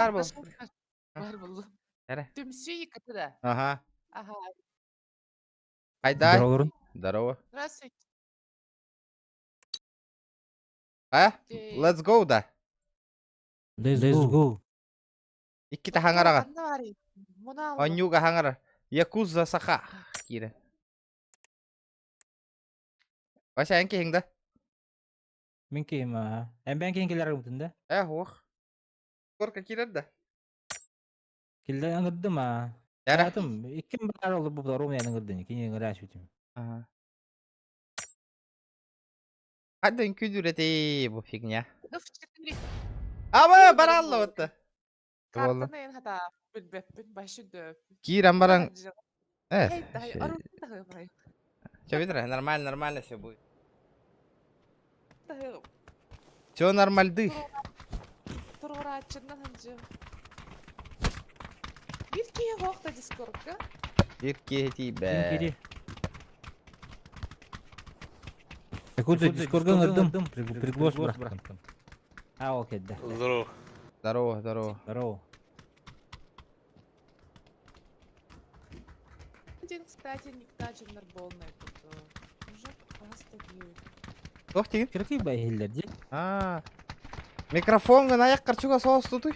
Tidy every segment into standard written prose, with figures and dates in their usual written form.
Var bu. Var buldu. Nere? Тümsü yıkatı da. Ага. Ага. Айдай. Здорово. Здорово. Здравствуйте. А? Let's go да. Let's go. Икки та хаңарага. Қанды бар еді. Мұны алды. Онюга хаңара. Якуза саха. Кире. Баша анки хиңда. Мен кейім, әмбән кейін келер ұмтында. Ох. Корка кирерді. Келді аңырды ма? Яра. Атым, иккім бар олы бұл ром яның ырдын, кейін ыңыраш өтім. Ага. Хадын күдүрете бу фигня. F4. Ама баралла отта. Картаны ен хата білбеппін, башы дөп. Киран баран. Хейтай, арулы тағымай. Чё видно? Нормально все будет. Тағым. Все нормальды. Тұрғыра атчыннан ханжы. Bir keye qoqta Discord'ga. Bir кети Кейін бе. кейде. Якудза дискорган ырдым, приглас бұрақтым. Ол кедді. Здорово. Здорово, здорово. Здорово. Ден, кстати, никта жындар болмай тұрды. Уже просто бүйі. Тох тиген. Кіркей бай хеллерде. Микрофон гына аяқ қырчуға соғыз тұтуй.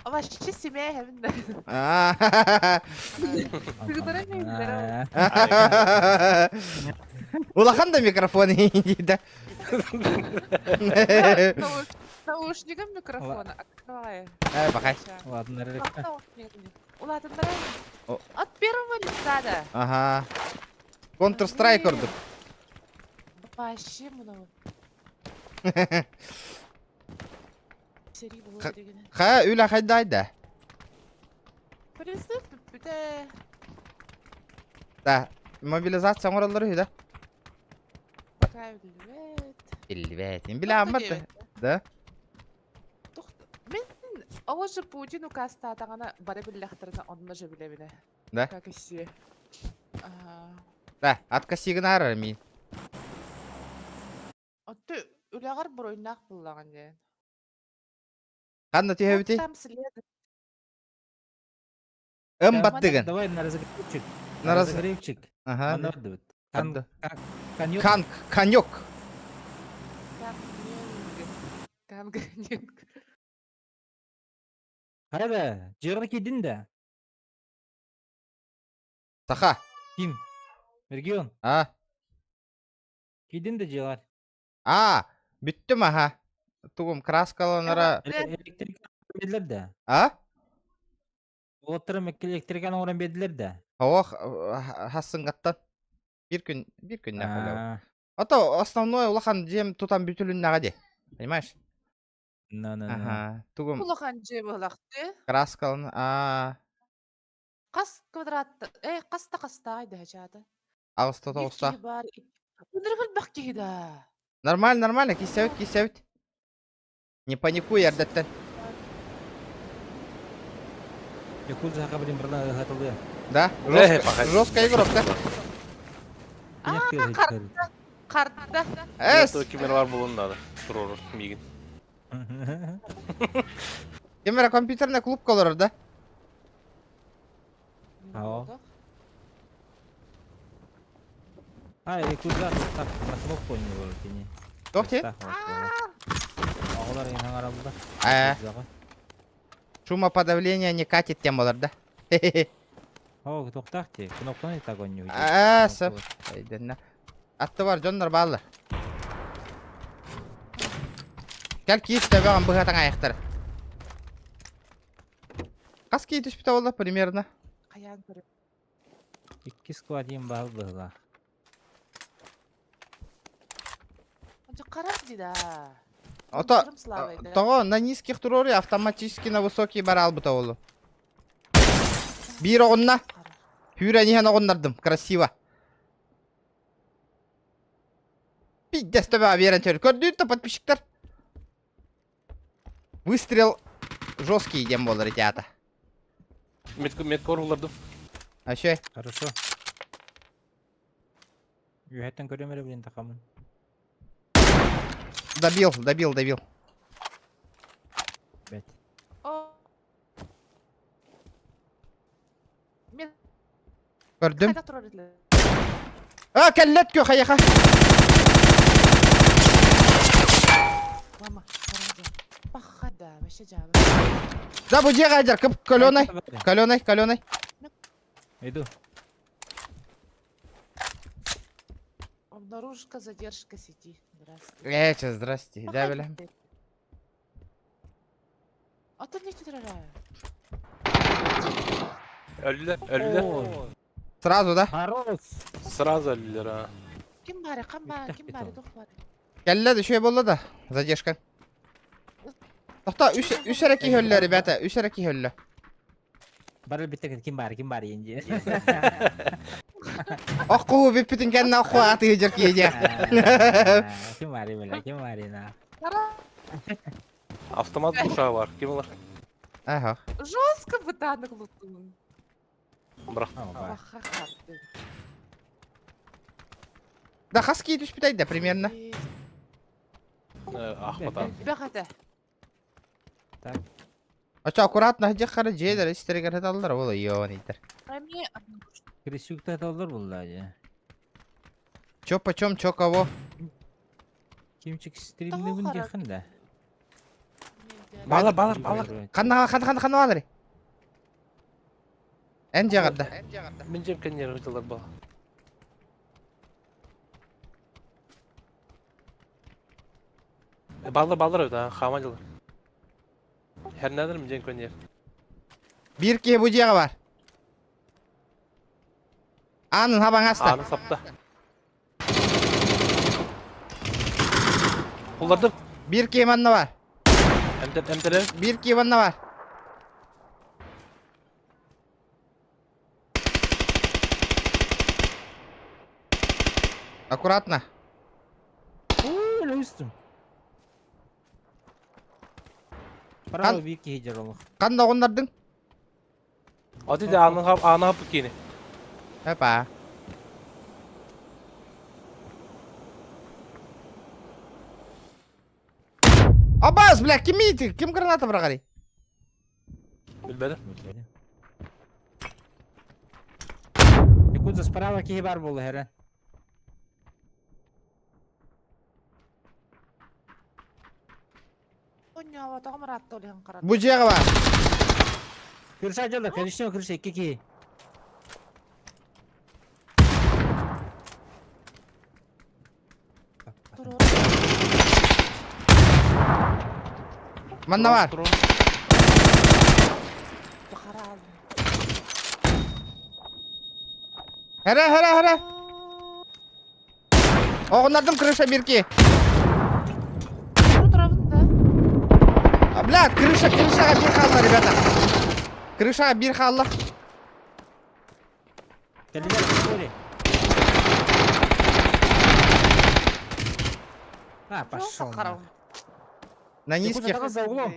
Вообще семья хәмінде. Сыгдыры меңдері. Улахан да микрофон дейді. Наушнигім микрофона открывай. Бақай. Ладно, нәріректі. Улатындыры. От первого лица да. Ага. Counter-Strike ұрдық. Вообще мұнау. Сери болу дегені. Ха, үлі қайдайды. Призыв бүті. Да, мобилизация оралдары үйді. Пока білбет. Білбет, білі амбады. Да? Мен оғышы Путин указта атағана бары біліқтіріні онына жа біле-біле. Да? Как и все. Да, откасигін ары мен. Отты үліғар бір ойнақ бұллаған ден. Қанды түйе біті? Там следі. Баттыгын. Давай на разогревчик. На разогревчик. Ага. Мана ырды бит. Қанды? Коньок. Коньок. Кангренинг. Хайда, жығыр кедін да. Саха. Ким? Регион. Кедін да жығар. Бүттім аха. Туғым краскаланара. Электриканы беділер да. Олаттырым электриканы оран беділер да. Оқ, хасын қаттан. Bir gün ne yapalım? Ата основной улахан жем тутан бүтүлүн нагаде. Понимаешь? Ага. Тугум Улахан же болақты. краскалын. Қас квадратты. Қаста айды жады. Агыста тоғыста. Үндіргіл бақ кейді. Нормально, кисәвит. Не паникуй, ярдаттан. Якудза хақа білін бірлі ғатылды. Да? Жестко игровка. Қартта. Кемер бар болуында да. Тұрор, мигін. Кемера компьютерная клубка олар да? Якудза насмок қойны болыр кені. Тоқ те? Ағылар ең аңара бұлда. Шумоподавление не катит тем олар да? Тоқтақ те, кнопканы так ойны. Сап. Атты бар, жондар бағылар. Кәл кейіп тәбіған бұғатың аяқтары. Қас кейі түспіта олар примерно? Қаян көріп. 2 сквад ем бағыл бұға. Ончы қарап дейді. Того на низких туроре автоматически на высокий барал бұта олу. Bir оғынна. Hüre nihen oğunlardım. Красиво. Пиздец тебя верен теперь. Көрдүйт-то подписчиктер. Выстрел жесткий дем болар ребята. Меткор олардым. Вообще. Хорошо. Үйәттен көремелі білен тақамын. Добил. Бәт. Gördüm. Хайда турар эле. Kellet kö hayaka. Мама, караңды. Бахада, меше жабы. Да bu diye gajar kıp kolonay. Kolonay. Иду. Обнаружка задержка сети. Здравствуй. Здрасте. Да bilem. Ата не турара. Ölüler. Ölüler. Oo, Sразу да? Хорош. Sırası ölüler ha. Ким бари, кам бар, Биттик ким бит бари, ол. тох бари. Geldi şey boldu da. Задержка. Tohta üsereki höller beta. Üsereki höller. Барыл биттек ким бар енже. Akku bipitin kendine akku atı yiyecek yiyecek. Ким бар на. Кара, Avtomat uşağı var. Kim olur? Aha. жестко бытанық лутун. Bırak. Баха харды. Да хаски түспүтайды примерно. Ahbatan. Бахата. Ача аккуратно хыжак кара жедер истерге алдар ол йоон идер. Ами, Крисюкта талдар булла же. Чё почем, чё кого. Кимчик стримде бун жакында. Bağlar. Кана алыр. Эн жагырда. Мен жемкен yer hıcılar bağ. Bağlar öyle ha. Xamacılar. Her nedir mi jemken yer? Bir ki bu jega var. Anın haban hasta. Anı sapta. Kullardım. Bir ki manna var. Emtere. Bir ki manna var. Аккуратно. Öyle üstüm. Bravo bir ki hicr olur. Канда оңдардың? Hadi de anı hapı kini. Опа. Абаз, бля, ким ити? Ким граната брагали? Bilmedi. Якудза справа ки бар болду херен. Оня, тагым ратты олен карады. Bu jega var. Кырша жолда, конечно, кырша 2-2. Туру. Manna var. Бахарал. Here. Оңдардың крыша bir ki. Туру турабында. Бля, крышаға bir қалды, ребята. Крышаға bir қалды. Келдилер, кори. А, пошел. На низких. Якудза за углом.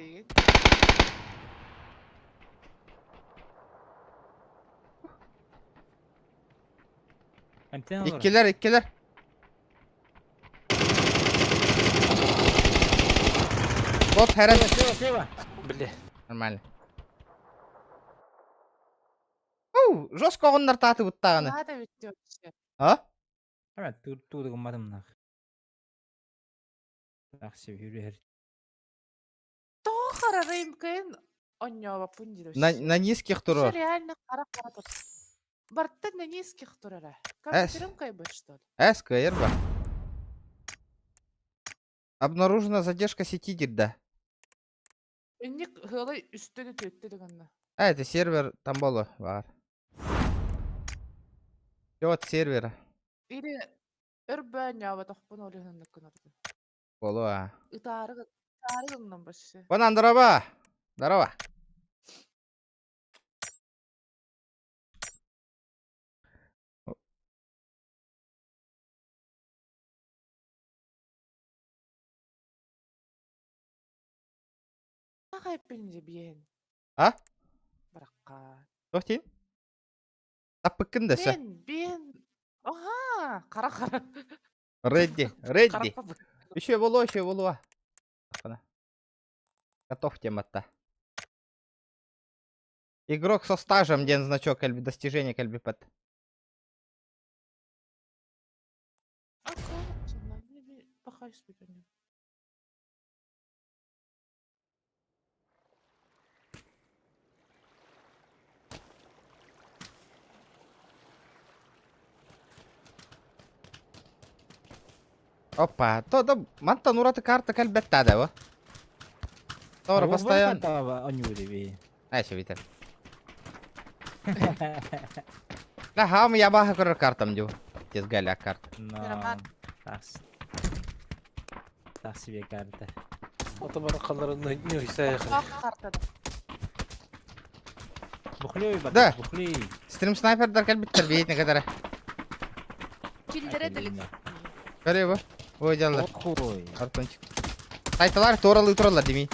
Антенна. İkkiler. Bot herhalde. Слева. Bildi. Нормально. Жестко оғындар татып ұттағаны. Надо ведь вообще. А? Evet, tuğdu gımmadım nak. Жақсы yürüyer. Тохара реймкейн. Оня, вапунди. На низких турор. Реально кара тут. Барты на низких турара. Эс. Компьютером кайбы, что ли? СКР ба. Обнаружена задержка сети дирда. Ник хылы үстүнү төттү дегенне. Это сервер там болу бар. Вот сервер Или өрбөн ява тохпун олегенен кынырды. болу. Тарыгынан башы. Вон здорово. Здорово. Кайпинде биен. А? Бракка. Тоқтейін? Таппыккын десе. Биен. Ага, кара. Редди. Еще болу. Готов темата. Игрок со стажем, ден значок достижения кальбипет. Кайс бүтүн. Опа, то мантан ураты карта кальбетта да во. Тора постоянно. Айше битер. Ла хам я баха көрөр картам жу. Тез галя карта. Пирамид. Так себе карта. Атамара қаларында не хисая. Ак картада. Бухлей Да. бат, бухлей. Стрим снайпердар кальбеттер бейетне кадара. Килдере делик. Көрө бу. Ой жаллар. Ой. Картончик. Сайталар тооралы туралар демей.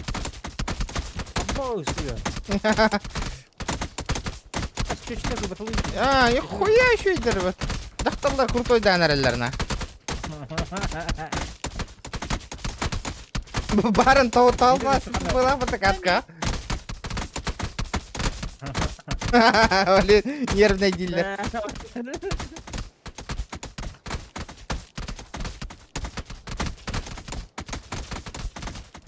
Або үстүгө. Чечтеги батылы. Нихуя еще идер вот. Дахталар крутой данарелларна. Барын талмасын была фотокатка. Блин, нервный дилер.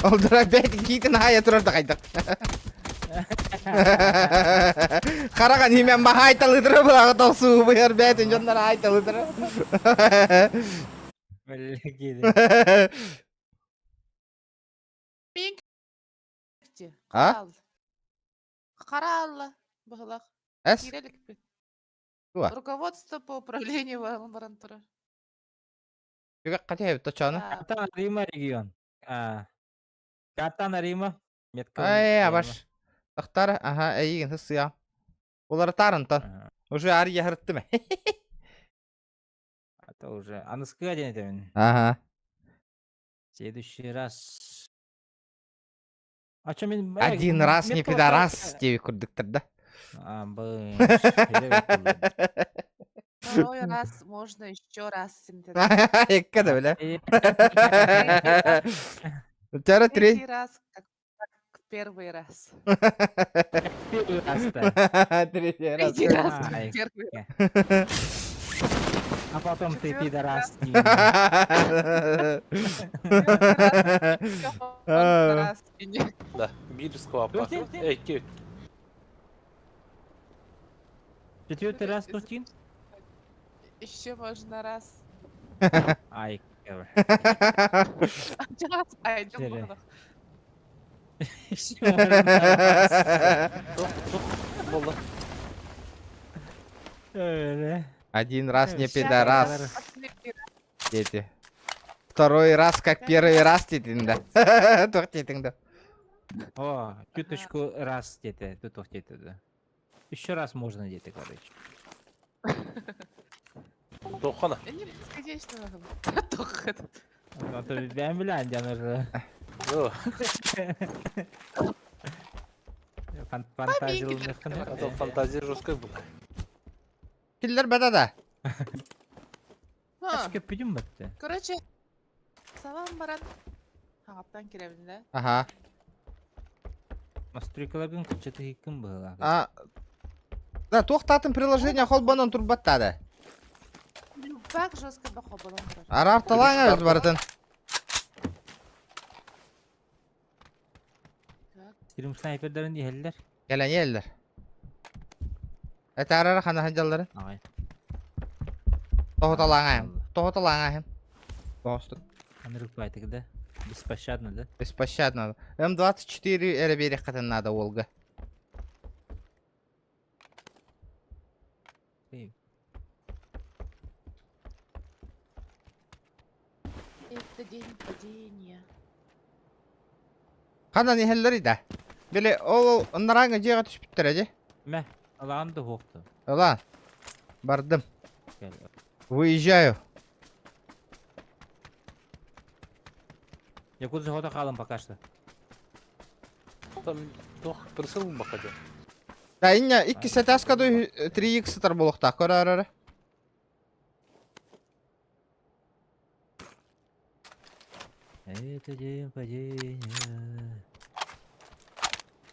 Олдыр опять кийтін ая тұрарда қайдық. Қараған емен маға айталыдыры бұлағы тоқсу бұйыр бәтін жонлар айталыдыры. Мен А? Қаралла. Бұғылақ. Әс? Кирелік бит. Туа. Руководство по управлению баран тұра. Югақ қатай өтті чаны. Катана Рима регион. Катана Рима. Ай, абаш. Тақтары, аха, әйген хысыя. Олары тарынтан. Уже ары яғыртты ме? Это уже. Аныскыга денетемин. Ага. Следующий раз. А чё мен... Один раз не пидорас, тебе күрдіктір да. Бы. Второй раз можно еще раз. Екка да, бля. Тәрі Третий трей. раз, как первый раз. Первый раз-то. Третий раз. Третий раз, Ай. как первый раз. А потом ты Четвёртый пидорас. Четвёртый раз. Да, bir skvapa. Eki. Четвертый раз Турчин? Еще можно раз. Ай, Раз, айдем Серия. бахдах. Болды. Öyle. Один раз не Щас пидорас, Последний раз. дети. Второй раз как первый раз дейтін да. Тоқ дейтін да. О, чуточку раз где-то, тут где-то, да. Еще раз можно где-то, короче. Тоқана. Не бесконечно надо. Только это. Ну, то ben bilen canır. Yo. Фантазиялықын. Ата фантазия жесткой бұл. Киллер бәді да. Ha, Köp büdüm battı. Короче, салам баран. Хағаптан керемін да. Ага. Настройкаларың қаншаты хикім бұла. Да, тоқтатын приложение холбанан турбаттады. Любак жестко бақы болан тұрар. Ара арталаңа өз барытын. Сирим снайпердерін дейхелдер. Келен елдер. Әті арары қана ханжаларын. Ағай. Тоғыталаңайым. Тоғыталаңайым. Тоғыстық. Анырық байтығы да. Беспощадно, да? Беспощадно. М24 әрі берек қатын надо олғы. Это день падения. Қана нехелдер иді. Беле, ол ұнараңы жеға түшіп біттір әде. Мә, алағанды хоқты. Ола, бардым. Выезжаю. Я куда захода қалым пока что. Там тоқ присыл бақады. Да, инне 2 сәтәскаду 3х сытар болуқта. Көрі арары. Это день падения.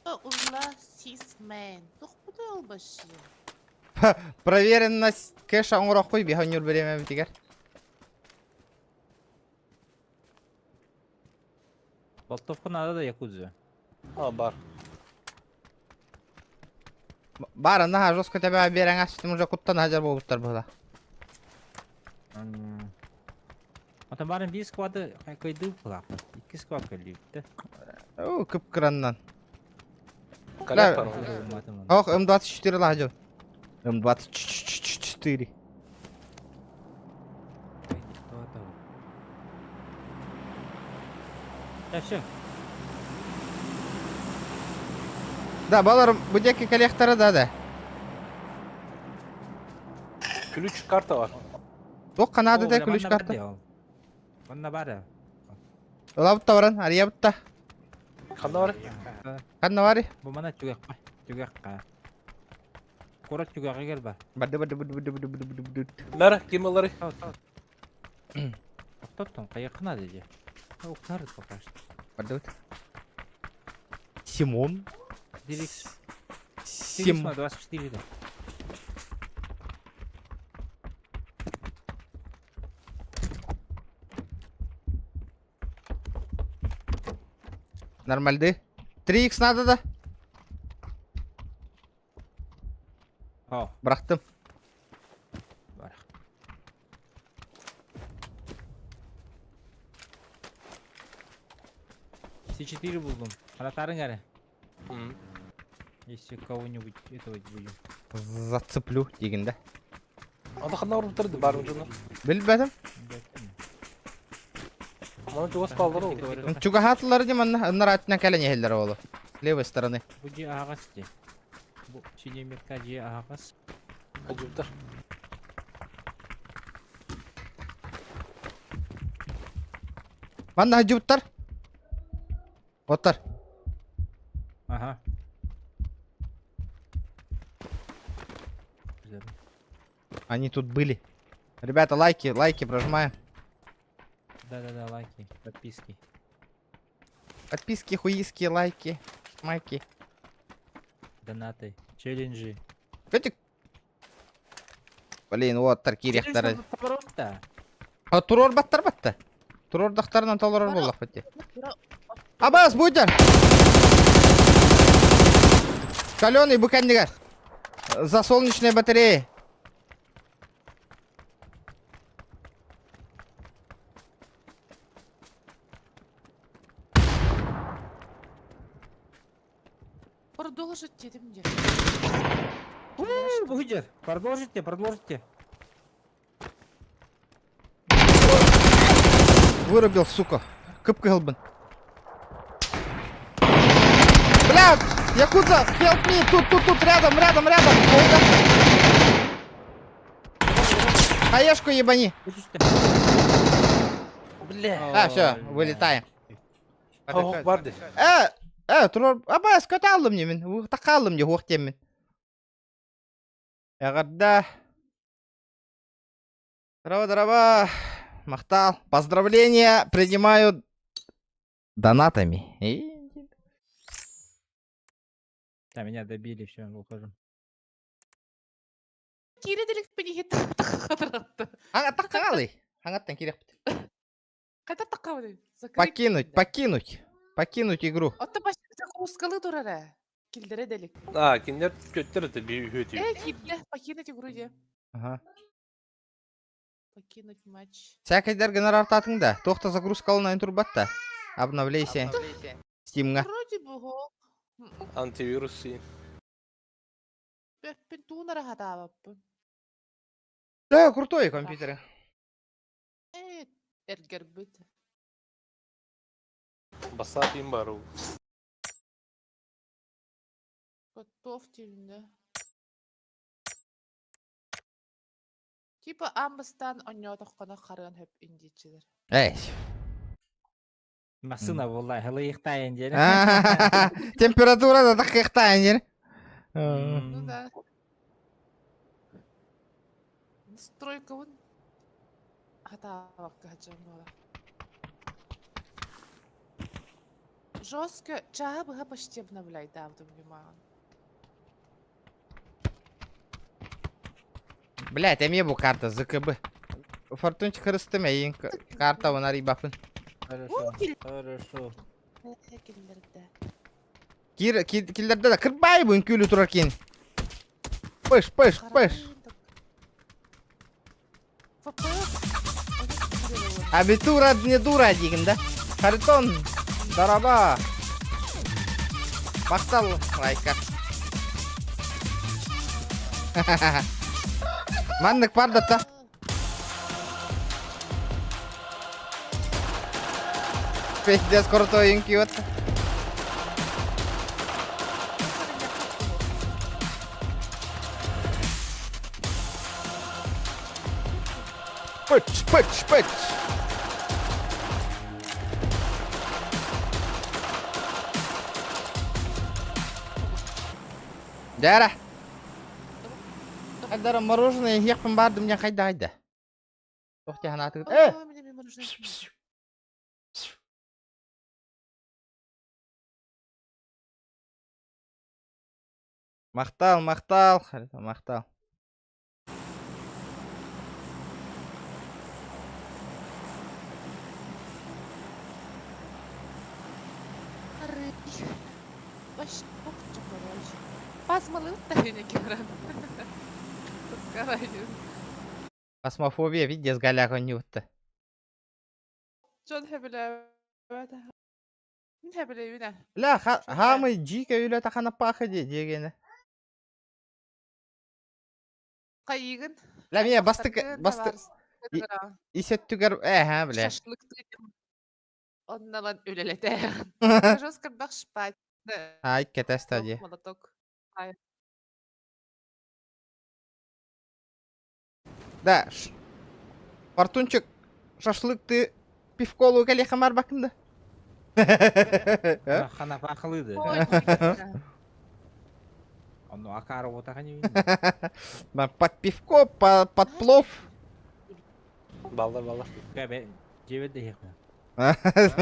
Ула сисмен. Тух бұды ол башы. Проверенность кэша оңырақ қой, беха өнер береме бітігер. Болтовку надо да якудзу. А, бар. Бар ана жостко тебе берен астым уже куттан хажар болуптар була. Ата барын bir сквады кайды кылак. 2 сквад кылыпты. О, кыпкыраннан. Коляк бар. Ох, М24 ладжо. М24. Да все. Да, балар bu деки коллекторы да. Ключ карта var. Ток канады да ключ карта. Онна бары. Лабытта баран, ариябытта. Kanda var. Канна бари. Бу мана түгәккә. Түгәккә. Кора түгәккә гел бар. Бады. Mer, gimmelleri. Тоттон кайыкна диде. О, кар покаш. Бады. Симон. Дирекс. Сим. 24 да. Нормальды. 3х надо да. О, Бырактым. бар. С4 булдым. Харатарың әле. Hı. Если кого-нибудь этого будем. Зацеплю дегенде. Anda kanda var bitirdi бар ucunu. Билбедим. Ama cevaz balları oldu. Чугахатлары дем аннар аттан кален ехелдер олу. С левой стороны. Бу же агас де. Бу синемерка же агас. Hacı bitir. Манна хаджуптар. Оттар. Ага. Güzel. Они тут были. Ребята, лайки прожимаем. Да, лайки, подписки. Подписки, хуиски, лайки, майки. Донаты, челленджи. Котик. Блин, вот тарки рехтары. Поворот-то. А турор баттар батты. Турор дактарынан толорор Бара- боллак бетти. Абас будер. Каленый быкандигар. За солнечные батареи. Продолжить дедим дед. Будет. Продолжите. Вырубил, сука. Кыпкылбын. Бля, якудза, help me, тут, рядом. Ой, хаешку ебани. Bля. Все, вылетаем. Tavuk vardı. Турор, абас, көтө алдым немен. Такалдым же ук темен. Ягырда. Здорово. Махтал. Поздравления принимаю донатами. Да, меня добили, все, ухожу. Кире делик пени хит таккатырапты. Аңа таккалы. Аңаттан керек. Кайта таккабы. Покинуть игру. Отта баш закускалы турара. Килдере делик. Ha, kinder götürürdü bir hütü. Килде покинуть игру де. Ага. Покинуть матч. Всякайдар гонорар татыңда. Тохта загрузкалынан турбатта. Обновляйся. Стимга. Вроде бы го. Antivirüs iyi. Пен тунара хатабаппы. Да, крутой компьютер. Эргербит. Basatayım bari o. Готов тивинде. Типа амбастан оньо тохкана харыган хөп индичилер. Эй. Масына булла, хылыйыктайын жери. Температура да так ихтайын. Ну да. Настройка вон. Хатабапка хаджам бола. Жестко чаға быға почти обновляй давдым внимание. Блять, а мне бу карта ЗКБ. Фортунчик хрыстым, карта вон арибапын. Хорошо. Killerde de kırpay bu inkülü turarken. Pış. Абитура не дура дегенде. Харитон, дараба. Мақтал лайка. Маннык бар да та. Пиздец крутой инкиот. Пыч. Дара. Айдара мороженое ехпен бардым я кайда. Тохте хана атып. Мақтал. Харитон мақтал. Пасмалы утайны керен. Скарайын. Асмофобия видес галяга нютты. Жон хебеле. Мин хебеле юна. Ля, хамы джика үйле тахана пахы дегені. Кайыгын. Ля, мен басты исеттүгер, бля. Шашлык тыйдым. Оннан өлелете. Жоскар бахшпать. Ай, кетеста де. Молоток. Да, Фортунчик, шашлыкты пивколу кәле хамар бакында. Хана пахылыды. Ой, Оно акары отаға не Под пивко, под плов. Балдар. Кәбе жебеді еқі.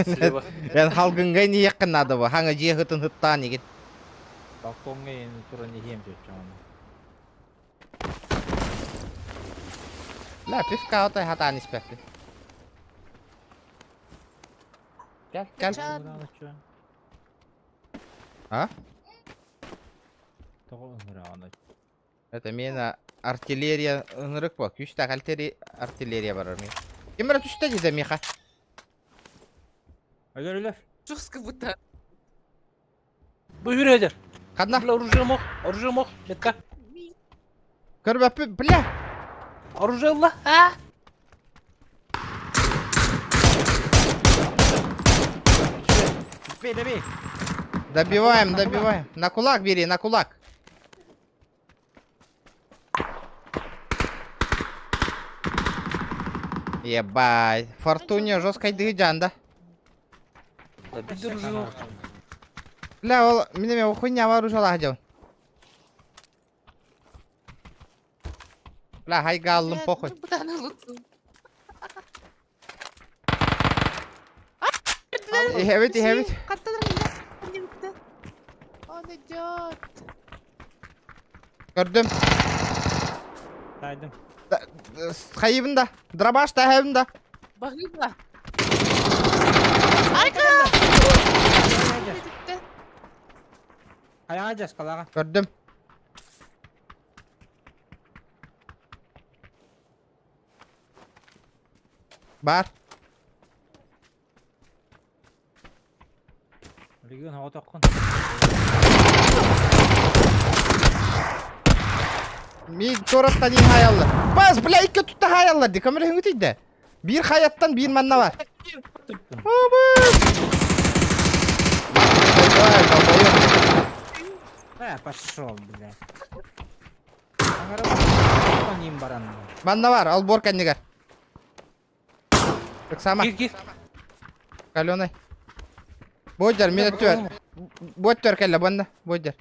Слева. Мен халгынға не еқін ады бұл. Хаңа же ғытын ғыттан еген. Балконға енді тұра не ем жөт жағаны. Ля, пивка отай хатан испекті. Кәл. А? Тоғы ұңыры аны. Это мені артиллерия ыңырық бұл. Күштақ артиллерия барар мен. Кемірі түсті деді меха. Өлер. жестко будто. Бүйір едер. Қадна? Бля, оружие мох. Метка. Көрбәпі, бля. Оружие ла. А? Добей. Добиваем. На кулак бери, на кулак. Ебать. Фортуне жесткой дыгыджан, да? Да биді оружие мох. Бля, ол менеме хуйня вооружала хадjau. Бля, хайга алдым, похуй. Будан алыттым. Хевит. Каттадан не бітті. Он идет. Көрдім. Тайдым. Хайыбында. Драбаш тахыбында. Бағыйба. Айка! Бітті. Аяға жас қалаға. Көрдім. Бар. Регион хава тоққан. Мен көріпті дейін хаялы. Бас, бля, икі тұтты хаялы. Декамері хыңы тейді. Bir hayattan bir manna var. Пошел, бля. Ага, ним баран. Manna var, al bor kendine. Так сама. Гир. Каленый. Бодер, минут төр. Бодер келе, банда. Бодер.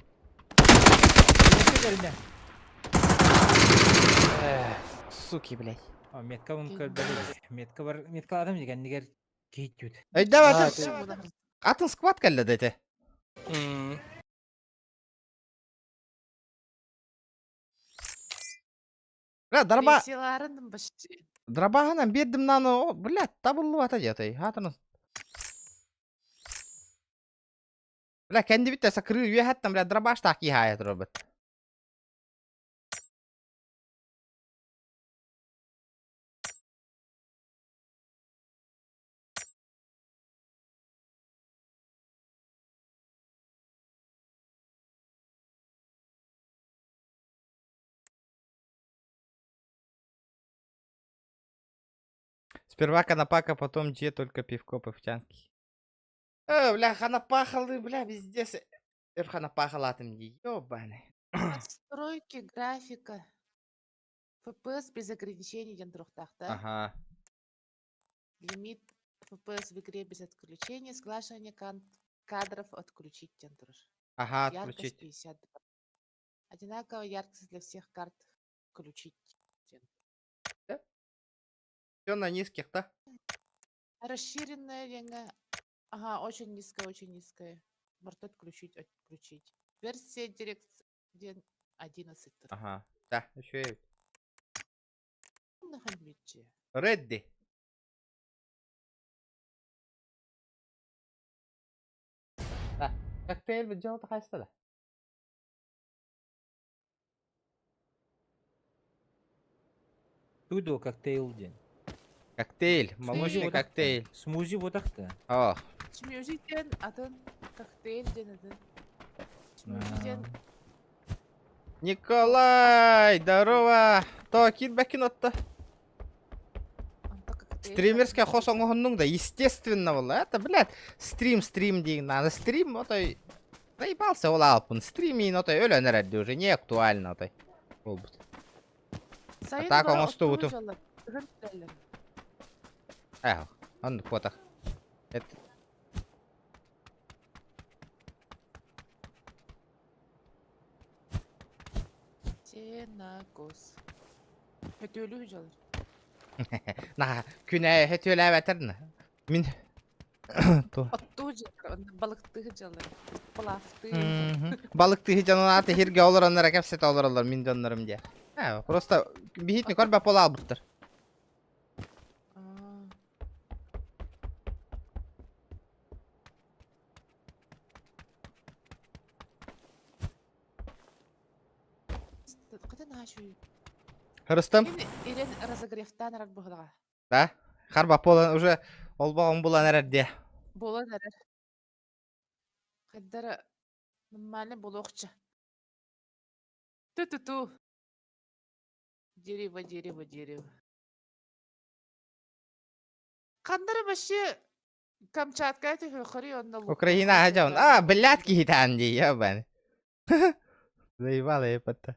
Суки, блядь. Метка мүмкін метка бар. Метка адам деген негер кейтют. Эй, давай, атын сквад келе дете. Дарба. Силарындым башчы. Драбаганан бердим наны, блядь, табылып ата жатай. Хатынын. Bля kendi bitti sakırı üye hatta bля drabaş taki hayat robot. Сперва конопака, потом Дже, только пивко по-втянски. Бля, ханапахалы, бля, везде. Ханапахалатым ди, ёбаный. Настройки графика. FPS без ограничений дендруктахта. Ага. Лимит FPS в игре без отключения. Сглаживание кадров отключить дендруш. Ага, Яркость отключить. 52. Одинаковая яркость для всех карт. Включить. Все на низких-то. Расширенная линга. Ага, очень низкая, очень низкая. Может отключить, отключить. Версия Direct 11. Ага. Да, еще и. На хабитче. Редди. Да, коктейль бджалта кайста да. Туду коктейл ден. Коктейль, молочный коктейль. Смузи вот так-то. О, Смюзиден, атын коктейль денеден. Смюзиден. Николай, здорово. То кит бакинотта. Стримерская хосоң оғынның да, естественно было. Это, блядь, стрим деген. Надо стрим, отой. Заебался ол алпын. Стримин, отой, өлі нәрәді уже, не актуально, отой. Ол бұд. Так, он осту буту. Эхо, он потах. Это... Сенакос. Хөтөлүү жалар. На, күнә хөтөлі әвәтерді. Мин... Оттуу жалар, балықты жалар. Балафты. Балықты жанын аты херге олар онлар әкәпсет олар олар, мин жанларым де. Просто бихитни көрбә пола албыттыр. Хырыстым? Ирен разогревтан рак бұғыға. Да? Харба пола уже олбағын болан әрәдде. Болан әрәр. Қайдары нормально болуқчы. Ту-ту-ту. Дерево, дерево, дерево. Қандары башы Камчатка тихо хори онда лук. Украина хажаун. Блядки хитан ди, ебан. Заебало епатта.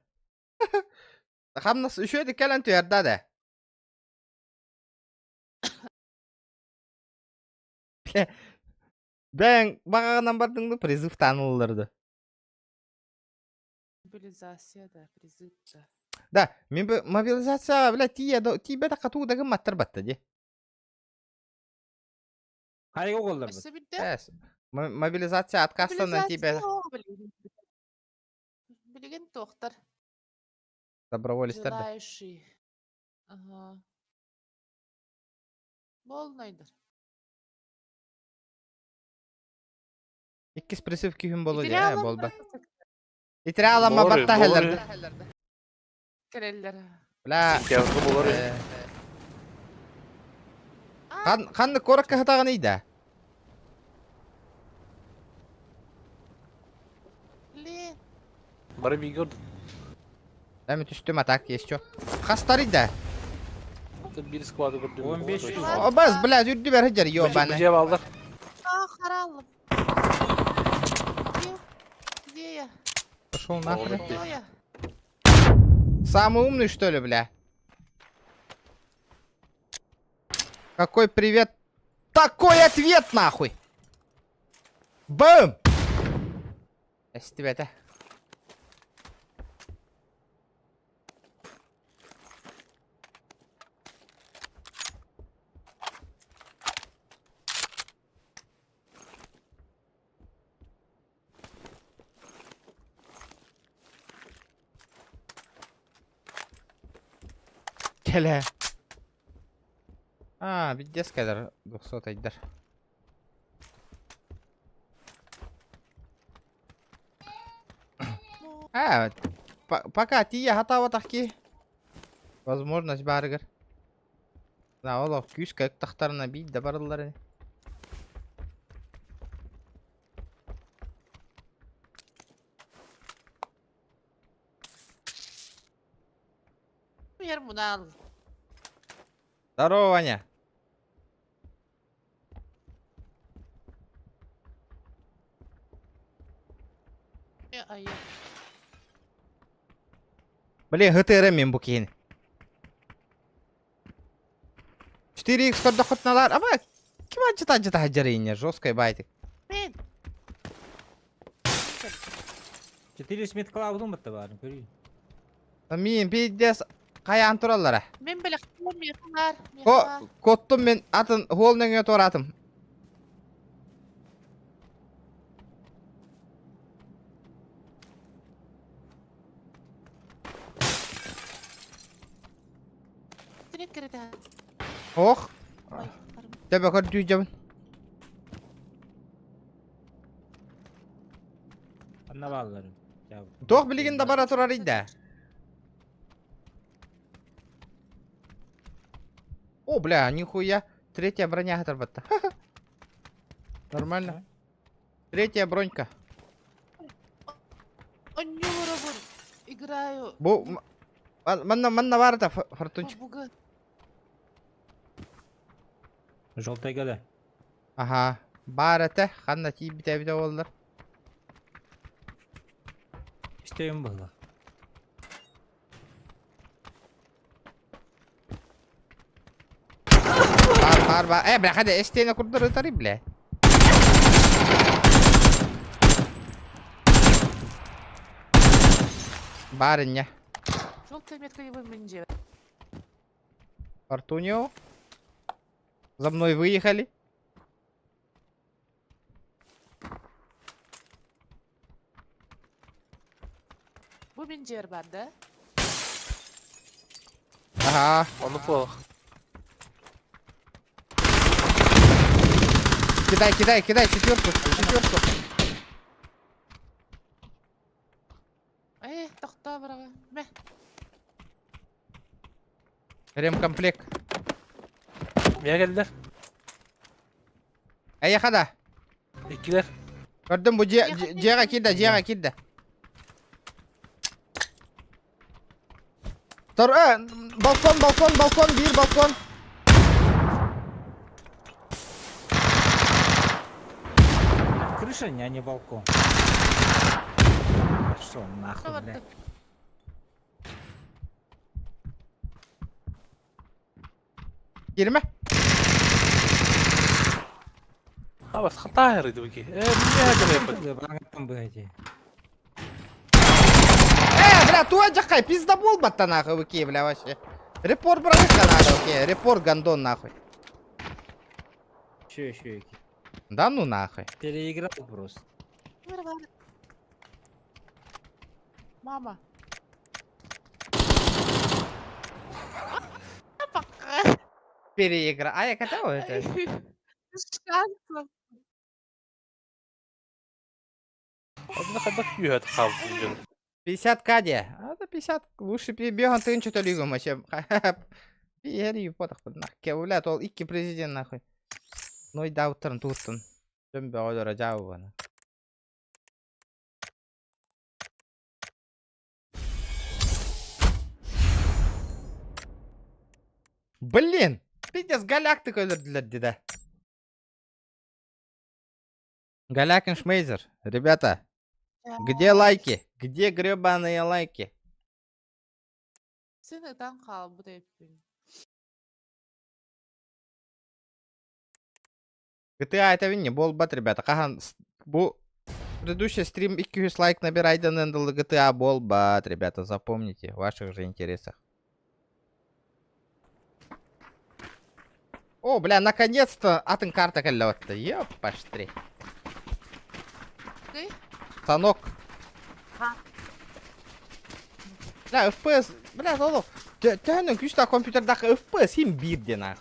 Хамнас үшөйді кәлін түйерді да. Бәң бағағынан бардыңды призыв танылылырды. Мобилизация да, призыв да. Да, мобилизация, бля, тибе да қату дағын маттыр батты де. Қайғы қолдар бұл? Өсі бітті? Мобилизация откастынан тибе. Білген тоқтар. Доброволецтерді. Желающий. Ага. Болнайдыр. Иккіс призыв күйін болу де, Итире бол ба. аламын. Итире алама Бори, батта бори. хәлерді. Кереллер. Бля, Сентябрьда болар. қанды коракка хатаған ейді. Блин. Бары bir gördüm. Дәмі түстім атак, ешчо. Қастар ейді. Bir skvadı gördüm. 15 yüz. Обаз, бля, үрді бәрі жар, ебаны. Бөже алдар. Харалым. Где я? Пошел нахрен. Молодец. Кто я? Самый умный, что ли, бля? Какой привет? Такой ответ, нахуй! Бэм! Если тебя это... Келе. Биддес кәдір 900 айдар. А, пока тия хатава таки. Возможность барыгар. Да, олох күз как тахтарына бит да барлары. Бер муна ал. Здорово, Ваня. Ай. Блин, ГТР мен бұл кейін. 4х көрдіқытналар. Ама, кім ажыта жарыйне? Жесткой байтик. Мен. 400 метр алдым бітті барын көрейін. Мен пейдес қаян тұралары. Мен білек механар. Коттым мен атын холның өт оратым. Direkt kirdi. Ох, Ой. тебе көрдүй жабын. Анна балаларым. Тоқ білген да бара тұрар иді. О, бля, нихуя. Третья броня оторвата. Нормально. Третья бронька. Онюрабын. Играю. Бұл... Манна бар да фортунчик. Буга. Жолтай келі. Ага. Бар әті. Қанна тей біте олар. İsteyim бұлы. Бар. Бля, хада, эстейна курдар өтари, бля. Барыня. Желтая метка его менже. Фортунио. За мной выехали. Bu menjer бар, да? Ага. Он уплыл. Кидай, четверку. Тоқта бұрға. Мә. Ремкомплект. Niye geldiler? Хада. İkiler. Көрдім бұл жеға киді. Тұр, балкон, бір балкон. Крыша, а не балкон. Что нахуй, бля. Girme. Ha bas hata yarıydı bu ki. Niye acele yapın? Бағыттан бұғайды. Бля, туа жақай, пизда болбатта нахуй, выке, бля, вообще. Репорт бравышка надо, окей, репорт гандон нахуй. Еще. Да ну нахуй. Переиграл просто. Мама. Переигра. А я когда это? Шанса. Одна kadar yuhat kavga 50 каде. А да 50. Лучше беган ты что-то лигом, чем. Пиери потах под нахуй. Кевля, тол икки президент нахуй. Ну и дауттан туттан. Дөмбе олора жаугана. Блин! Пиздец, галактика өлірділерді да. Галякин Шмейзер. Ребята, где лайки? Где гребаные лайки? Сен ыдан қалып бұда еппен. GTA это винни, болбат, ребята. Кахан, бу предыдущий стрим 200 лайк набирайдан эндл GTA болбат, ребята, запомните, в ваших же интересах. О, бля, наконец-то атын карта каллотта. Ёпаштри. Станок. Бля, FPS, бля, лоло. Тәнің күшті компьютердағы FPS хим бирде нах.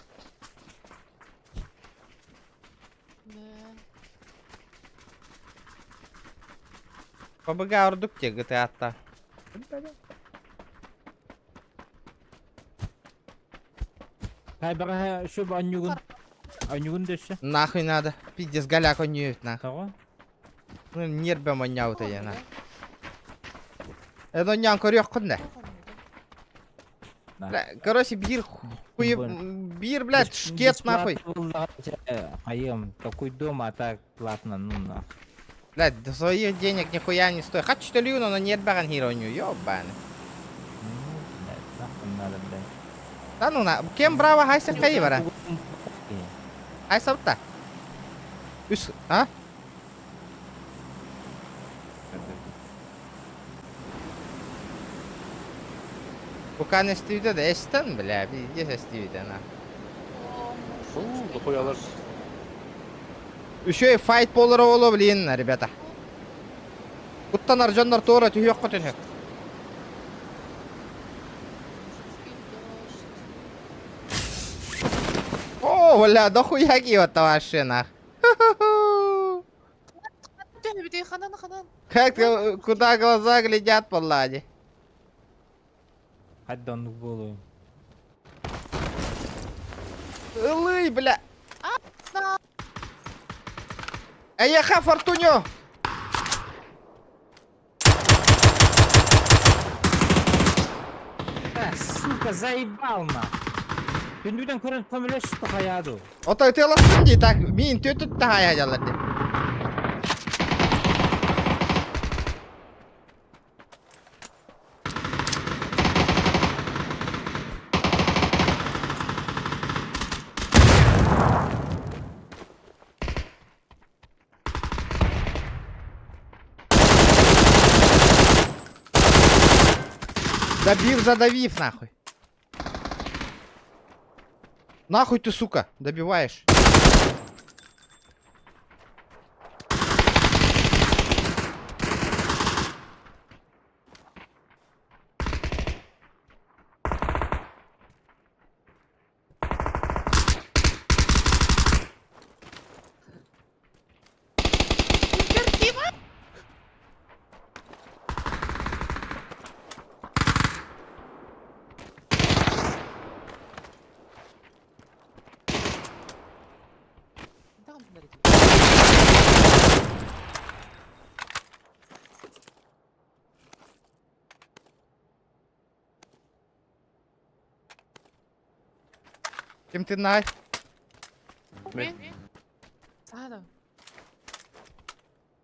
PUBG'a orduk ya GTA'da. Хайбага şu анюгун дөші. Нахуй надо. Пиздец, голяк он не нахуй. Тағы? Ну, нервем он няута я на. Это он нян корёк кунда. Короче, бир хуй, бир, блядь, шкет нахуй. Айым, какой дом, а так платно, ну нахуй. Блядь, до своих денег нихуя не стоит. Хочу что лью, но нет баган херонью, ёбаный. Ну, блядь, нахуй надо, блядь. Да ну на, кем браво хайся кайвара? Хайся вот так. А? Пока не стивде да эстен, бля, пиздец стивде на. Дохуялар. Еще и файт полора оло, блин, ребята. Куттанар жаннар тора түйөк көтөнөк. О, бля, дохуя киёта вообще нах. Битей ханан. Как куда глаза глядят, паллади. Hadi donluk болу. Лый, бля. Эйяха, фортуньо! Сука, заебал нахуй. Dünden көрін көмілеш шықты қаяду. Отой ты ластын дей, так, мин төтүт та хая жалар дей. Добив, задавив, нахуй. Нахуй ты, сука, добиваешь. Кем ты най? Мен. Садым.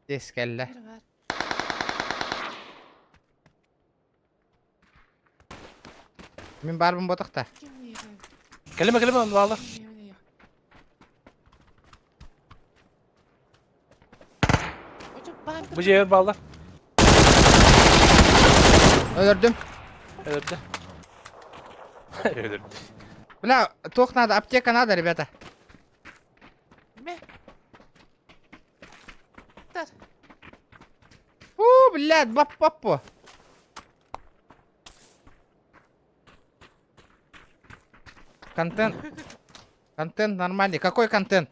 Дескелле. Бар. Мен барбын ботақта. Kelime bağla. Bu ciğer bağla. Öldürdüm. Öldü. Öldürdü. Бля, тох надо, аптека надо, ребята. Ме. Тар. Блядь, бап-папо. Контент. Контент нормальный. Какой контент?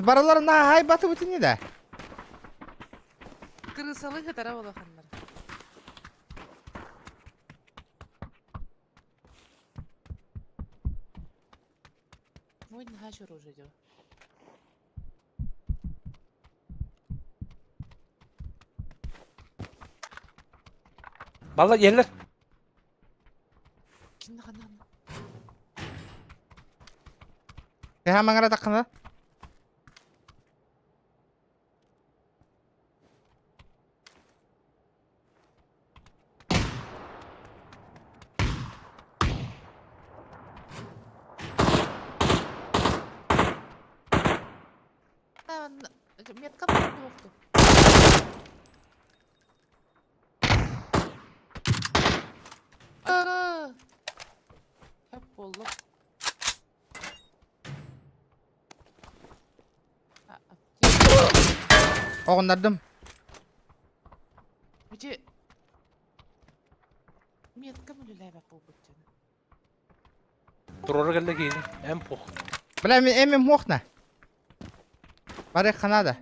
Бараларына ай батып өтіне да. Кырысалы хатара бола ханнар. Мой не хочу уже делать. Bağla yerler. Кино ханан. Теха маңара таққында. Метка болды. Hep болды. Оғындардым. Где? Метка мүлі ләбәп болып өткен. Durora geldi giydi. En pok. Бля, мен эмем мохна. Барек Канада.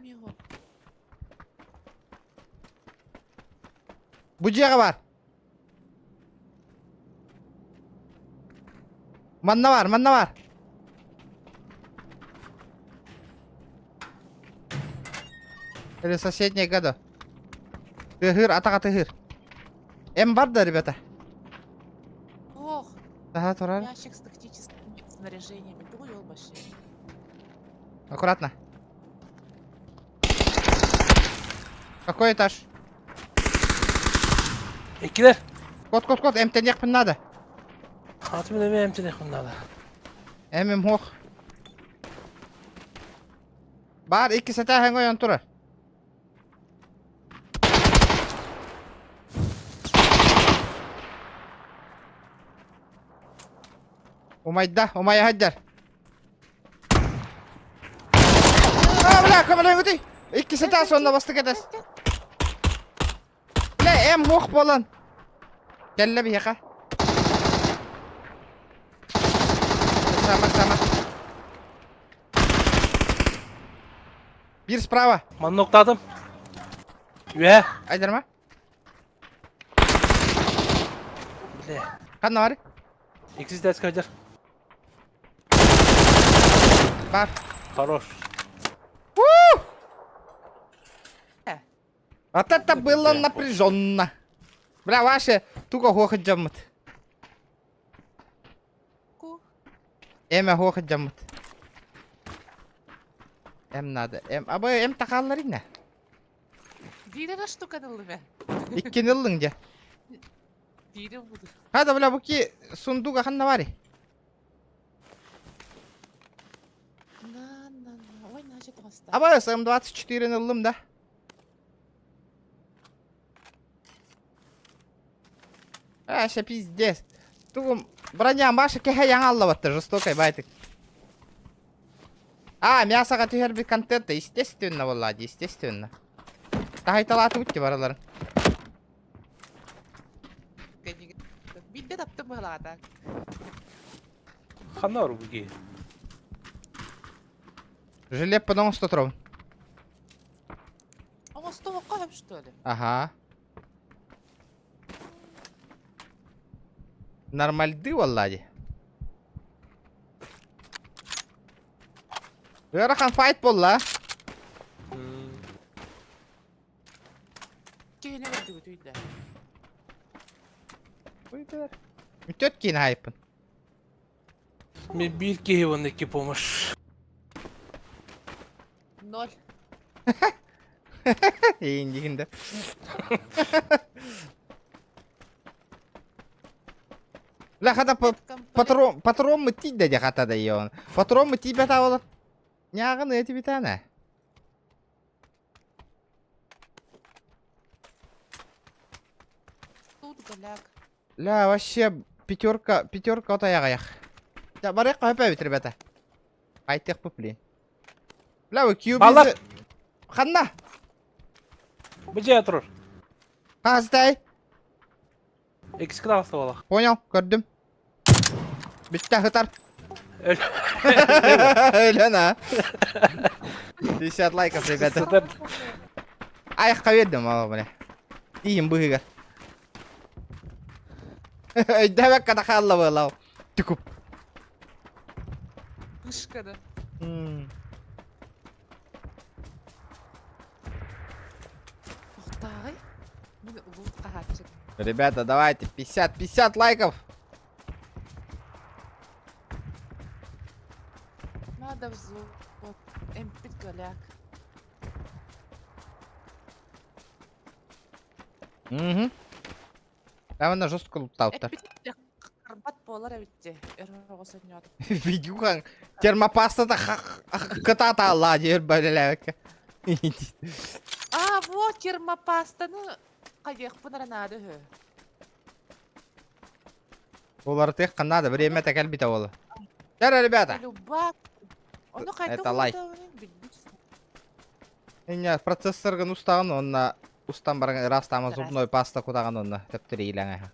Bu jega var. Manna var, manna var. Или соседнее года. Тыгыр, атака тыгыр. М бар да, ребята? Ох, Ага, турар. ящик с тактическими снаряжениями. Дуел вообще. Аккуратно. Какой этаж? İkiler. Кот, эмтенек пін надо. Hatımı demeyeyim telefonda da. Эмем хох. Бар, iki сәтә хәңгә ян турар. Умайда, умай хаджар. Бля, камалаң үти. Iki сәтә сонда басты кетес. Бля, эм хох болан. Келле бияка. Sama. Bir справа. Man nokladım. Üye. Aydarma. Bile. Kan var? İkisi de çıkacak. Бар. Хорош. Вот это было напряженно. Бля, ваши туго хохот жаммат. Ку. Эме хохот жаммат. Эм надо. Эм такаллар ине. Дире штука дылы. Икки ныллың же. Дире буду. Хада бля буки сундуга ханна бари. На. Ой, наче тоста. Абай СМ-24 ныллым да. Аша пиздец. Тугум броня Маша кеха яңаллабатты жестокой байтык. Мясоға түйер бір контентті, естественно, Влади, естественно. Тағайталаты өтті бараларын. Бинде таптым бұғылағада. Қандай ұры бұге? Жилеп бұның ұсты тұрауын. Оға стоваққа әп что ли? Ага. Нормальды, Влади. Ырахан файт болла. Кейіне көрді өтейді. Müttet кейін хайпын. Мен bir kehivon iki помощь. 0. Eyін дегенде. Ля хада патрон мы тиді де хатада еуін. Патрон мы тибе тавылып. Няғын өті бітәні. Тут голяк. Ля, вообще пятерка от аяқ. Да, барайық қойпәбіт, ребята. Айтық бұп, блин. Ля, вы Балақ! кьюбизі... Қанна? Бөже тұрыр. Қағыздай? Eksik dağısı balaq. Понял, көрдім. Бітті, ғытар. Öl. Öyle ha. 50 лайков, ребята. Sıdır. Аяққа бердім, ала, бля. Дейін бұғыға. Өйдәбәк қада қалла болау. Түкіп. Вышкада. Ұқтағай. Мен ұлтқа хатчик. Ребята, давайте, 50 лайков. Надо взу. Вот. М5 голяк. Әміна жестко лұттауыптар. М5 қарбат болар әбітте. Әрі сөнеді. Видюхан, термопастада қытата алла, дер бөлеләукі. Вот термопастаны қайық бұнаран ады. Олар тек қанады, бір еме тәкәл біті олы. Дәрі, ребята. Любак. Оны қайта Это лайк. Ине процессоргын ұстағын, онына ұстан барған растама зубной паста құдаған онына тәптірі иләң әйі.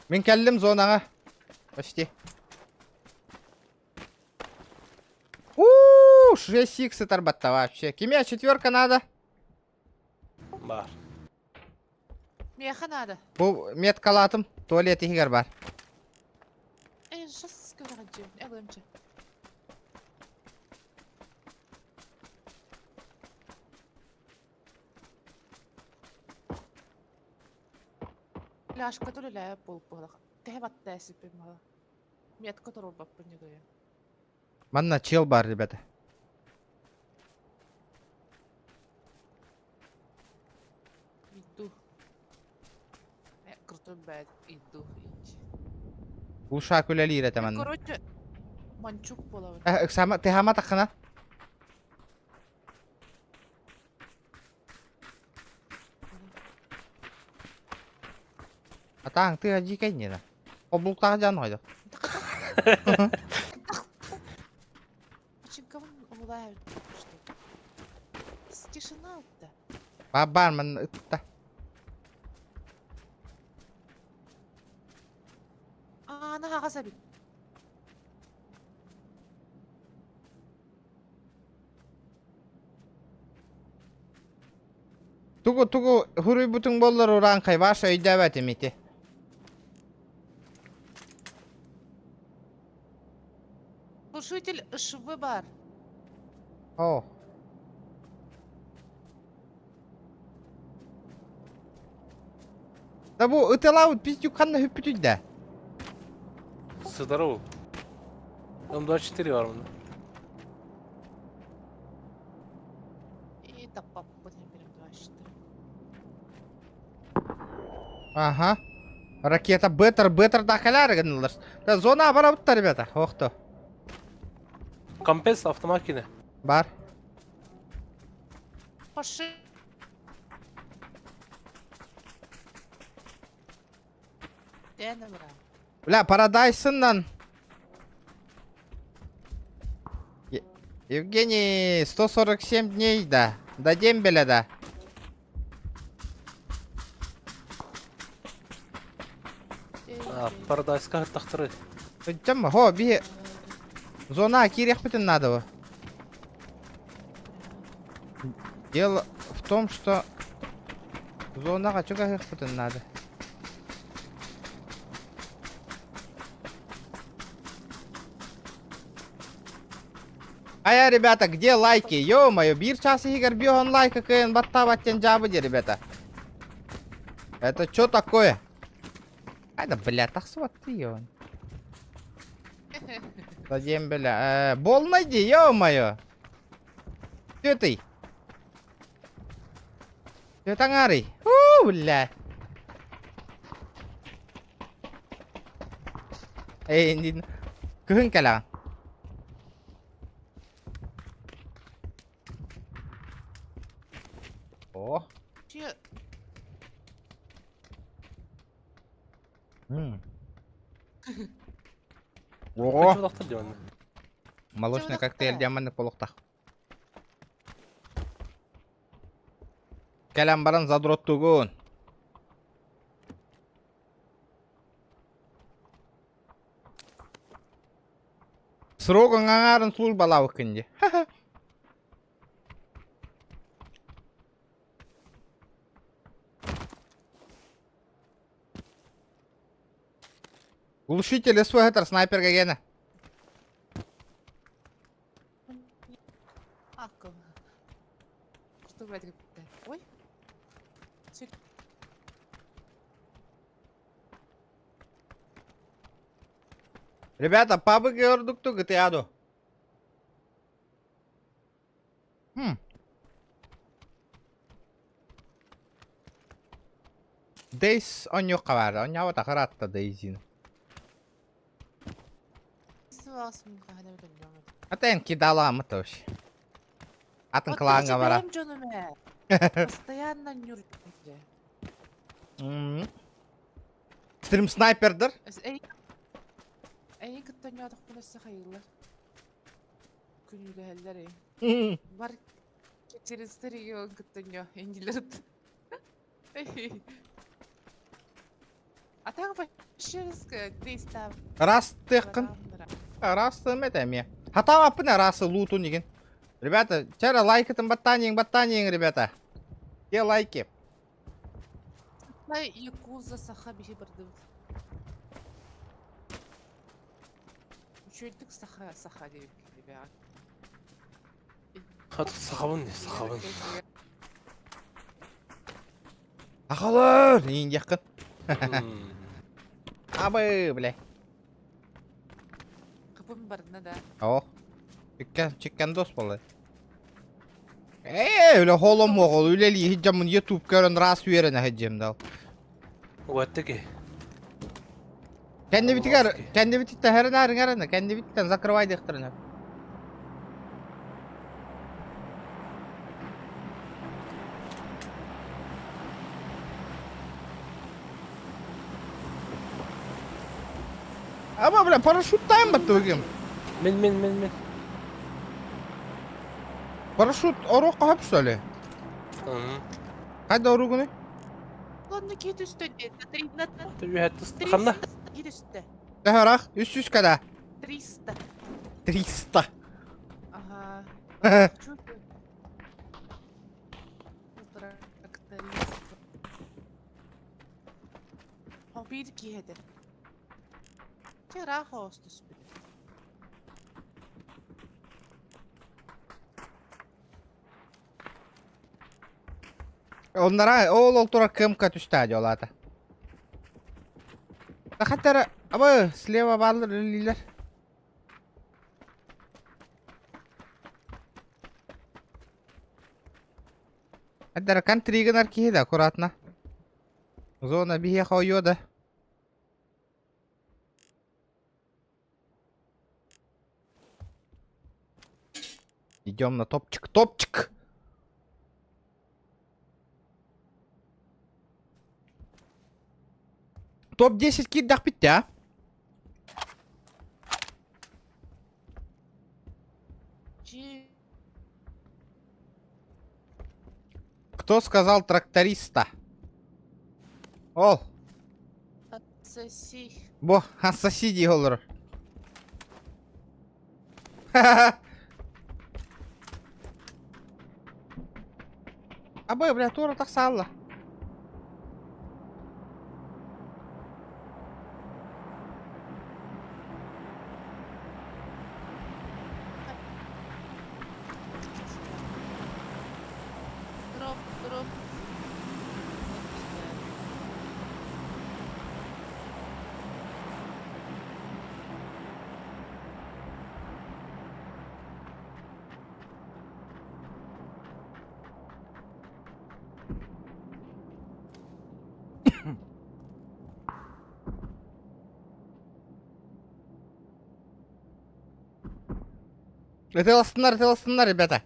Мен келдім зонаға. Почти. 6х торбатта вообще. Кеме 4 надо. Бар. Меха надо. Бұл меткалатым. Туалет егер бар. Сейчас көрген жем. Әлемче. Ляшка то ле пол пол. Те ватта сипим мала. Метка то робап пөнегө. Манна чел бар, ребята. Иду. Крутой бэт. Иду. Ушак үләли иреті манна. Короче, манчук болавын. Ты хама тақына? Атаң, ты аджи кайнена. Облуқтағы жан қойды. Починкавын улай. Тишина алды. Бар, манна ұтта. Ана хағаса бит. Тугу, хуруй бұтың болыр ұран қай баша өйді әбәт еметі. Глушитель швы бар. О. Да бұл ұтылауыт пиздюк қанна хүппітүйді. Здорово. М24 var bunda. И тапап будем передващити. Ага. Ракета бетер да халяры гынылыр. Да зона барабытта, ребята. Оқты. Компенс автомакine. Бар. Поши. Дені бра. Бля, Парадайсыннан. Евгений, 147 дней, да. Да дембеля, да. Paradise тахтыры. Чем, хо, би. Зона кирех бітін надо бы. Дело в том, что зонаға чуга хех бітін надо. Ая, ребята, где лайки? Ё-моё, бир час игр бион лайка кэн батта баттен жабыди, ребята. Это чё такое? Айда, бля, тахсыват ты, ё. Зачем, бля? Бол найди, ё-моё. Чё ты? Чё таңарый? Бля. Эй, не... Кыхын кәләң. О. Че? О. Kaç odakta diyor anne? Молочный Чё коктейль такое? демонный полуқтақ. Кәләм баран задрот тугун. Срогын аңарын службалау күнде. Глушитель СВГ снайпер гена. Аккыл. Что бэт гипте? Ой. Чек. Ребята, пабы gördük tu GTA'do. Days on yok var. On yawa takaratta Days'in. Сывасым кахана билем. Атен кидала вообще. Атын кланга бара. Постоянно нюртте. Стрим снайпердер. Эй, кытта нядах буласы хайылар. Күнүгө хеллери. Бар через регион кытта ня эндилер. Атаң фашистка креста. Растыкын. Растым это мне. Хатам апына расы луту неген. Ребята, чара лайкатын баттанин, ребята. Где лайки? Лай якуза саха бихи барды. Учөлдік саха деп ребят. Хат сахабын не сахабын. Ақылыр! Нейін жақын. Абы, бля. Кыпым бардына да. О. Чеккен дос болды. Öyle holom oğul, öyle hicamın YouTube görün rast verene hicam dal. Уаттеке. Kendi bitigar, kendi bitti her narın kendi bitten zakırvay diktirine. Ama bile paraşuttayım battı bugün. Мен. Paraşut oruqqa hep söyle. Hadi oruğunu. Ладно, кет үстө. Ты хатты қамда? Кет үстө. Дahara 300 kada. 300. 300. Ага. Чё ты? Тракторист. Хоббир киеди. Чара хостус. Onlara oğul oltura kımka düştü diyorlar. Hatta ama sleva varlar liler. Hatta kan trigenar ki da kuratna. Зона бігає йода. Идем на топчик. Топчик! Топ-10 киддах бітті, а? Кто сказал тракториста? Ол. Отсоси. Бо, отсоси дей олар. Ха-ха-ха. Абай, бля, тура так салла. Дроп. Это ластынар, ребята.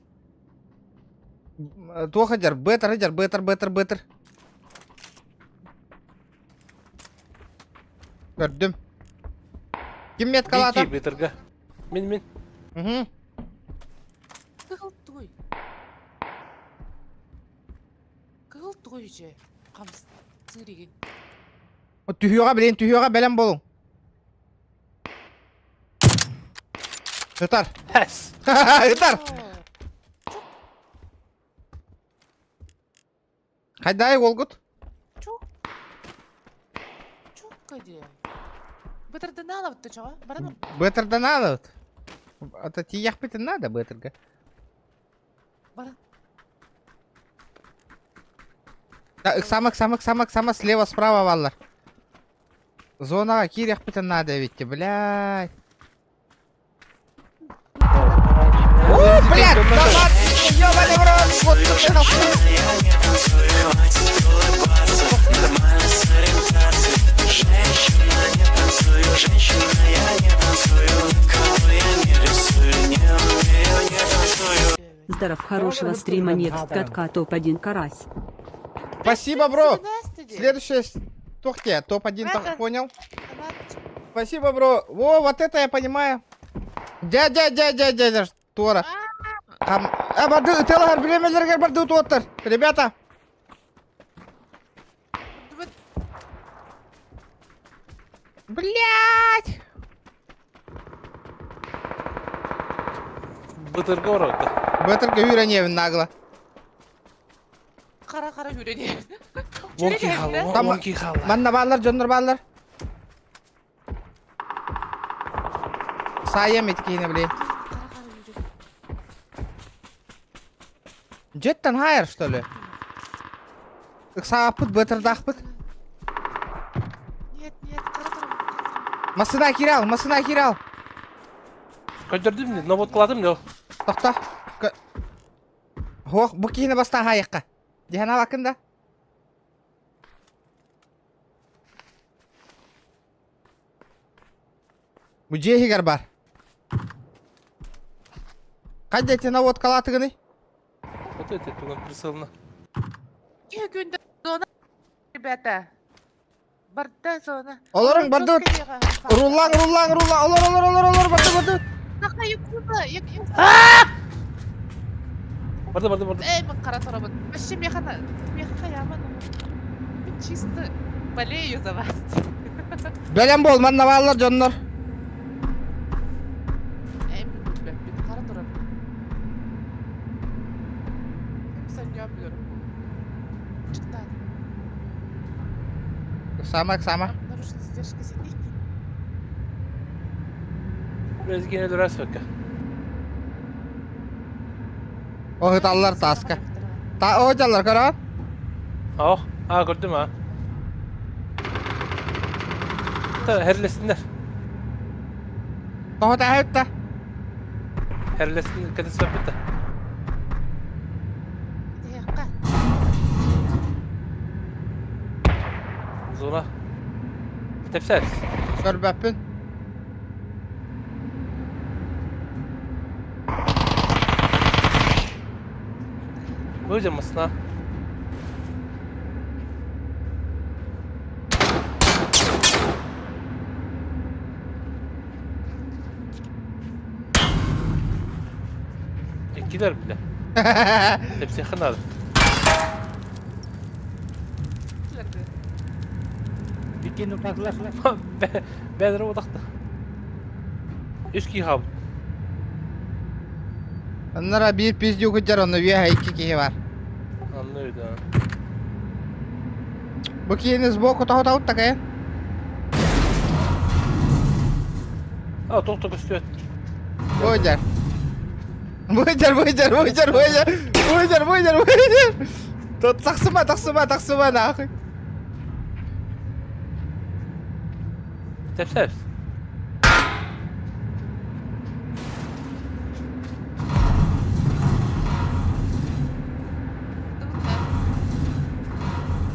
Тухадер, бетер. Gördüm. Kim met Бейки kalata? бетіргі. Мен. Угу. Кылтуй же. Камс сырыгы. Tühüyor'a belen bolun. Yeter. Хэс. Yeter. Haydi Olgut. Çok кайди. Бетерден алып чага? Барам. Беттерда надо. Это тияк битен надо, беттерга. Бара. Самок слева, справа валлар. Зонаға киряк битен надо ведь, блядь. О, блядь, да ладно, ёбаный в рот, вот ты нахуй. Здоров, хорошего стрима Next катка топ-1 карась. Спасибо, бро. Следующее... Тухте, топ-1 Это- так понял. Спасибо, бро. Во, вот это я понимаю. Дядя, Тора. Барды, телар, бремелерге барды отыр. Ребята, Блять! Бытырга var orada. Бытырга үйреневін нағыла. Кара үйренейін. Wonky hal, Tamam. wonky hal. Manna bağlar, jonlar bağlar. Sayem etkiyini bileyim. Cidden hayır что ли? Саапыт, бытырдақпыт. Нет, кара. Масына кирал, масына кирал. Көндірдім не, навод қыладым не. Тоқта. Хоқ, бұл кейіні баста хайыққа. Дихана бакында. Bu jehigar бар. Қайда тена от қалатығыны? Вот это, туған присылына. Не күнді зона, ребята. Барда зона. Оларың барды. Рулаң, олар, барды. Нақа юкуда. Барды. Эй, мен қара тұрабын. Вообще меха яман. Мен чисто болею за вас. Бәлем бол, манна балалар, jonlar. Эй, мен қара тұрабын. Sen yapıyorum. Çıktı. Sama. Нарушить задержка сидеть. Biraz yine dönersin bakka. O hıtallar taska. O hocalar kara. Oh, gördüm ha. Tabii herlesinler. O da hıtta. Herlesinler, kadın sohbette. Yakka. Zona. Tepser. Görbepin. Hocam mısın ha? Gider bile. Hepsi yakın abi. Bikin ufaklar. Bedre odakta. Üç kişi abi. Onlara bir pizdi hıcar onu bir iki kişi var. Anlıyordu ha. Bu kişinin zboku tahu takaya. Ha, tok üstü. Hıcar. Taksıma nahi. Tepser.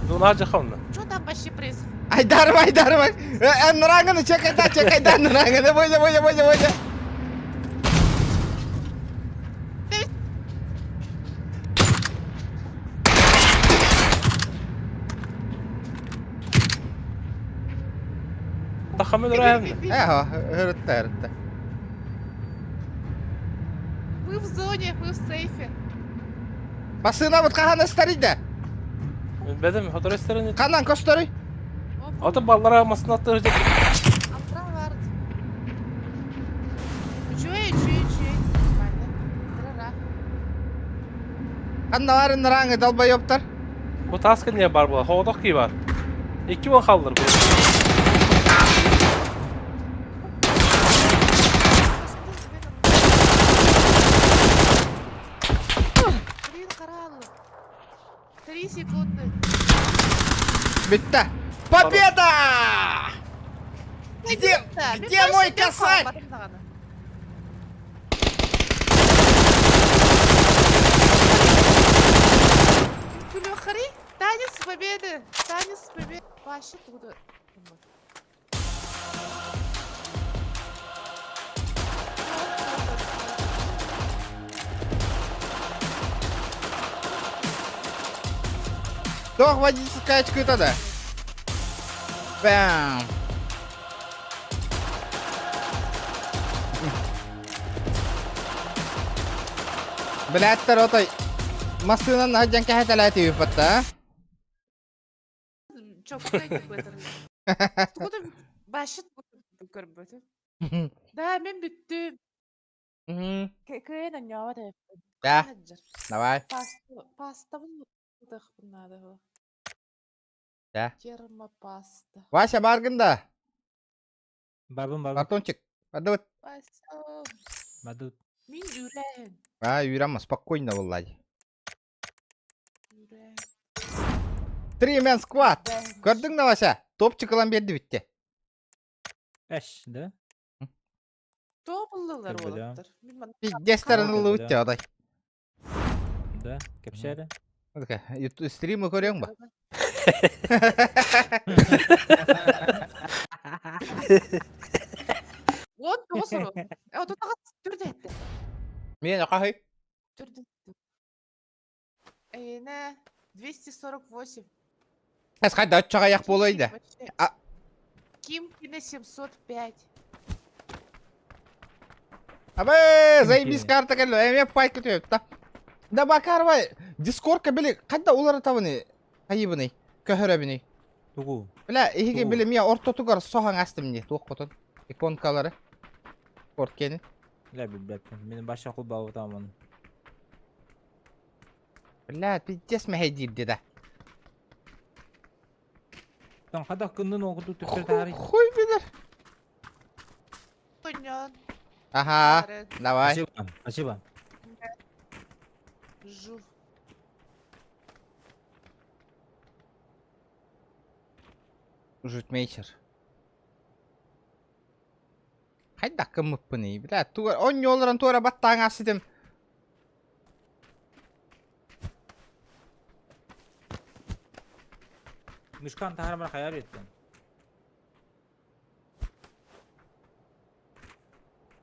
Zona harca kalma. Что там почти приз? Aydarım. Nırangını çek aydan nırangını. Boyca. Takhamı durayım. Eho, hırıtta. Мы в зоне, мы в сейфе. Basına bıt kahana starıydı. Bedim, o da restoranı. Kanan kostörü. Опа, O da ballara masını attı hocam. Алтра вард. Чуй. Нормально. Тра-ра. Kanna var nırangı dalba yoptar. Bu taskı niye var bu? Hoğdak ki var. 2 won kaldır bu. Блин, каралу. 3 секунды. Bitti. Победа! Где Да, мой косарь? Кулюхари, танец победы. Вообще туда. Doch, водительская очко тогда. Бам. Блядь, ротой. Масына на janka хаталати юпатта. Çok güzel bir Башыт көрбөтүм. Да, мен бүттүм. Мгм. Кыйын оньоға да. Да, давай. Паста бұлдық бұнады бұл. Да. Термопаста. Вася баргында. Бабым. Батончик. Подут. Паста. Бадут. Мен үрән. Үйрәнма, спокойно влади. Үрән. 3-man squad. Көрдің бе Вася? Топчик алам берді бітті. Әш, да? Топлылар Көрбөдім. олаптыр. Пиздестерін ұлы өтті адай. Да, кепшәрі. Стримі көрең ба? Вот, тоғысыр. От отағыз түрді әтті. Мен қақай. Түрді. Әйіне 248. Әз қайда өтчаға яқ болайды. Кимкине 705. Абай, заебись карта келді. Әме файт көтіп та. Да бакарбай. Дискордка білі. Қайда олар атабыны? Қайыбыны? Көхірәбіні? Тугу. Біля, ехеге Тугу. білі мия орта тұғар соған астым не. Туық бұтын. Иконкалары. Корткені. Білбәппін. Менің баша құл бауы тамын. Біля, пиздес мәхейдейді да. Тан қадақ күндің оғыды түптер тарih. Хуй білер. Коньон. Аха, давай. Спасибо. Жу. Жутмейчер. Қайда кім мұппыны? Біля, туғар, он yolların туғара баттағын асыдым. Мышкан тағармар қаяр еттен.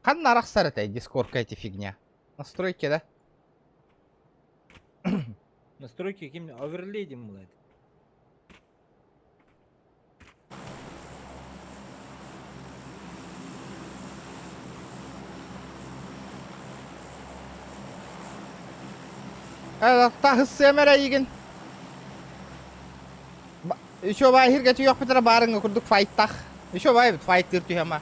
Қан нарақсар әтәй, дискордка эти фигня. Настройки, да? Настройки кем оверлей деймін бұл әді. Тағы сэмәрә еген. Еще бай хирге түйек бітірі барыңы күрдік файттақ. Еще бай біт файттыр түйема.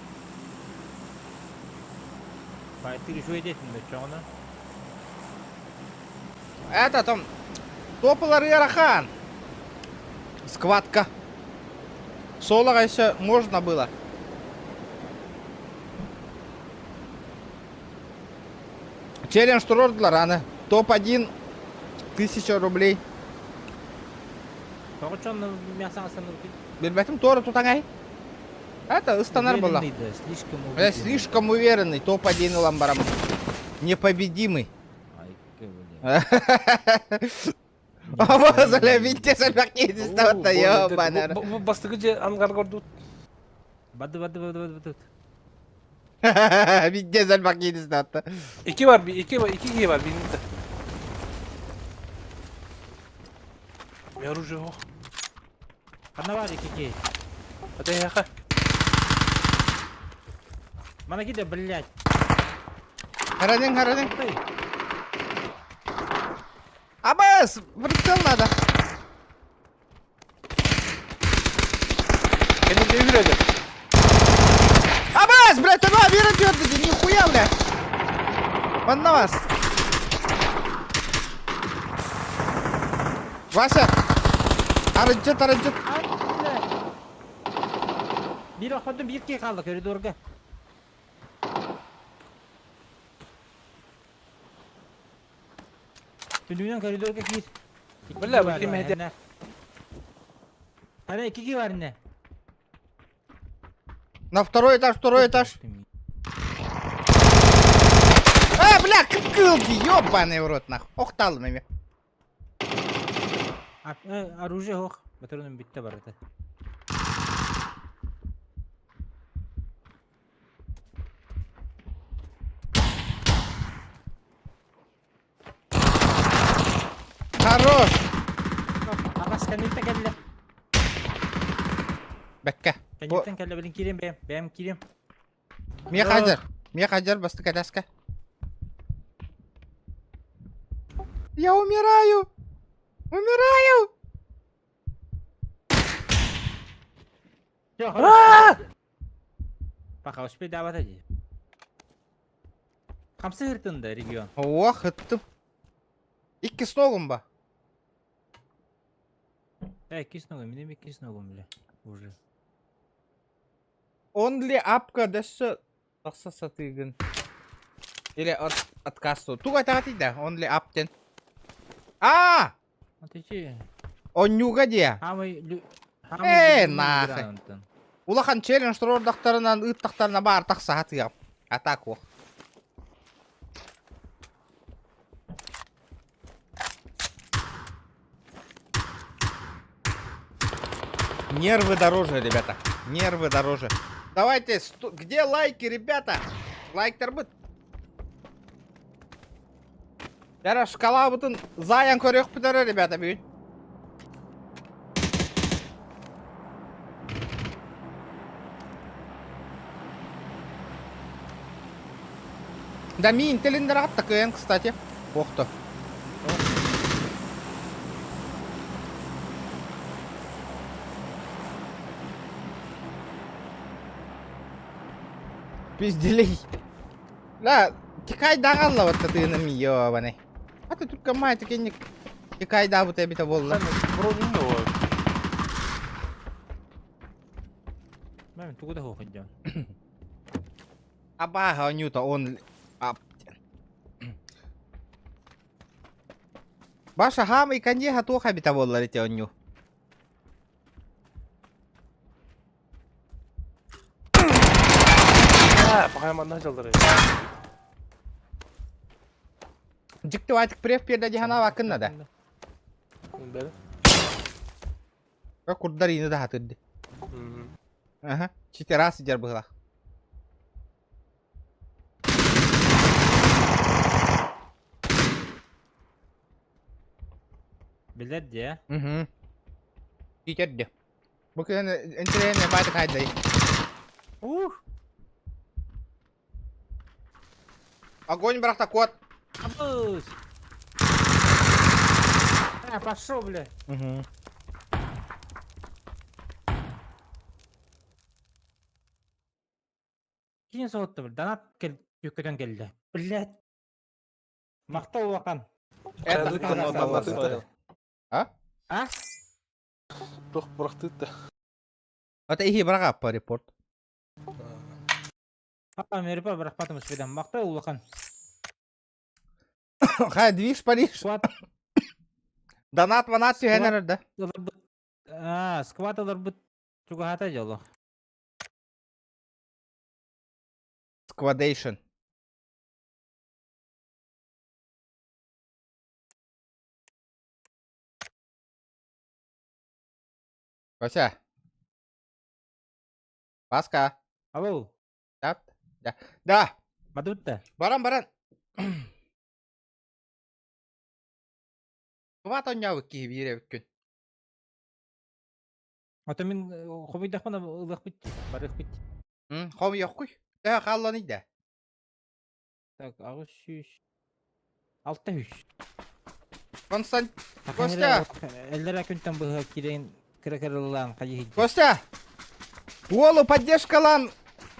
Файттыр үші өйдетін бет жоғына. Это там топылар ярахан. Скватка. Солоға еще можно было. Челлендж тұрордылар, аны. Топ-1 1000 рублей. Тоғы чонны мясан астаныр дейді. Бербәтім торы тұтан әй. Это ыстанар была. Слишком уверенный. Топ-1 улам барам. Непобедимый. Абазаля, видите, сальбак не дистаута, ёбанар. Bu bastıgıcı angar gördü. Бады. Видите, сальбак не дистаута. İki var, iki kişi var birinde. Bir оружие yok. Қана бар екеке. Hadi yaka. Мана киде, блядь. Харанин. Қытай. Абаз, прицел надо. Kendini devir edin. Абаз, блядь, она вера твердый, нихуя, блядь. Он на вас. Вася. Арыджет. Bir okudum bir kere kaldı koridorga. Tününden koridorga gir. Vallahi bakayım hadi. Hani iki var ne? На второй этаж. Бля, кылки, ёбаный в рот, нахуй. Оқталым еме. Оружие yok. Батареям bitti var это. Хорош. Abbas kendin kelle. Бәккә. Kendin kelle benim kirim benim kirim. Мне хажар, басты кадаска. Я умираю. Пока успей давать иди. Хамсы хыртында регион. О, хыттым. Икки столым ба. Кисногу, менеме кисногу биле. Уже. Only апка дэші тақса сатыгын. Или откасту. Туга тағатыйда, only аптен. А! Отечи. Оннюга де. Хамы Нахай. Улахан челлендж турордақтарынан, ыттақтарына бар тақса хатыгам. Атак о. Нервы дороже, ребята. Нервы дороже. Давайте, где лайки, ребята? Лайктар быт. Яра шкала бутын заян көрек бітері, ребята, бүйін. Да мин телиндер аттық өйен, кстати. Оқты. Пизделей. Да, тикай дағалла вот тыным ёбаный. А ты только май тикенник. Тикай да вот эбита болла. Броню не var. Ben tuğda hoğunca. Абага онюта он ап. Баша хам и каньеха туха бита болла лете оню. Bakayım andan çaldır. Жикті айтық прев перді дихана вакынна да. Beri. Курдар ины да хатырды. Ага, 4 раз идер была. Bilet diye. Угу. Идерді. Букын интернетне байды қайды. Огонь, брахта, кот. Абуз. Пошел, бля. Угу. Кейін соғытты бір. Донат көккеден келді. Блядь. Мақтау вақан. Это... А? А? Bıraktı da. Это ихи брага по репорт. Папа, мен репа бірақ батым үспеден. Мақтау вақан. Хай, движ Париж. Скват. Донат ванат түйенер да. Скват алар бұт. Чуға хата жолы. Сквадейшн. Кося. Паска. Алло. Да. Да. Да. Бадутта. Баран, баран. Кват онняу ки бире бүккін. Ата мен қомайдақпана ұлақ бит. Барық бит. Хом yok kuy. Да, қалланы да. Так, ағыз шүйш. Алтта үш. Констант. Костя. Элдер акунтан бұға керен кірекерілан қайы. Костя. Уолу поддержкалан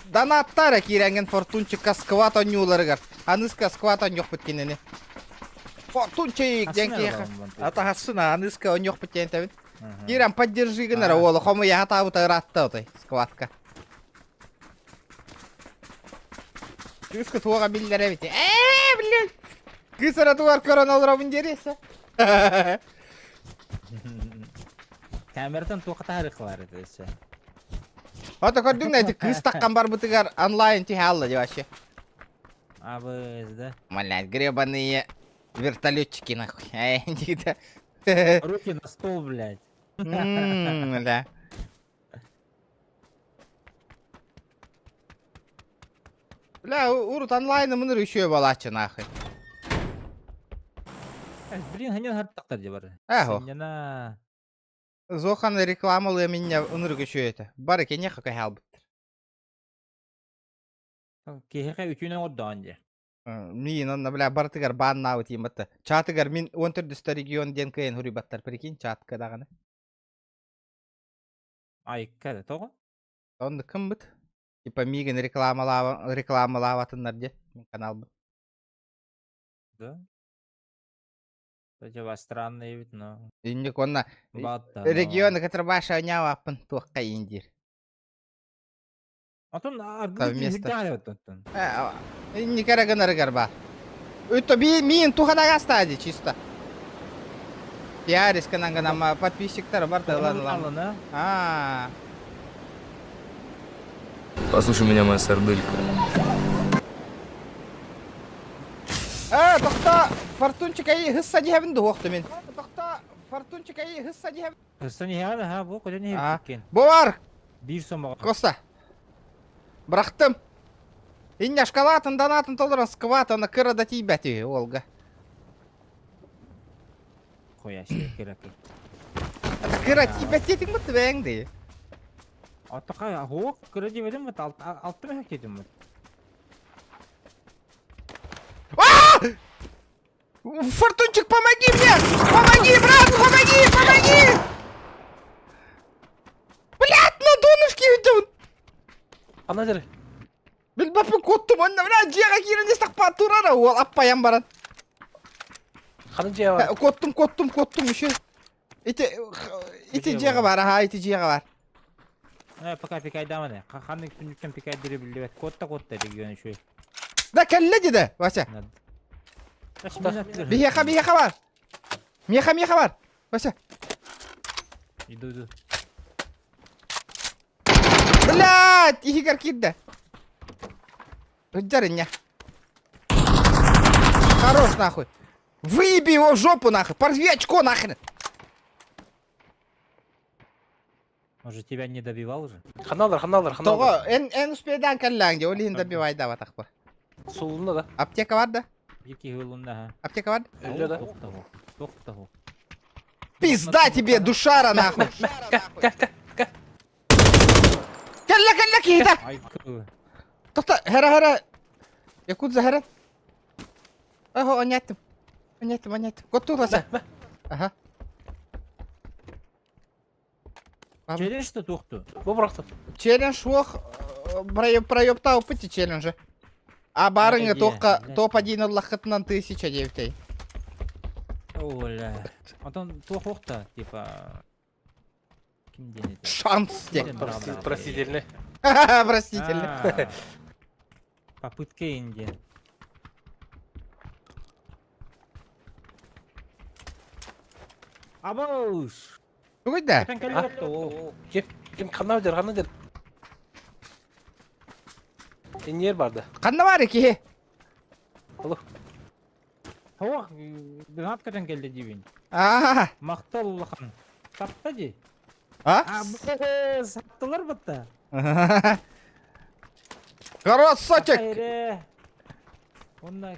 донаттары киренген фортунчикка скват оннюларыгар. Аныска скват он yok біткенені. Фортунчик денкеха. Атағасына аныска он yok біткен табын. Кирен поддержи гынара уолу. Хому я хатабыта ратта отай скватка. Чушка туаға биллер әбіте. Блин. Кысыра туар көрін олырабын дересі. Камерадан тоқыта арықлары десе. Ата көрдің әйті кыс таққан бар бұтығар онлайн тихе алла де вообще. Абыз, да? Блядь, гребаные вертолетчики нахуй. Никогда. Руки на стол, блядь. Да. Бля, урут онлайны мұныр үшеу балачы нахуй. Блин, ханен харттақтар де бар. Әхо. Сенена... Зоханы рекламалы меня ұныр үшеу еті. Бары кене қақай халбыттыр. Кехеқа үтіне отдан де. Мин, онна, бля, бартыгар банна ауы тейм бітті. Чатыгар min 14 регион ден кайын хури баттар. Прикинь, чатыка дағаны. Айыққа да, тоғы? Онды кім біт? Типа Миган рекламалаватыннар де. Канал бы. Да? Кстати, вас странный вид, но... Инник онна Батта, регионы, которые баша онявапын туаққа индир. Атын Совместно. аргылы Инник арагынарыгар ба. Өтті миин туханага стади чисто. Пиарис кананганама подписчиктар бар да ладно. Послушай меня, моя сарделька. Тоқта фортунчик ай хысса дихабын да оқты мен. Тоқта фортунчик ай хысса дихабын. Кыстан яғаны, ха, бұл көден А. еп кеткен. Бовар, Bir сомаға. Коста. Брақтым. Иння шкалатын донатын толырын скватаны кырада тейбәті, Олга. Қояшы, керек. Кыра тейбәті едің мұтты бәңді. Атақай, хоқ, күрі деп едім мұт, алты мәк дедім мұт. Фортунчик, помоги мне! Помоги, брат, помоги! Блядь, на донышке өтін! Ана жер. Білбапын коттым, онна, блядь, жеға керінде стақпа тұрара, ол аппаян баран. Қаны жия бар. Коттым, үші. Ити жеға бар, аха, ити жеға бар. Пока пикай дамады. Қанның күніктен пикай дірі білді бәт. Котта регионы шөй. Да, кәлі деді, Вася. Бехеха бар. Меха бар. Вася. Иду. Блядь, ихигар кидді. Ударь меня. Хорош, нахуй. Выеби его в жопу, нахуй. Порви очко, нахрен. Может, тебя не добивал уже? Қаналар. Тоғы, эн успейдан кәлләңде, олейін добивай да ватақ ба. Суылында да. Аптека бар да? Екі ғылында, ха. Аптека бар? Өлі да. Тоқта ғыл. Пизда тебе, душара, нахуй. Кәллә, кейді. Ай, күй. Тоқта, хәра. Якудза, хәра. Ого, оняттым. Котту ласа. Ага. Челен что тоқту? Бұл бұрақты. Челлендж оқ, проебтау пыти челленджі. А барыңы топ-1 лақытынан 1000 девтей. Оля. Антон тоқ оқта, типа... Кім денеді? Шанс тек. Простительный. Простительный. Попытка инди. Абауш! Көйді? Кәпен кәлі өтті ол. Кем қана жер. Инер барды. Қанна бар еке? Олы. Хауақ, дұнат кәтен кәлді дейбін. Мақтал ұлыған. Сапта дей. Саптылар бұтта. Красотик! Онна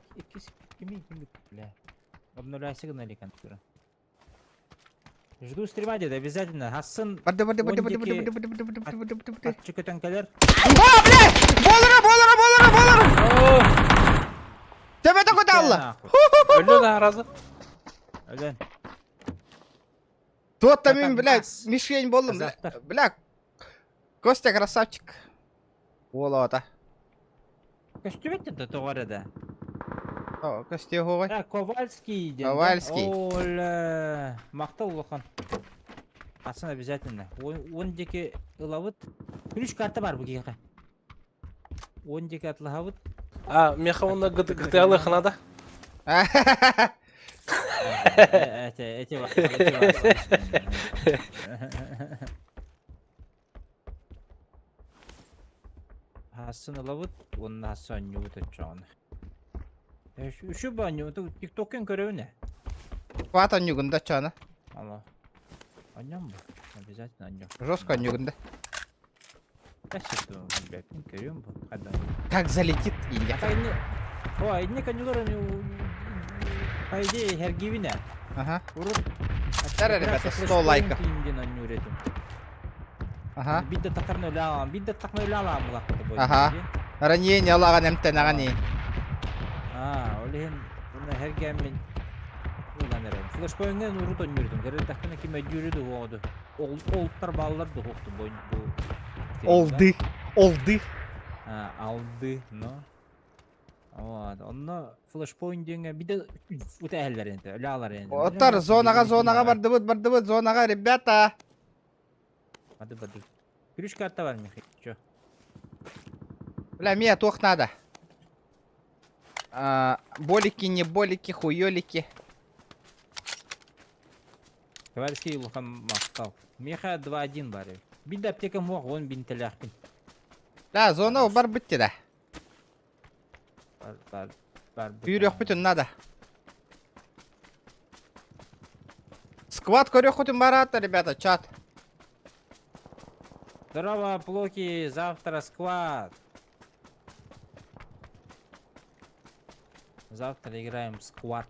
кемей бля. Обнуляйся гналикан тура. Жду стрима деді, обязательно. Асын... Барды. Атчы көтен кәлер. Блядь! Болыры! Төбеті көті алла! Өлі да разы. Өлен. Тот-то мен, блядь, мишень болдым. Блядь. Костя красавчик. Олата. Көстүбеттен тоғарыда. Костя ғой. Ковальский ден. Ковальский. Оля. Мақтал ұлыған. Асын обязательно. 12 ылавыт. Күліш карта бар бұл кейға. 12 атлығавыт. Меха онда гытиалы қынада. Эти Асын ылавыт, оның асан нювыт өтчағаны. Үші ба нювыт, тиктоkken көрөуіне. Хват анюгында чана. Ала. Аням ба? Обязательно аням. Жестко анюгында. Әсетті бәкін көрем ба? Как залетит инде. О, инне канюлар по идее хергивине. Ага. Урут. Тәрі, ребята, 100 лайков. Ага. Бидді тақырны өлі тақырны өлі алам бұлақты бойды. Ага. Ранение алаған әмтен ағаны. Олеген, бұны хергемен ұлан әрі. Флешпойыңнен урут өнердің. Гәрі тақырны кеме жүреді оғыды. Олттар балаларды оқты бойын. Олды. Aldı, no. Вот, onu flashpoint diyenge bir de öteheller enti, öyle alır enti. Отар, зонаға бардыбыт, зонаға, ребята. Hadi. Ключ карта var Михаил, чё? Бля, мне тох надо. Болики, не болики, хуёлики. Товарищи Лухан Махтал. Меха 2-1 бар. Bir de aptekam var, 10 bin TL. Бля, зона бар бітті да. Бар. Үйрек бүтін надо. Сквад көрек бүтін барады, ребята, чат. Здорово, Плоки, завтра сквад. Завтра играем в сквад.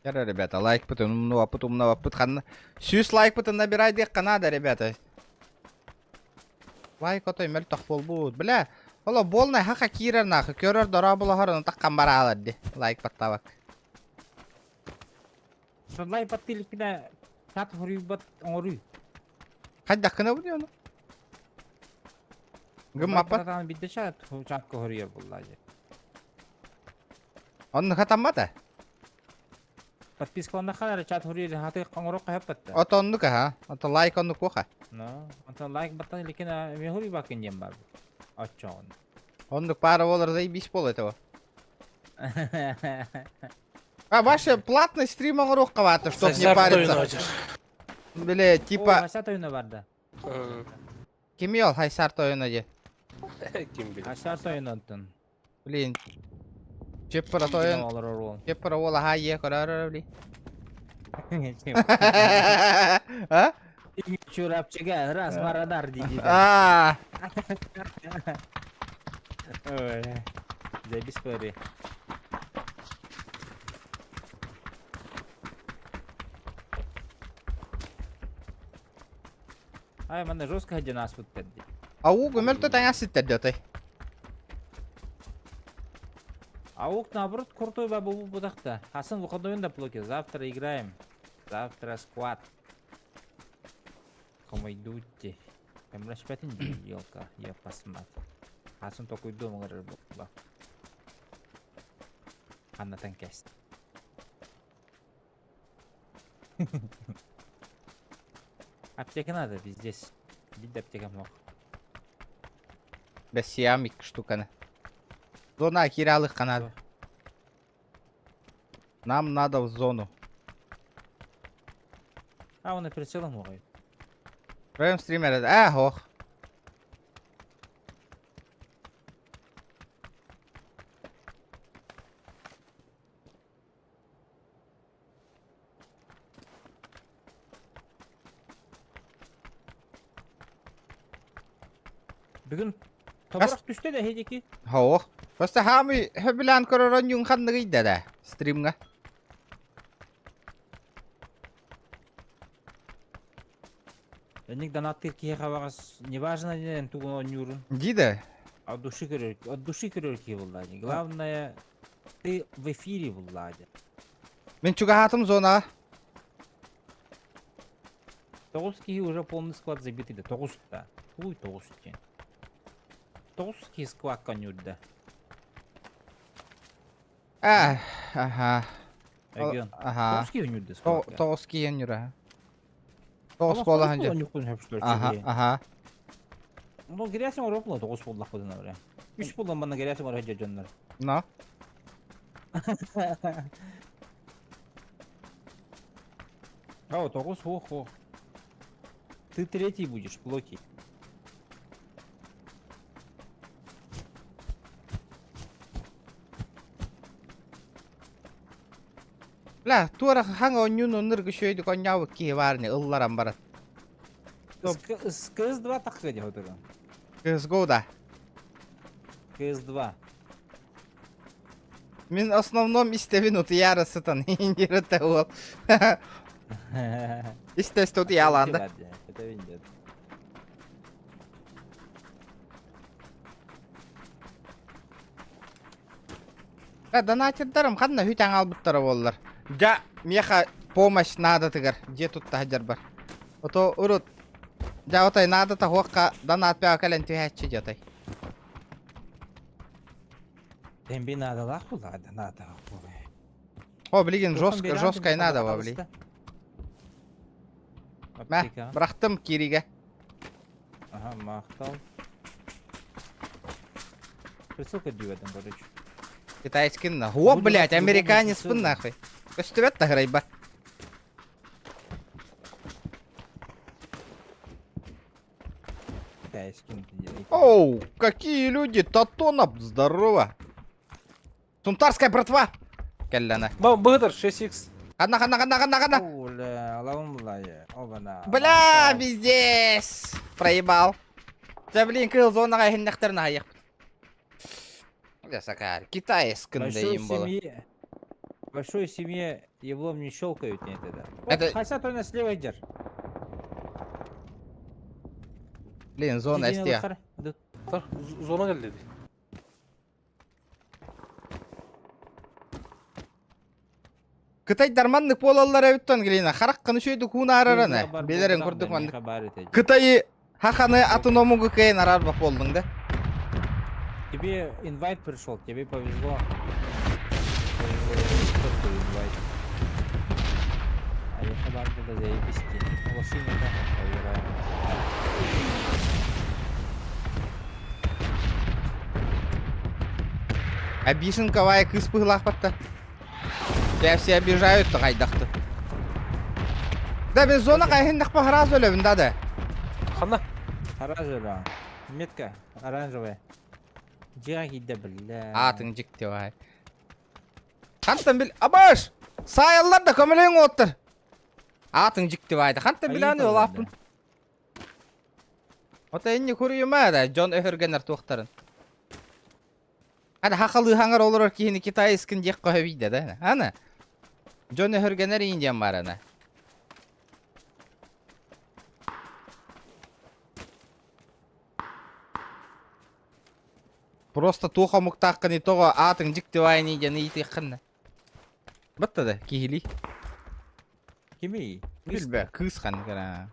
Яры, ребята, лайк бүтін, умного бүтін. 100 лайк бүтін набирай дек қанада, ребята. Лайк отой мәл тақ бол бұд. Бля, ола болнай хақа кирер нақы. Көрер дора бұла хорын таққан бара алады. Лайк баттабак. Лай паттылық кіна чат хұрый бат оңырый. Қайда қына бұд оны? Гым апат? Лай бидді чатқа хұрый бұллады. Оны қатаммады? Подпискаланда қалар чат хұрый хаты қаңырық қайып батты. Ото оннука, ха? Ото лайк оннук оқа. No, anta like batan likina mehuri bakın yem var. Açağın. Оннук пара олар заебись пол этого. А, ваше платный стрим оңыруқ қаваты, чтоб не париться. Бля, типа... Hasat oyunu vardı. Кем ел хайсарт ойыны де? Kim bilir. Hasat oyunu ottun. Блин. Чеппара ойын. Olur olur. Чеппара ола хай е көрөр, бли. А? Çorapçıga ras maradar dedi. А, Öyle. Zebis böyle. Ay bana жестко hadi nas bitti. ау гүмөлтө таңа ситтер дөтөй. Аук наоборот крутой бабу будакта. Хасын выходной да плоки. Завтра играем. Завтра сквад. Como идете? Прям распятин елка, я посмотрю. Хасын только дома работал. Анна танкест. Аптека надо здесь. Где аптека мог? Без сиамик штуканы. Зона кирялых канал. Нам надо в зону. А он на прицелом могает. Прям стример. Ох. Bugün toprak düştü de hedeki. Ох. Просто хами хөбүлән көрөрөн юн ханныгы иде да. Стримга. Ник донаттыр ки хавагас неважно ден тугун нюрун. Диде. От души көрөр ки буллади. Главное ты в эфире буллади. Мен чуга хатым зонага. Тоғызки уже полный склад забитый да. Тоғызда. Уй, тоғызки. Тоғызки склад конюрда. Ага. Эгон. Ага. Тоғызки өнюрда склад. Тоғыз киен юра. Тоғыз кола ханжа. Ага. Ну, грязь он ропла, тоғыз болдақ бұдын авре. Үш болдан бана грязь он раджа жондар. Но. Ау, тоғыз, хо. Ты третий будешь, Плоки. Бля, туара ханга онюн оныргы шөйді коньявы ки варни, ылларан барат. С КС-2 так ходил вот это. CSGO да. КС-2. Мен основном истевин ути ярысытын, индирыты ол. Истес тут яланды. Это видит. Донатердарым қанна хүйтен албыттары болылар. Ja, меха помощь надо тыгар. Где тут тахаджар бар? Ото урут. Ja отай надо та хуакка донат пя кален тюхәтчи жатай. Темби надо лаху, ладно, надо. О, блин, жесткой надо, во, блин. Мә, брахтым кириге. Ага, мақтал. Присылка дюведен, короче. Китайский на. О, блядь, американец пын нахуй. Көстүбет та грайба. Китайский. Оу, какие люди, Татонов, здорово. Сунтарская братва. Келлана. Быгытыр 6x. Кана. Оля, лаумлая. Обана. Бля, пиздец. Проебал. Да, блин, кыл зонаға хендектерін аяқ. Сакар, китайскінде им было. В большой семье еблом не щелкают не это. Это- Хотя то на слева идешь. Блин, зона стея. Зона geldi dedi. Кытай дарманнык болалар әбіттен келейна. Харақ қыны шөйді күн арараны. Белерін күрдік маңды. Кытайы хақаны атыномуғы кейін арар бақ болдың да. Тебе инвайт пришел, тебе повезло. А я хабар буду заебись. Лосины да, проверяем. Обишенковая кыс пыглақ батта. Я все обижают тағайдақты. Да, мен зона қайхындық па хараз өлі да. Хана. Оранжевая. Метка оранжевая. Жагида, бля. Атың жікте бай. Қантын біл... Абаш! Сайылар да көмілең оттыр. Атың жікте байды. Қантын біл аны ол апын. Ота енне көрі ма да, Джон Эхергенер туқтарын. Ана хақылы хаңар олар кейіні Китай іскін жек қой бейді да. Ана. Джон Эхергенер инден бар ана. Просто туха мұқтаққын и тоға атың жікті вайын еден иті қынна. Бұтты да, кейілі. Кими? Білбе, күз қан кіра.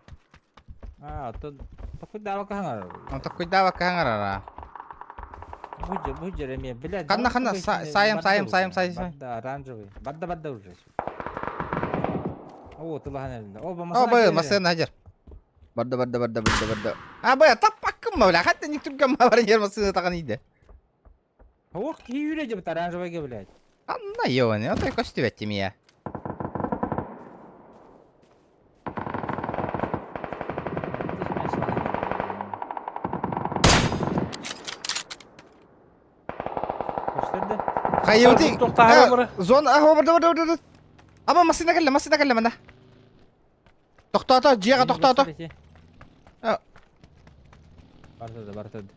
А, то... Такой дава кахангар. Он такой дава каңар ара. Буджер еме, блядь. Қанна, сайым. Да, оранжевый. Бадда уже. О, ты лаган. О, О, масын хажар. Бадда. А, бая, таппаққым ма, бля, қатты не түрген ма бар ер масын таған еді. Ох, киюре деп оранжевыйге, блядь. Анна ебаный, отай көстіп әттім я. Қайыуды... Зон, барды. Аба, масына кәлі, мана. Тоқтата, жиға тоқтата. Бартады.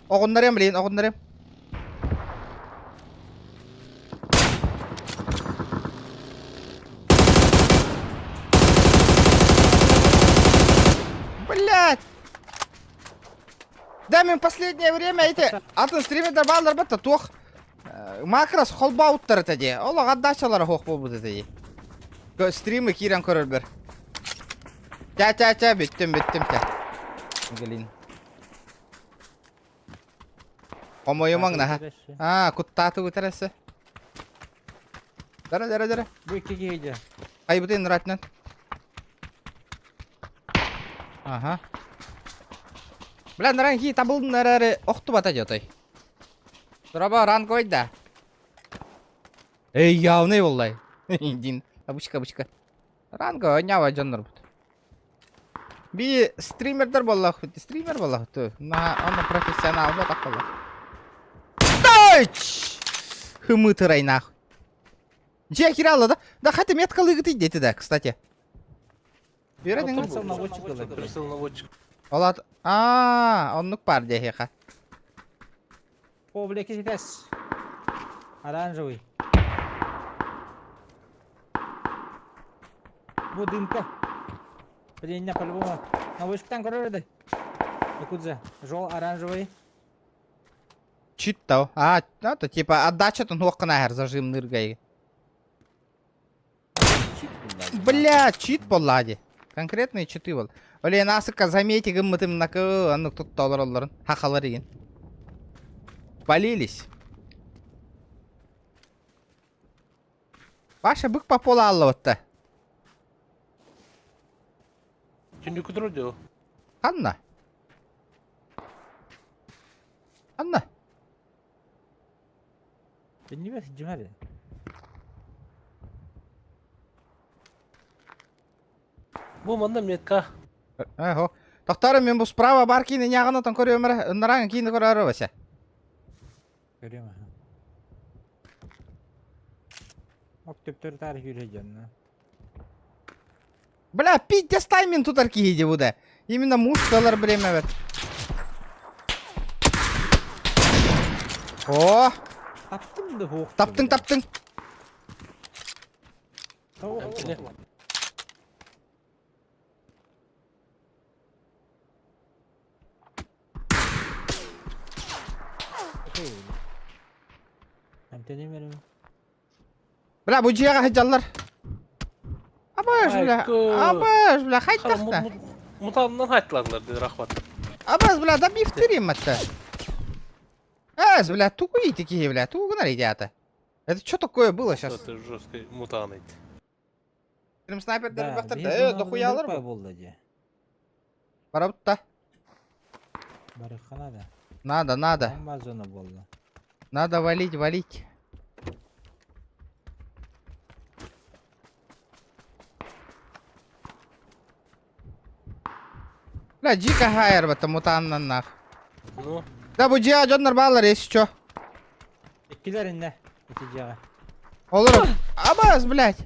Оғындарым, блин, оғындарым. Блядь! Да, мен последнее время эти атын стримердер балдар бітті, тоқ. Макрос холбауттар тәде. Олар аддашалары хоқ бол бұды тәде. Стримы кирен көрір бір. Тя, біттім, тя. Gelin. Omoyumang na ha. Ah, kuttatu utarası. Dara. Bu iki gece. Kaybıdın Ratnan. Aha. Bilan naran ki tabul narare oktu bata jatay. Duraba ran koy da. Ey yav ne vallahi. Din. Abuşka. Ran koy nyava jannar bu. Bir streamerler bollah. Streamer bollah tu. Na onu profesyonel bu takılı. Дойч! Хымытырай нахуй. Где херала, да? Да хотя метка лыгает идти, да, кстати. Вероятно, Присыл наводчик. Олад. Он ну пар дехеха. О, бля, киситес. Оранжевый. Будинка. Блин, по-любому. На вышку там короче. Якудза. Жол, оранжевый. Читтау. Это типа отдача тут ног нахер зажим ныргай. чит булла. Бля, чит боллади. Конкретный читы бол. Оле насыкка замети гыммытым накы, анны тут долларларын, хакалар еген. Болелись. Ваша бык по пола алла отта. Түндүкү турду. Анна. Анна. Bilmiyorum cimari. Бу манда метка. Эхо. Тоқтары мен бұл справа бар кейіні неғаны тан көрі өмірі, ұнараңын кейіні көрі әрі бәсе. Görüyor musun? Bak tüptür tarih yürüyeceğim. Бля, пиздец таймин тутар кейді бұда. Именно мушкалар біреме бәт. О, Taptım da hoğuk. таптың, таптың. Әмтіне. Әмтені benim. Бля, бұл жияға хеджалар. Абаш, бля, Айко. абаш, бля, хайттақта. Мутанынан хайттыларlar dedi рахмат. Абаш, бля, да бифтерим атта. Аз, бля, туку и такие, бля, туку на ребята. Это что такое было сейчас? Это жесткий мутан. Фильм снайпердер Да, бақтырды. bir Дохуя алар zona бұл. buldu diye. Пора бұтта. Barıkana da. Надо. Amma zona buldu. Надо валить, валить. Бля, дико хайер в этом мутаннан нах. Ну, Да bu ciha canlar bağlar если İkilerinde. İteceğe. Olurum. Абаз, блядь.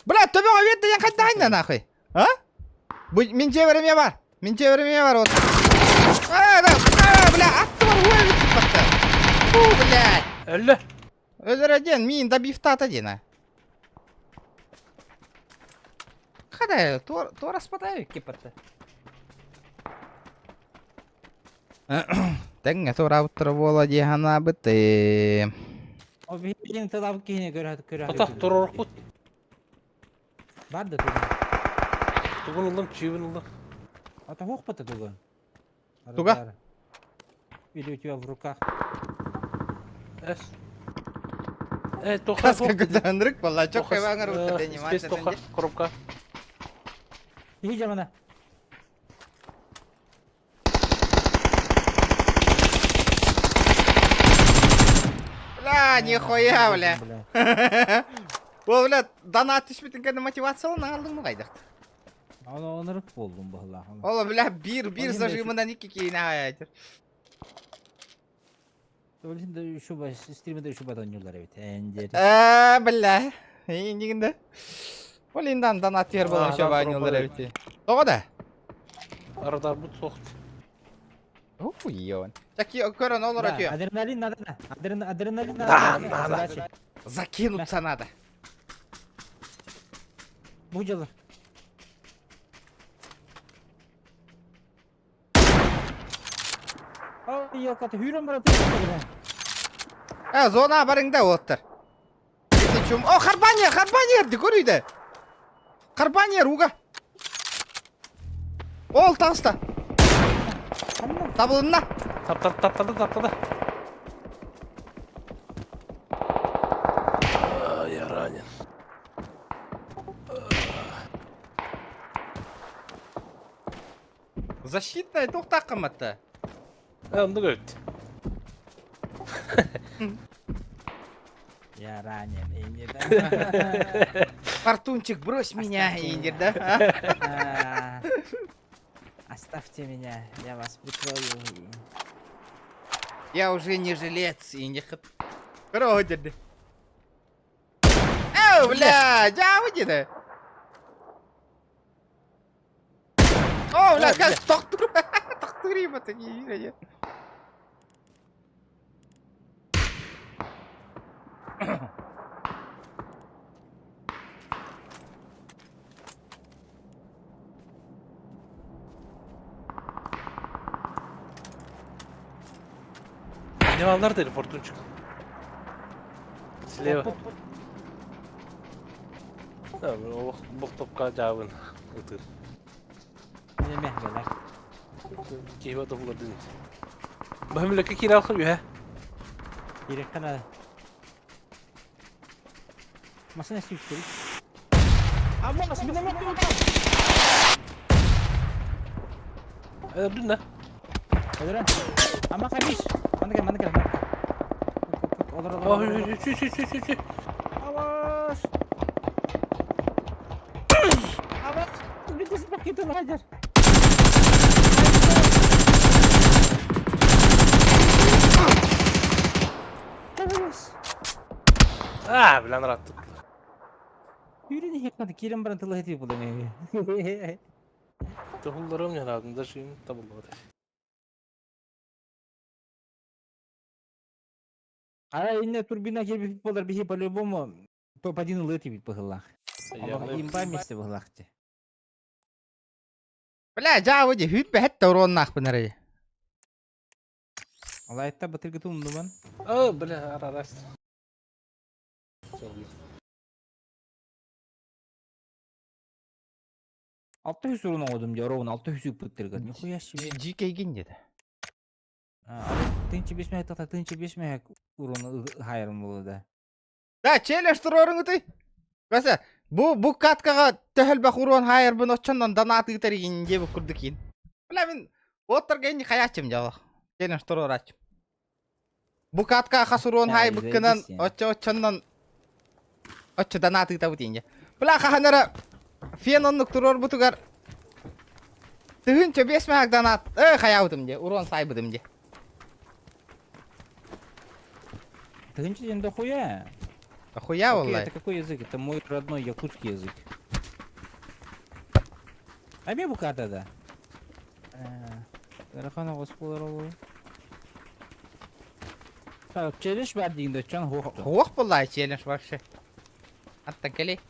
Блядь, тобі овет я хоть дай на нахуй. А? Менде время бар. Менде время бар вот. Бля, attım ой, бақтı. Блядь. әллә. Öldüreceğim, min da biftat один. Хада, то распадаю кипатты. Тәңе тора уттыр бола дихана бітті. O bir tadavuk kihine göre Ата, тұрорық бұд. Var da tugun. Тұғын ұлдым, чебін ұлдым. Ата hoq bata tugun. Туга? Или у тебя в руках. Әс. Тоқа, Каска көтөндірік бола, чок хайваңыр ұттыр Спес денимация. тоқа, коробка. İyice bana. Бля, нихуя, бля. Ол, бля, донат түшметін кәді мотивациялын алдың мұ қайдық? Ona onuruk buldum vallahi. Ол, бля, bir Oyun зажимынан екі кейіне аяйтыр. Öylesine de şu baş, stream'de şu bad oynuyorlar evet. Enceri. Бля, ендігінде. Ол енді донат ер болған шоба айнылар әбіте. Тоғыда? Арада бұд соқты. Ой, Чаки, көрін олар Да, өтüyor. adrenalin надо. Adrenalin надо. Да, надо. Задачи. Закинуться надо. Bucalar. Ay yok atı hürüm bırakıyor. Зона барыңда оттыр. О, харбанер, көрүйді. Харбанер, уға. Ол, тағыста. Табылынна. Таптады. Я ранен. Защитная тоқта қымытты. Онды көрді. Я ранен. Enceri. Фортунчик, брось меня, Индир, да? Оставьте меня, я вас прикрою. Я уже не жилец, Индир. Кродер. Эй, бля, жауди да. О, бля, как тоқтырим такие вижу. Ne varlar dedi Fortunçuk. Слева. Да, бұл топқа жабын. Ұтыр. Неме белек. Кейбі топқа дын. Бәмілікке кері алқып, е? Керек қана. Масына сүйіп көрейік. Абас, миномет отам. Әдірдін да? Öldüren. Ama kabiş. Bana gel. Olur. Сүй. Avaş. Avaş. Bir kız bakıyor Hacer. Білән ұраттық. Yürüdü yakmadı. Kirin bana tılı hediye bulamıyor. Тұғылдарым не радында жиын табылды. А инне турбина келбей болар бихи по-любому. Топ-1 лыты бит пыгыллах. Имба месте пыгыллахте. Бля, жауыды хүйтпе хәтті уроннақ бұнары. Алайта бытыргы тумдуман. Біля, арарас. Altta hüsurunu oldum ya ровно altta hüsür pıttırgı. Nihуя себе. Жикейген деді. Тынчы бесмек тата тынчы бесмек урон хайрым болды. Да, челлендж тұрорың ұтай. Бәсі, бұл каткаға төхілбәк урон хайыр бұн отчандан донаты ұтарыген дебі күрді кейін. Бля, мен отырға енді қаячым жауақ. Челлендж тұрор ачым. Бұл каткаға қас урон хайыр бүккінен отчандан отчы донаты ұта бұтейін. Бля, қағанары фен онлық тұрор бұтығар. Түгінші бесмек донат. Қая ұтым де, урон сай бұдым де. Тынчы ден дохуя. Охуя, Окей, олай. это какой язык? Это мой родной якутский язык. А мне буката да. Тарахана господар олой. Так, челлендж бар дейінді, чан хоқты. Хуақ бұлай челлендж вообще. Аттан келей.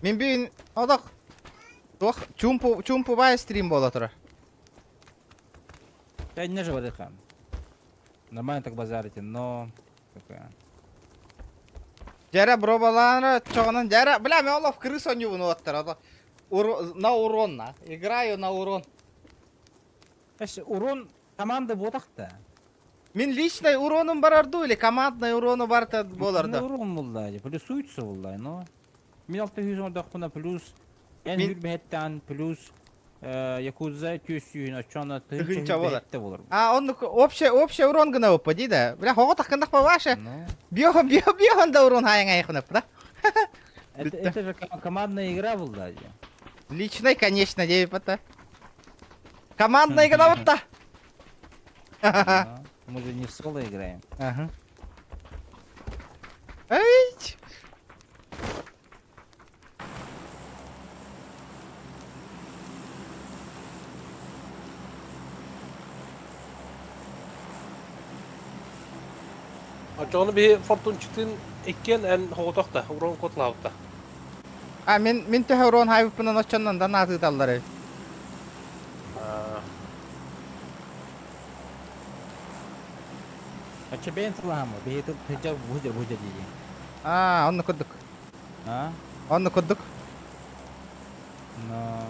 Мен бүйін одақ. Чумпу бай стрим бола тұра. Я не живу дыхам. Нормально так базарите, но... Жәрі бұро баланы чоғынан жәрі. Бля, мен олaf крыс он юбын оттыр. На урон, на. Играю на урон. Урон команды ботақта. Мен личный уроным бар арду или командный уроны бар та боларды? Урон болды, плюсуется болды, но... Мен алты жүз ордақпына плюс... Ян Мен- жүрбәттен плюс... Якуза төсүйін очаны Тыгынча болар. бәтті болар. Он общий урон гына опа дейді. Бля, хоғы таққандақ па ваша? Ну, Бьёхан да урон хайын аяқынып, да? это же командная игра была. Личный, конечно, девять пота. Командный гына вот та. Мы же не в соло играем. Ага. Эй! Açığını bir fortun çıktın ekken en hoğutakta, uğran kotlavukta. Мен төхі урон хайбыппынан очаннан донаты талдары. А че бен сылама? Бейті тыжа бұжа дейді. Онны күрдік. А? Онны күрдік. Но...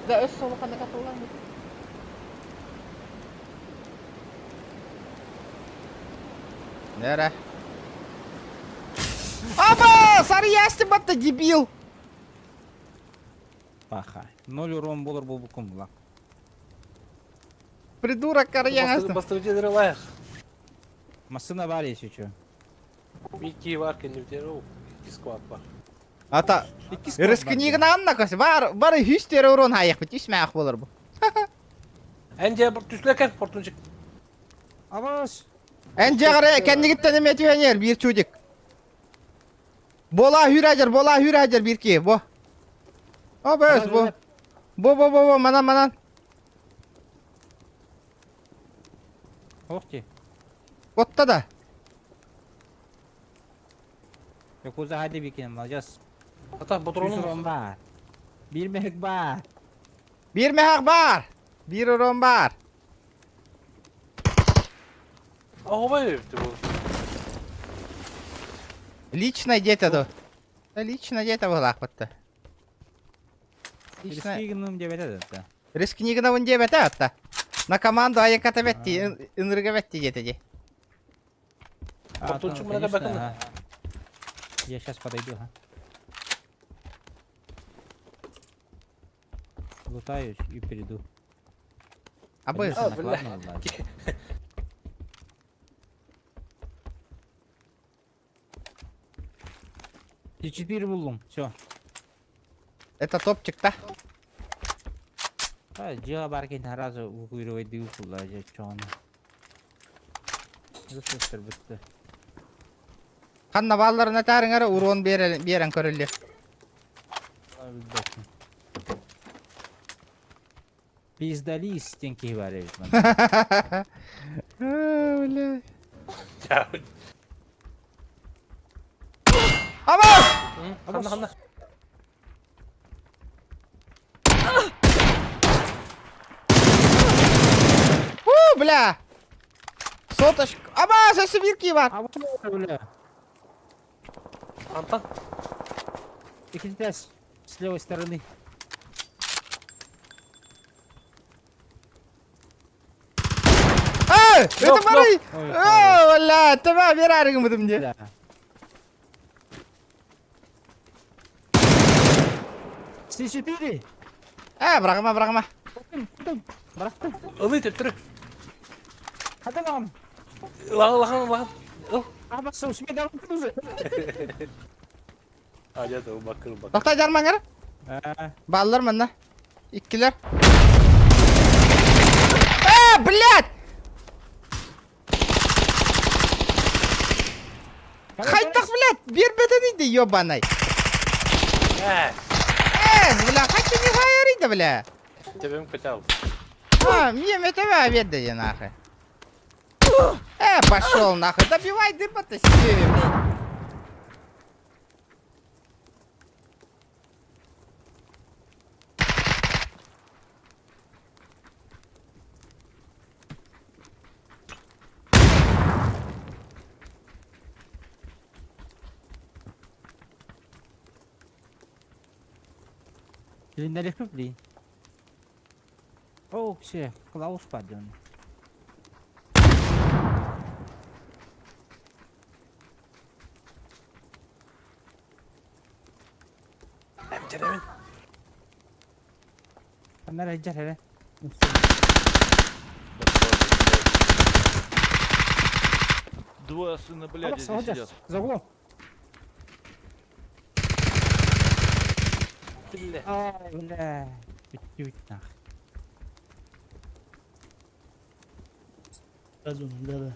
Да, өз солы қандай қатылған. Нәрі? Аба! Сары ясты батты, дебил! Паха. 0 урон болар бұл бұкым бұлақ. Придурок кары яңасты. Бастырыcı edere layık. Масына бар есі чо. Bir iki var kendimde, o iki squad var. Ата, рыскынигін анна көсі. Бары хүстері урон хайық біт, үсмәқ болыр бұл. Ence bir tüslerken fortun çık. Аваш! Әнже қары кәндігіттен еметі өнер, бір чудик. Бола хүрәжір бір ке, бо. О, бөз, бо. Бо, манан. Охти. Отта да. Якуза хайды бекенем, алжас. Hatta bu 100 drone'un урон бар. Bir mehek var. Bir mehak var. Bir uron var. Ағыбай өпті бұл. Лично где-то до. Лично где-то был ахватта. Лично. Рискигнум деп айтады да. Рискнигна вон дебет атта. На команду аяката ветти, инрга ветти где-то де. Фортунчик мына конечно, бәкін. ага. Я сейчас подойду, ага. Лутаюсь и перейду. А бы. Конечно, бля. накладно, значит. И 4 булдым, все. Это топчик-то. Жига бар екен сразу укуйрубай диюкулар же чоны. Ресурстар бітті. Қанна балларына тарыңары урон берен көрілі. Пиздали стенки бар еді. Бля. Чау. Абас! Қанда. Бля! Соточка. Абас, осы бірки бар. А вот бля. Антон. Экипаж с левой стороны. Это Yok, бары! yok. Ой, Бля, това берарың бұдым де. Да. С4. Брағыма. Бырақтым. Ылый теп түрі. Қада лағым. Лағын. Абасы усмей далым уже. Ajada o bakır. Тоқтай жармаңар. Баллар мына. Иккілер. Блядь! Қайтақ, блядь! Бербеді дейді, ебаный. Бля, қайтты не хайырыйды, бля. Тебем көтел. Мне тебя веда, я нахуй. Пошел нахуй, добивай дыба-то себе, блядь. Длиннолих рублей. О, все, Клаус паден. Emceremin. Kamera jar hele. Двое сына, блядь, Абас, здесь сидят. за углом. Bille. Ай, бля. Чуть-чуть нахуй. Да.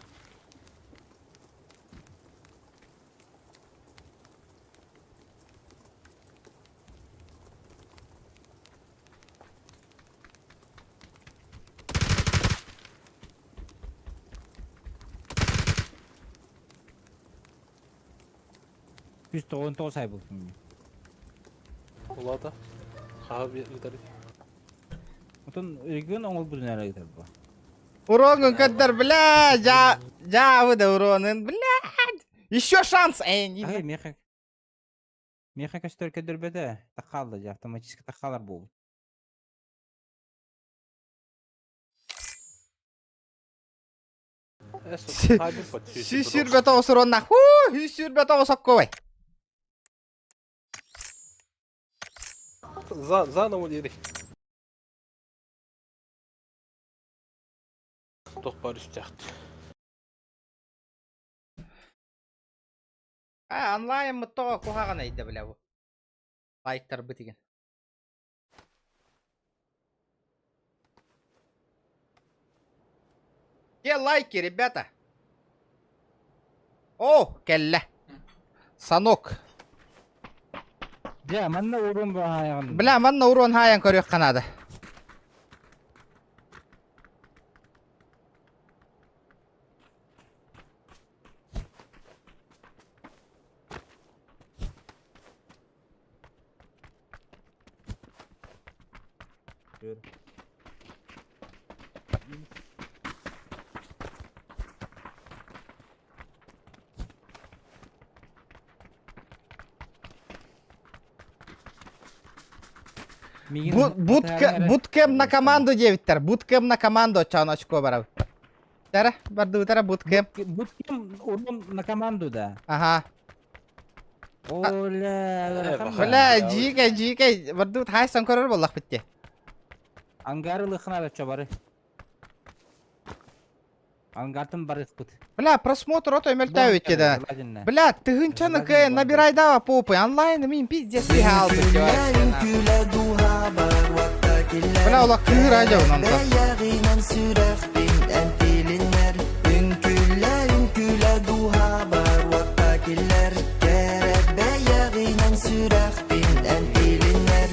Жүз тоғын тоғыз ай болсын. Ola da. Abi gidelim. Отын регион оңыл бұзын әрі кетер бұл. Уронгын көттер, бля, жауыды уронын, блядь. Еще шанс, не Ай, меха көстер көдір бәді. Тақалды, автоматически тақалар болды. Eso. Abi pot. Сүйсүрбе тоғыз уронна, сүйсүрбе тоғыз соққы бай. Заново дери. Тох барış çaktı. Онлайн мұттыға қоғаған әйді, бля, бұл. Лайктар бітіген. Где лайки, ребята? О, келле. Санок. Жа, манна урын ба аяғын. Бля, манна урон хаян көрек қанады. Буткем на команду девиттер. Буткем на команду чан очко барабы. Тара, барды тара буткем. Буткем урон на команду, да. Ага. Оля, Бля, жиге, барды хайсан көрөр боллак битти. ангары лыхына да чобары. Ангартын барых бут. Бля, просмотр ото мөлтәү итте да. Бля, тыгынчаны кэ набирай давай попы. Онлайн мин пиздец лихал битти. Bela ola kıyır aja ondan da.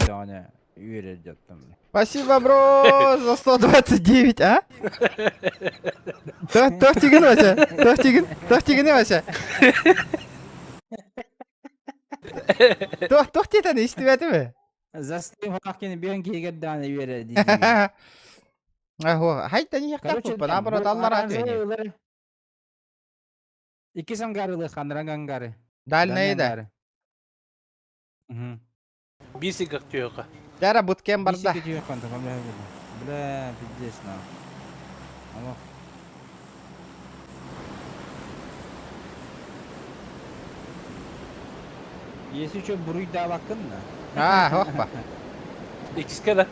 Yani üyeleyecektim. Спасибо, бро, за 129, а? Тохтигин вообще? Тохтигин вообще? Тохтитаны иштебеди ми? Застым хакini bir an kege dane üyeledi. Ахо, хайта не хакап, наоборот, Аллар атıyor. İki sangarılı kandıran gangары. Дальний да. Биси как тёка. Жара буткем барда. Бля, пиздец на. Алло. Если что, буруй да вакынна. Хопа. Икске да.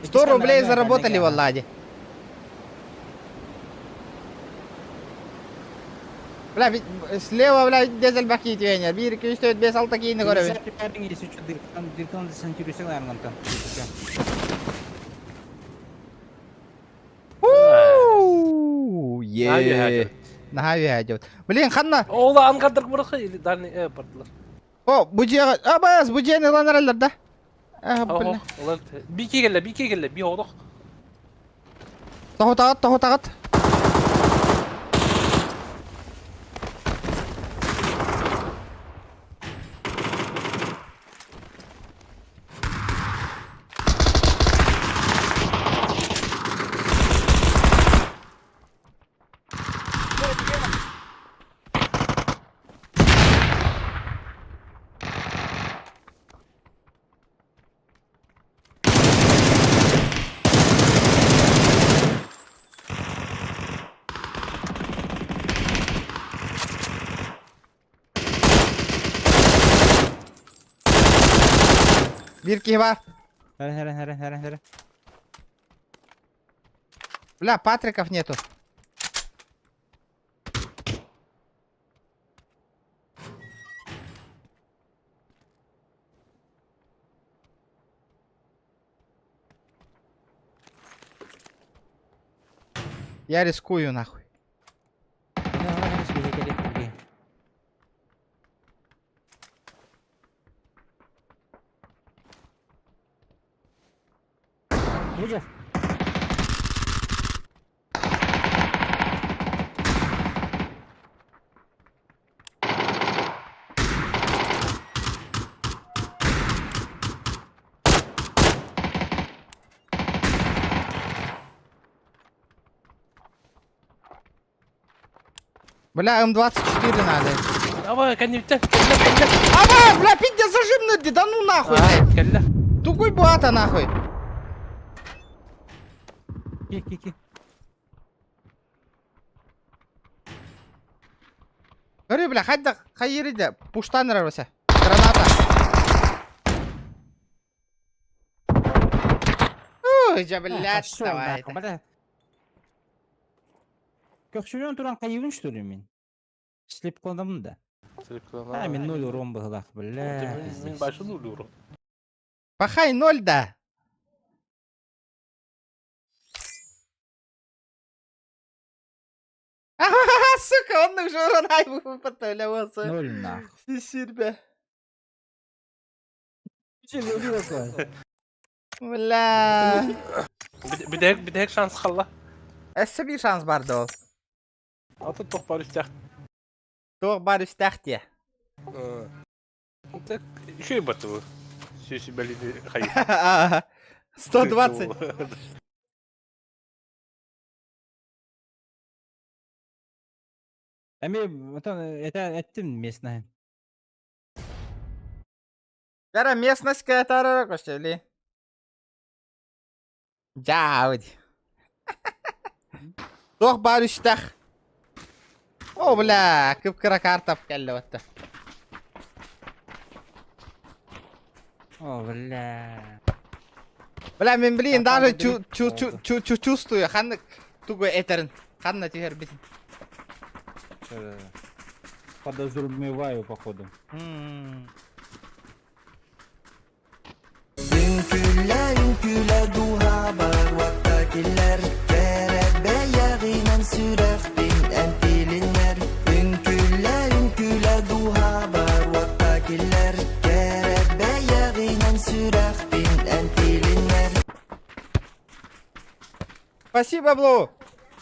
100 рублей заработали, Влади. Бля, слева, бля, дизель бакит венер. 1, 2, 3, 4, 5, 6 кейini görüyorum. Если что, дыркан десен тюрюсен аргантан. Нахави идет. Блин, ханна. Ола ангардык бұрықы или дальний порталар. О, бужега. Абаз, бужені ланаралар да. Олар би келе, би оғдық. Тахотағат. Bir киба. Херен. Бля, Патриков нету. Я рискую нахуй. Видишь? Бля, М24 надо. Давай, кәнептен. Ава, бля, пиздец, зажимный, да ну нахуй. Кәллә. Тугой бата нахуй. Ки. Говори, бля, хадда, хайриде, пуштан рвался. Граната. Жа, блядь, давай. Көкшөлөн туран кайыбын что ли мен? Слеп кылдым да. Мен 0 урон было, бля. Мен башы нуль урон. Пахай 0 да. Сука, он уже урон айбу потолявался. 0 нахуй. Сирбе. Че Бля. Bir de şans kalla. Эссе bir шанс барды ол. Аты тоқ бар үстәк. Тоқ бар үстәхте. Так, еще и бату. Сөйсі бәліді қайы. 120. Это ettim местное. Яра местность которая кошели. Жауд. Тох барыштах. О, бля, кыпкыра картап келді отты. О, бля. Бля, мен блин, даже Папа говорит, чувствую, ханны тугой этерін. Ханна тихер бесін. Подозреваю, походу. Спасибо, Блу,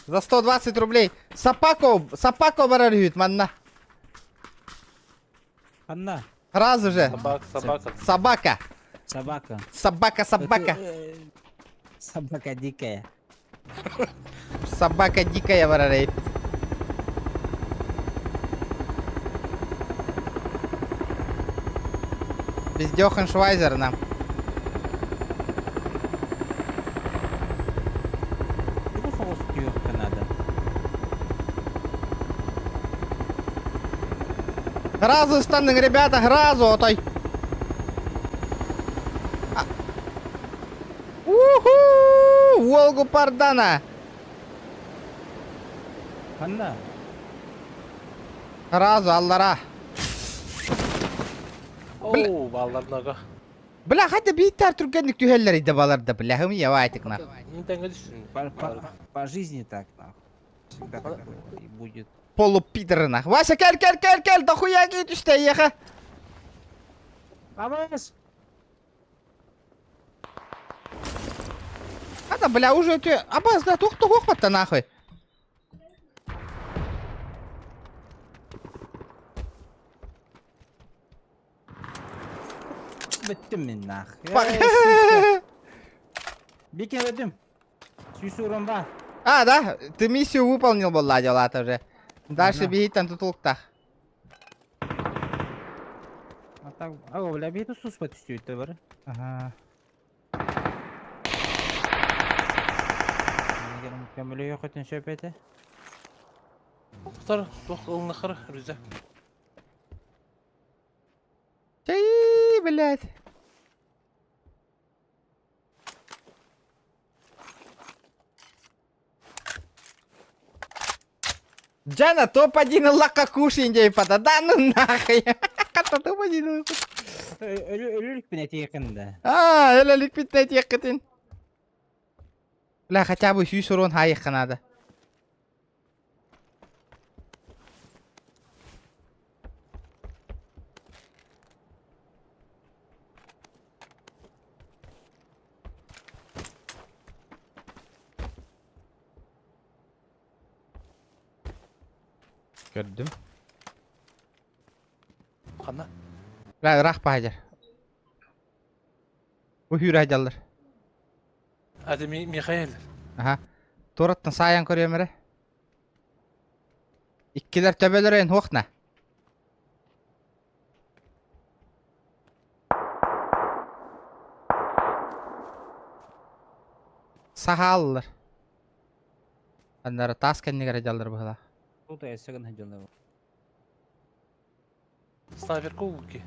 за 120 рублей. Сапако барарют, манна. Анна. Раз уже. Собака. Собака. Собака. Собака. Собака дикая. Собака дикая барарей. Бездёхан Швайзер нам. Его соус тюрка надо. Гразу станның, ребята, гразу отой. Уху! Волгу Пардана. Анна. Гразу аллара. Oo, ballarnaga. Бля, хада биттер түргенлік түйелер иде баларда, бля, хым я вайтик нах. Нинтенге düşsün. По жизни так, нахуй. Всегда такое и будет. Полупидоры нах. Вася, кел, дохуя кит үсте, еха. Абас! Хада, бля, уже түйе. Абаз, да, тухту хохпатта нахуй. Bittim ben nah. Bak. Бикен ödüm. Süsürüm var. А, да, ты миссию выполнил, была дела-то уже. Дальше беги там тутулктах. А так, ау, бля, bir de sus bat istiyor işte var. Ага. Егер mükemmel yok ötün söhbeti. Muhtar, doq ılını kır, Rüze. Чай, блядь. Джана, топ-1 лака кушинде пата. Да ну нахуй. Ката топ-1. Ölülük bir neti yakında. Өлелік бітті теккетін. Бля, хотя бы сүй сурон хайық надо. Gördüm. Qana. Bля, Irak Bahadır. Bu hür hacallar. Hadi Mikhail. Aha. Torattan sayan koruyor mere. İkkiler töbeler en hoqna. Sahallar. Anlara tasken nigara jallar bala. Тут я сегодня делаю. Sniper kovulki.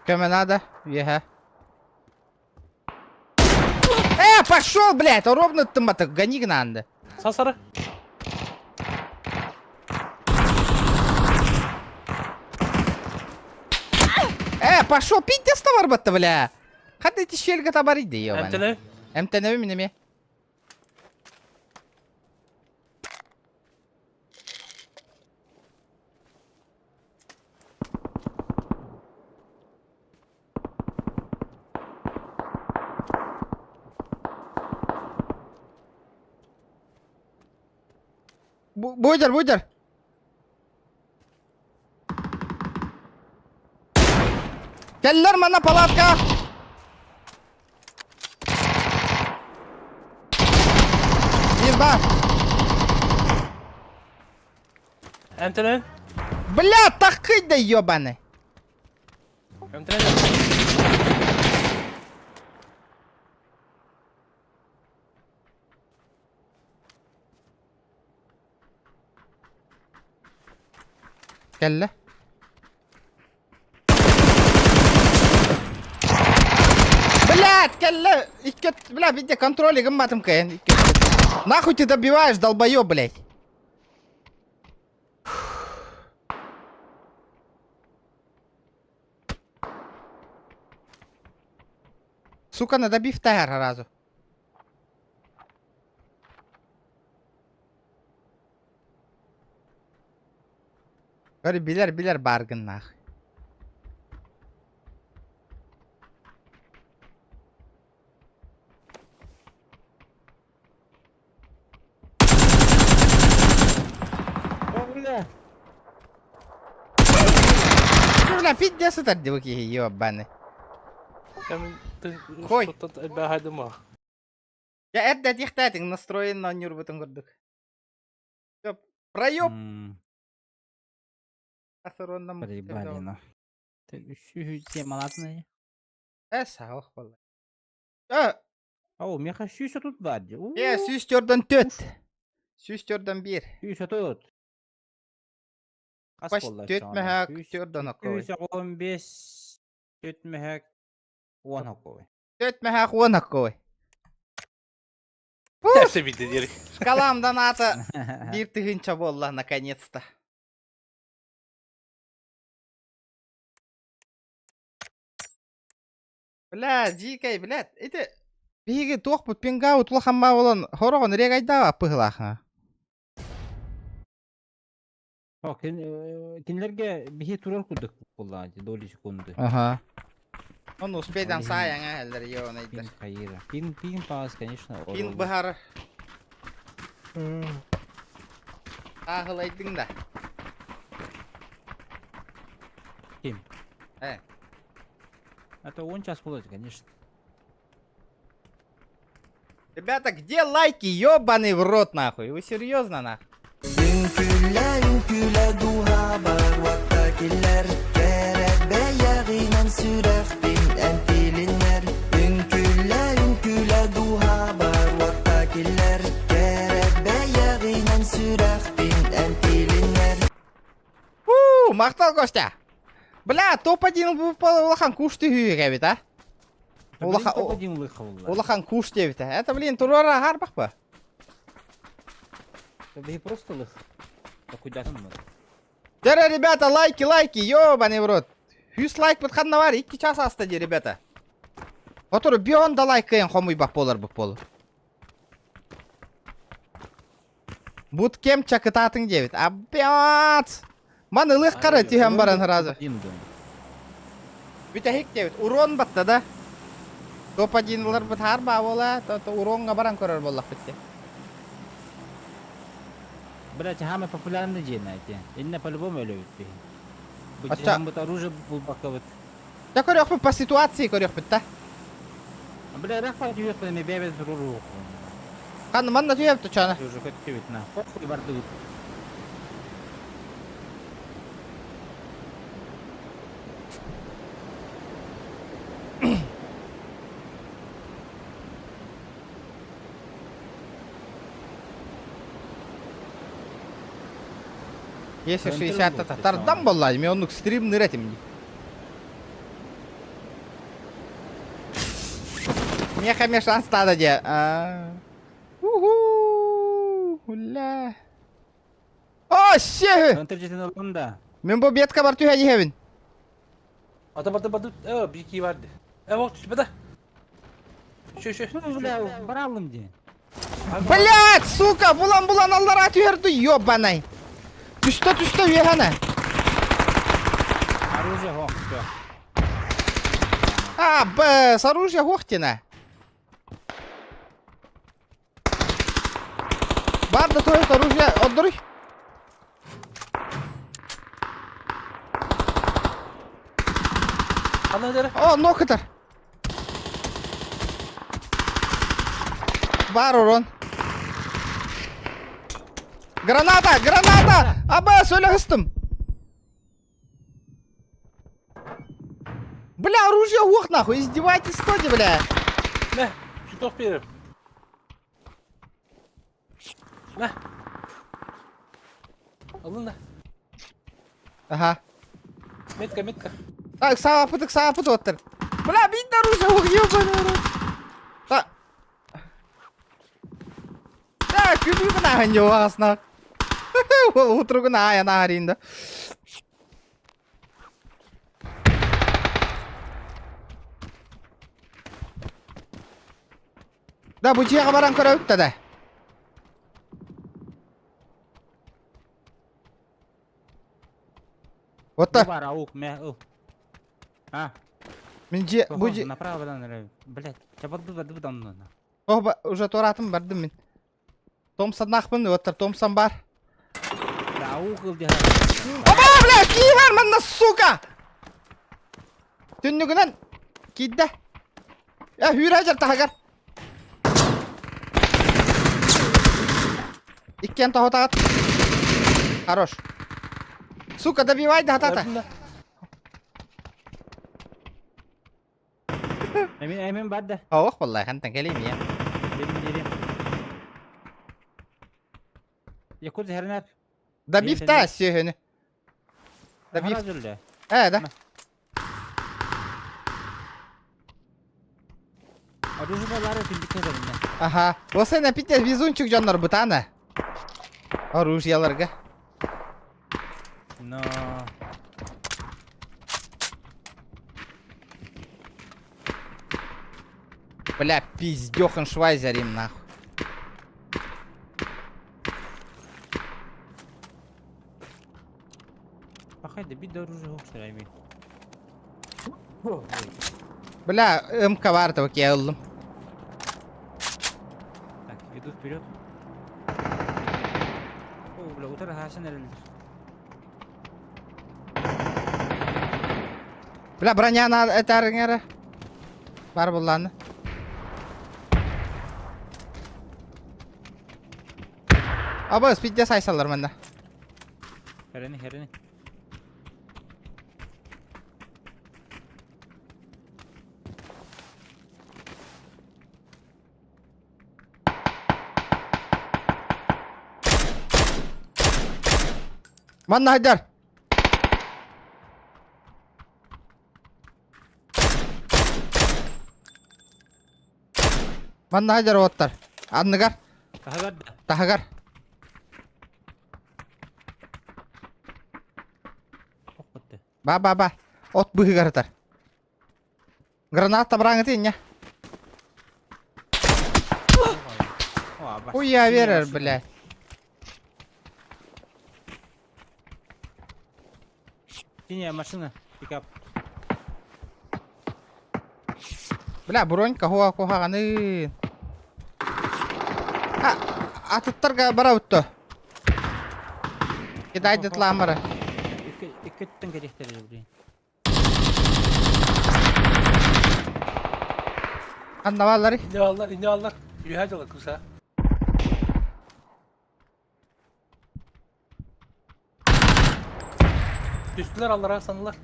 Кому надо? Еха. Пошел, блядь! Ровно ты мата, гони надо. Sasarı. Пошел, пить доставар бата, бля. Хата эти щельга табариды, ёбан. Emtene. Эмтеневи минеме. Будер. Келлер мана палатка. Bir бар. Әмтелен? Бля, такый да ёбаный. Әмтелен? Келле. Блядь, келле. Бля, видите, контроль гамматом каен. Нахуй ты добиваешь, долбоёб, блядь. Сука, не добив тегер разу. Говори, biler bargın nahı. Бля, пиздец это девки ёбаный. Хой. Бәхәдіма. Я это дихтатин настроен на нюрбутын көрдік. Всё, проёб. Асыроннан Приебалина. Ты еще тема ладная. Сağlık vallahi. А у меня еще тут бади. Süstörden 4. Süstörden 1. Еще тут. Baş tötmehak, törden akıvı. 115. Tötmehak. 10 akıvı. Tötmehak 10 akıvı. Tersi bildi diyerek. Шкаламдан аты bir тыгынча болла наконец-то. Бля, дикай, блядь. Это биги тоқ бут пинга утла хамма болан хорогон регайда апыгылаха. Кинлерге бихи турар кудык буллады, доли секунды. Ага. Он успейдан саяңа әлдер ёнайдыр. Кайра. Пин пас, конечно. Пин бахар. Ахылайдың да. Ким? Это он час будет, конечно. Ребята, где лайки, ёбаный в рот нахуй? Вы серьезно нахуй? Мақтал Костя. Бля, топ-1 бұл улахан куш түйіге бит, а? Улахан куш дебит, а? Это, блин, турора гарбақ ба? Это просто лых. Да куда там надо? Дәрі, ребята, лайки, ёбаный в рот. 100 лайк бұтқанна бар, 2 час астады, ребята. Отыр, бионда лайк кайын қомый бақ болар бұқ болу. Бұт кем чакытатын дебит, а бят! Маны лых қары түйен баран разы. Бүтәхик дебит, урон батты да. Топ-1 бұлар бұт харба бола, уронға баран көрір болақ бітті. Блять, самый популярный день найти. Именно по-любому любит. А Будь оружие был баковать. Я көрек бұт по ситуации көрек бұт та. Бля, рахпа түйет пәне бәбет руру. Қанды манна түйеп тұчаны. Уже көттебет на. Похуй барды өт. Если 60 татардан боллады, мен оның стрим ныретім. Меха шанс тады де. Уля. О, ше! Мен бұл бетка бар түйе дегевін. Ата, бики vardı. Bak tüpede. Şu. Бля, баралым де. Блядь, сука, булан аллар атүйерді, ёбанай. Түсті үйехана. Оружие хох, всё. С оружия хохтина. Барды тоет оружие, отдырый. Ана дere. О, нокытар. Бар урон. Граната, граната! Аба, söyle hıstım. Бля, оружие ух нахуй, издевайтесь, стоите, бля. Ne? Tutok benim. Ne? Alın da. Ага. Метка. Так, сава пыт оттыр. Бля, бит оружие ух, ёбаный рот. Так. Так, күбі нахуй не уғасына. Ол утругун аяна аринда. Да, bu ciğe baran köre öttü de. Otta. Бар, аук, мә, ыл. А, Min ciğe, bu ciğe. направо, блядь, чабады дамны. Oh, уже торатым бардым мен. Томсан нахпын, оттыр, Томсан бар. Да, аук ыл де. Оба, бля, ки var мында, сука! Түннүгүнөн кийді. Я хүйір ажар тахагар. Иккен тахо тағат. Хорош. Сука, добивай да хатата. Gördün de. Эмин бар да. Ох, vallahi хантан келейм я. Берем. Якут зернер. Добив Мен та сүйені. Добив. Добив. Добив. Да. Оружиялары тилдикке беринде. Ага. Осы на питте везунчик жандар бутаны. Оружияларга. Но Бля, пиздёхан швайзерим нахуй. Бахайда бит оружие окшар айми. Бля, МК var da bak ya oğlum. Так, идут вперед. О, бля, утар хашан эрилдир. Бля, броняны этәріңері. Бар бұлланы. Аба, спидде сайсалар мында. Херени. Манна хайдар. Манна хайдар оттар. Анныгар. Тахагарда. Тахагар. Ок битти. Ба. От бұғығарытар. Граната бұраңы дейін, я. Уя верер, бля. Синяя машина, пикап. Бля, бронька қоғаны. Атыттарға бара өтті. Кедайды тламыры. Иккеттен керектері жүрейін. Аннавалары. İni allar. Yürü hadi alır kısa. Düştüler allara sanırlar.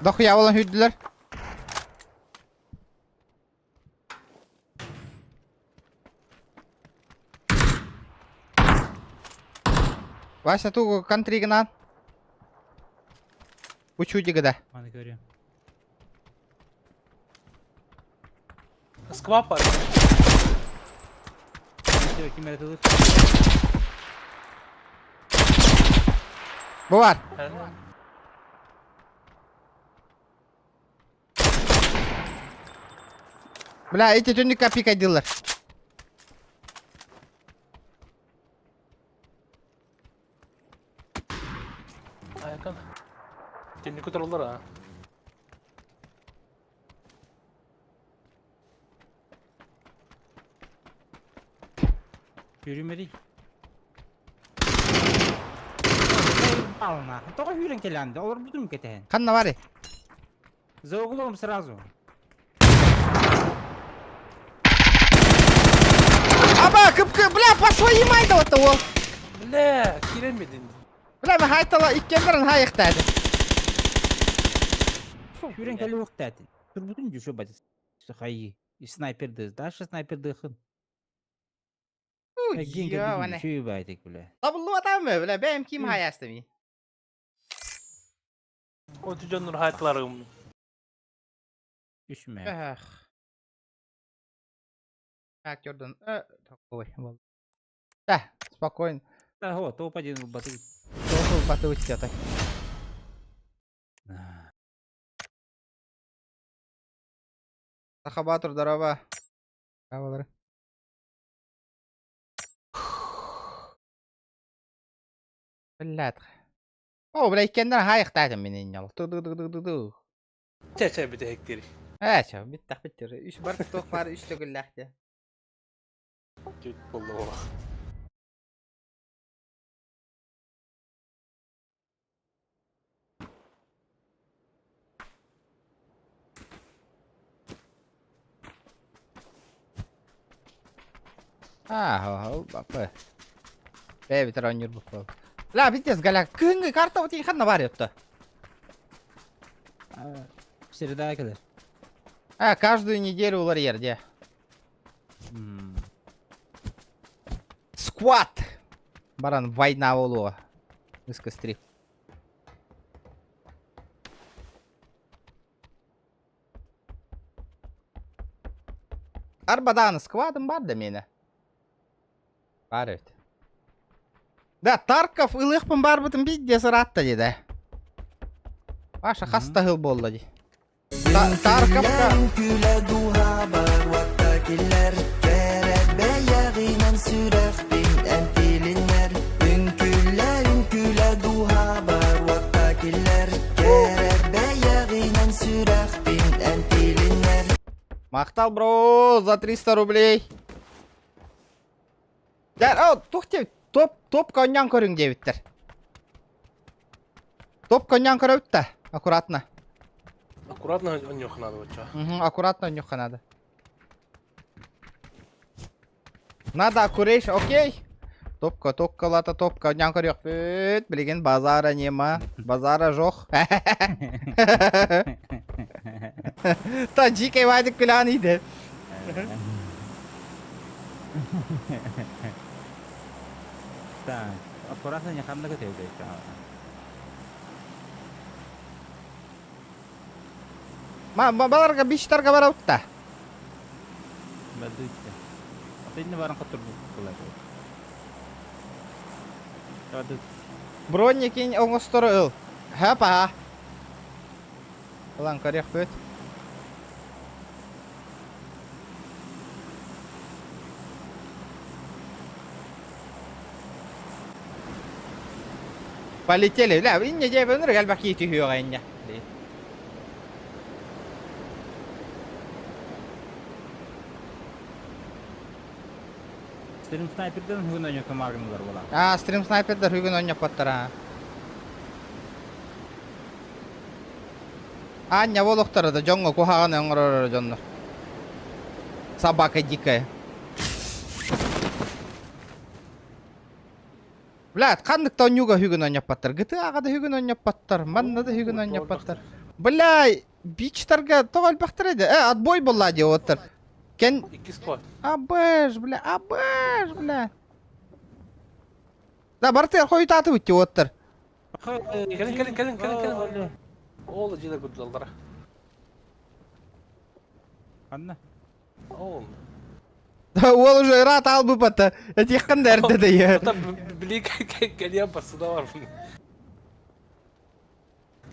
Dokuya olan hüddüler. Вася, ту кантри гнат. Учуди гда. Ладно, говорю. Skvap var. Тебе кемер атылır. Bu var. Yani, Бля, эти тюника пикадиллер. Aykan. Kendi kadar olur ha. Yürümeli. Ална. Только Юрин келянды. Олар будем кетен. Қанна бар? За углом сразу. Аба, бля, по своим айда вот ол. Бля, келемедин. Бля, мен айтала иккендерін хайықтады. Юрин келі уқтады. Тур будем жүші бәдіс. Хайы. И снайперді. Дашы снайперді қын. Ё, Шүй бәйтік, бля. Табылы атамы, бля, бәйім ким хайастымы? O tüccanlar hayatlarım. Үшме. Эх. Актерден. Такой. Да, спокойно. Да, вот, топ-1 в бату. Тоқыл баты өтті атай. Сахабатур, здорово. Кавалары. Блядь. О, бля, иккендер хайықтадым менен ел. Ту-ду-ду-ду-ду-ду. Çeçe bir de hektiri. Çav, bitti. Üç bar toq var, üç tögülləhdi. Git buldu o. Bak. Bitir oynuyor bu kol. La biteceğiz gala. Kıngı karta otu yıkanna var yoktu. Середаkiler. Каждую неделю улар yerде. Скват! Баран, война болуға. Үскі стрик. Арбадан сквадым бар да мені. Бар өт. Да, Тарков ылықпын бар бұтын бидде сұратты деді. Баша хаста ғыл болды де. Тарковка... Мақтал, бро, за 300 рублей. Тоқ топ коньян көрің дебіттір. Топ коньян көрі аккуратно. Аккуратно нюх надо вот что. Аккуратно нюха надо. Надо аккурейш, окей. Топка лата топка коньян көрі өкпет. Білген базара нема. Базара жоқ. Та жикей вайдық күлан еді. Так, аккуратно не хамда көтеуді. Баларға биштарға бара ұтта. Бәлді үтті. Атайны барын қатыр бұлайды. Бронникин оңыстыры ұл. Хапа. Ұлан көрек бөт. Полетели. Ля, инне жеп өнір әлбәк еті хүйоға инне. Стрим снайперден хүгін ойнаққа марғынылар бола. Стрим снайпердер хүгін ойнақ баттыр. Аня волоқтары да жоңға кухаған өңірі жонлар. Собака дикая. Блядь, қандықта онюға хүгін ойнақ баттыр. GTA-ға да хүгін ойнақ баттыр. Манна да хүгін ойнақ баттыр. Блядь, бичтарға тоғал бақтыр еді. Отбой болла де отыр. Кен... İki squad. Абэш, бля. Да, бартер қойы татып өтте отыр. Gelin. Oğlu cile güdüldür. Қанна? Oğlum. Ол уже рат албы бата. Этих қандарды да я. Hatta bileyim geliyor bası da var bunun.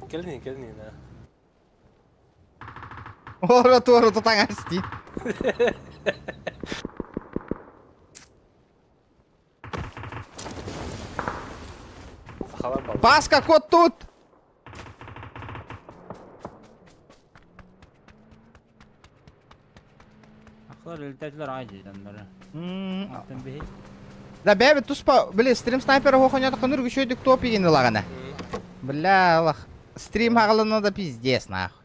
Gelin ha. Ора тұтаң асти. Сахалар бар. Паска кот тут. Ақылар өлтәділер айдыдан бәрі. Аттын бей. Да бәбі тұспа, біле, стрим снайпері хоқынады қыныр күшөйдік топ егені лағана. Бля, алах. Стрим ағылына да пиздец, нахуй.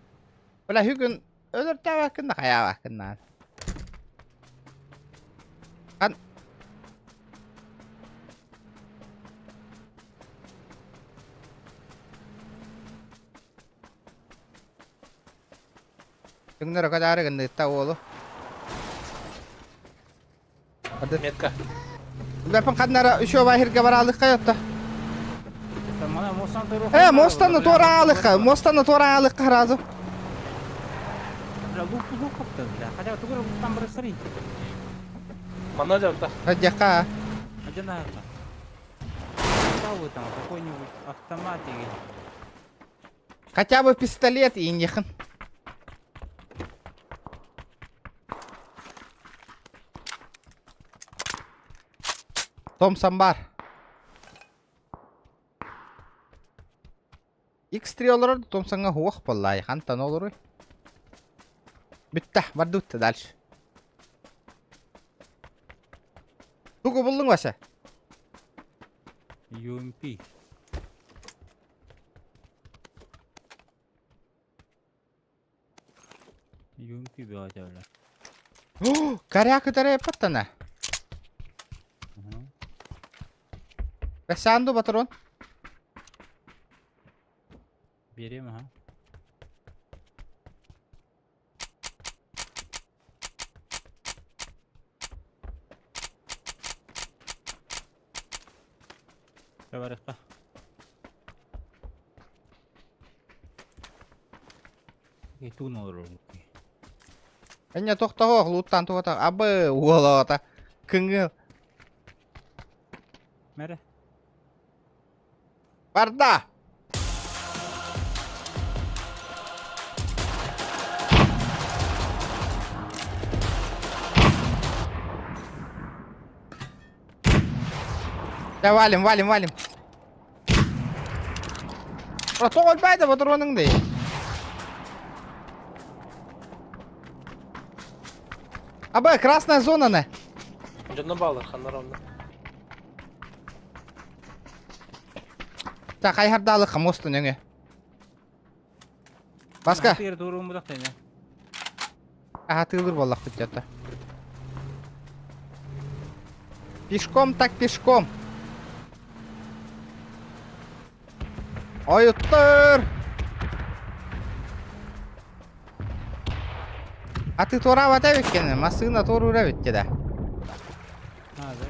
Бля, хүгін өлір тәуәкінді қая бақыннан. Қан... Күңдері қадары кінді етті олу. Метка. Бәпін қаднары үші бахирге бар алыққа етті. Это мана мостан туру. Мостанны тора алыққа, мостанны тора алыққа разу. Бля, лук қыпты, бля. Хотя бы тугыр луктан бірі сырый. Мана жақта. Радияқа. Один это. Что вы там, какой-нибудь автомат или... Хотя бы пистолет и нехын. Томсон бар. X3 олар Томсонға хуақ боллай. Хантан олар ой. Бітті, барды өтті дальше. Туғы бұлдың баса? UMP. UMP бігат әулі. Коряк үтәрі паттана. Бәсәнду батырон. Берем, ага. Шабарыққа. Кетуін олар өңкі. Әне тоқтауы луттан туғата. Абы уолағата. Күңіл. Мәрі? Барда! Да валим, валим, валим. Просто өлбәйді бұтырғаныңды. Абы, красная зона не. Жонна балыр, ханнарамда. Так, айхардалы қамостын өңе. Басқа? Тер дұруын бұдақ дейіне. Аға тылыр болақ бүттетті. Пешком так пешком. Ойыттыр! А ты тора вата беккені, масына тор ұра бекке да. Ha, да.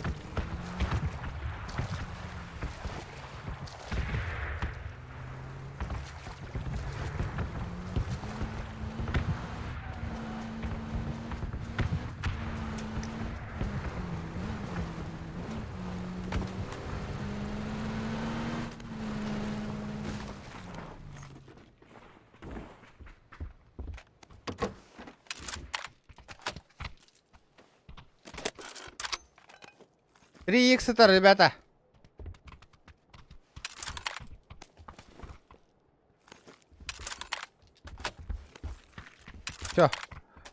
Три икс-то, ребята. Все.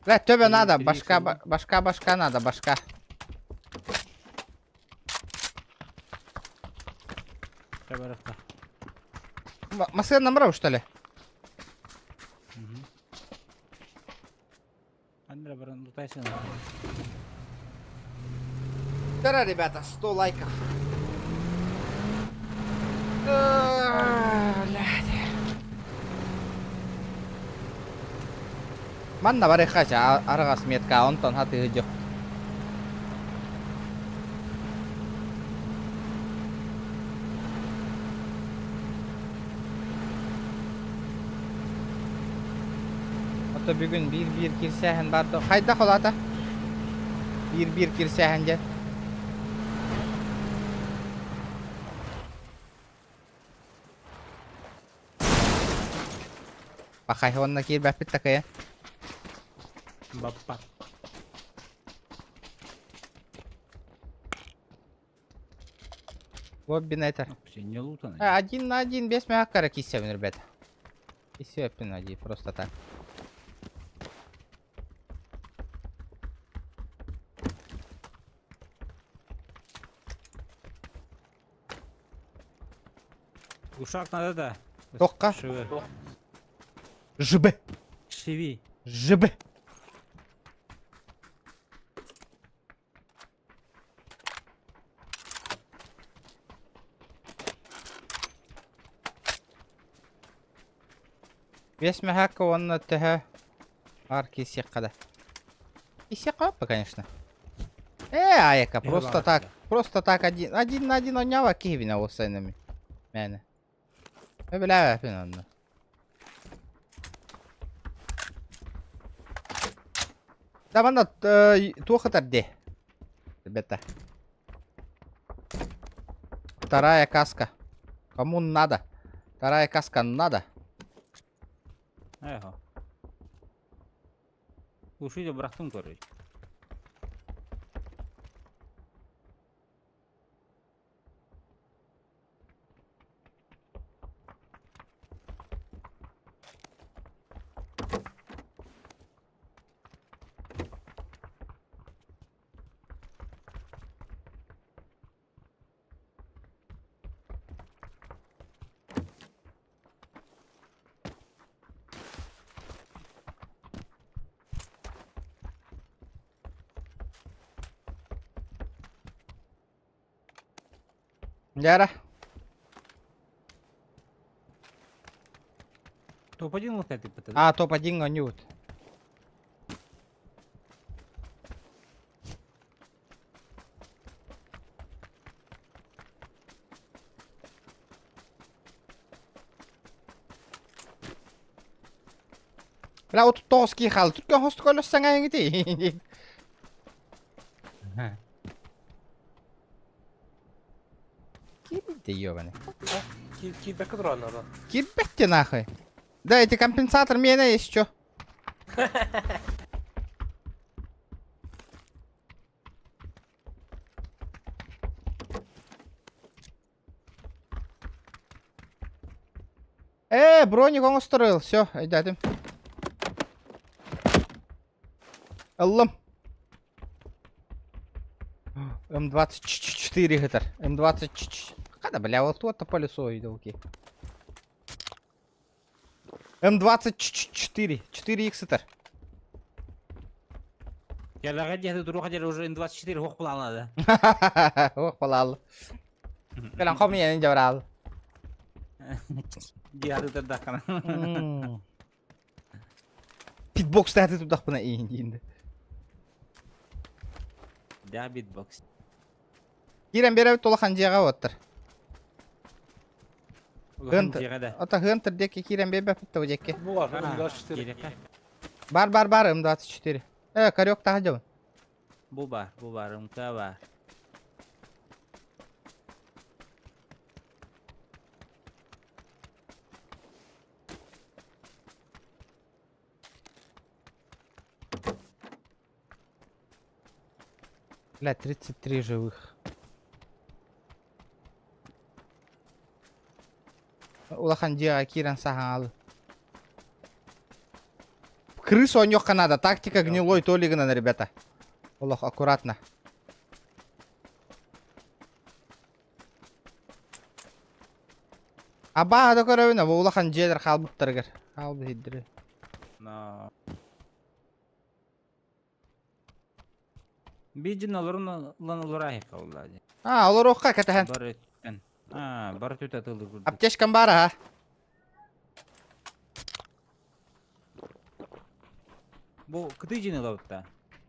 Блядь, тебе надо, башка, башка надо, башка. Шабарыққа. Машина номеров, что ли? Андра баран лутайсың. Вчера, ребята, 100 лайков. Манна барихача, аргас метка, онтон хаты гыжок. Ото бүгүн бир кирсәһен барды. Кайда калата? Бир кирсәһен же. Pakai Honda kir bapit tak ya. Bapak. Вот бинайтер. Вообще не лутано. Один на один без мягкара кисем, ребята. И все, пинади, просто так. Ушак надо, да. Тоққа? Шивы. Жыбы. Шиви. Жыбы. Весьма хака он тහ арки секада. И секапа, конечно. Аяка, просто так. Просто так один на один он нява кивина осайнами. Мене. Бля, финально. Да вона туха тарде. Ребята. Вторая каска. Кому надо? Вторая каска надо. Ага. Ушиде бырактым, короче. Яра. Топ-1 вот это ПТ. А, топ-1 гонют. Бля, вот тоски хал. Тут как хост колос сангай гити. Кибите ёбаный. Кидбек дуран ада. Кибете нахуй. Дайте компенсатор меня есть чё. Броник он устроил. Все, идем. Аллам. М24 гитар. М20. Когда, бля, вот тут по лесу идолки. М24. 4х гитар. Я логоде тут хотели уже М24 хоқ плана, да. Ох, полал. Калан хом я не жабрал. Диады тадакана. Питбокс тәті тұдақ бұна енді. Да, битбокс. Кирен бері толақан жеға оттыр. Гынтыр. Жегада. Ота ғынтыр деке кирен бері бәпітті өжекке. Bu var. М24. Бар, М24. Карек тағы жауын. Bu бар, МК бар. Бля, 33 живых. Улахан жеға кирен сахан алып. Крысу он ёққа надо. Тактика гнилой толигынан, ребята. Олох, аккуратно. Аба, да көрөбүнө. Улахан жедер қалбыттыргер. Қалбы хиддири. Но... Биджин оларын ланылырайы қалды. Олар оққа кәтәхен. Бар өттен. Бар өт атылды күрді. Аптешкан бар, а? Бұл күті жені лауытта.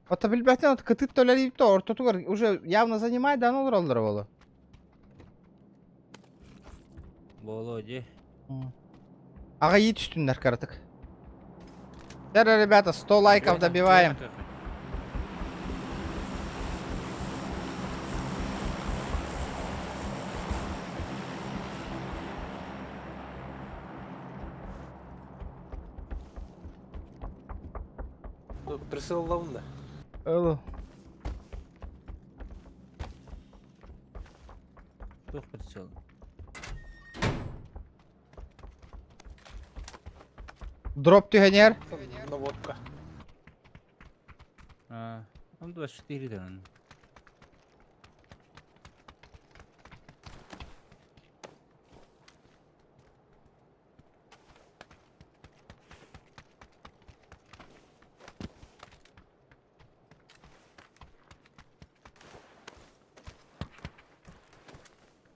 Ота билбәттен от кытыт төлелейіп то, ортотугар уже явно занимает, да, олар олар болу. Болу же. Аға ет үстіндер картык. Все, ребята, 100 лайков добиваем. Присыл лавында. Олу. Тоқ прицел. Дроп түйенер. Наводка. Он 24 дан.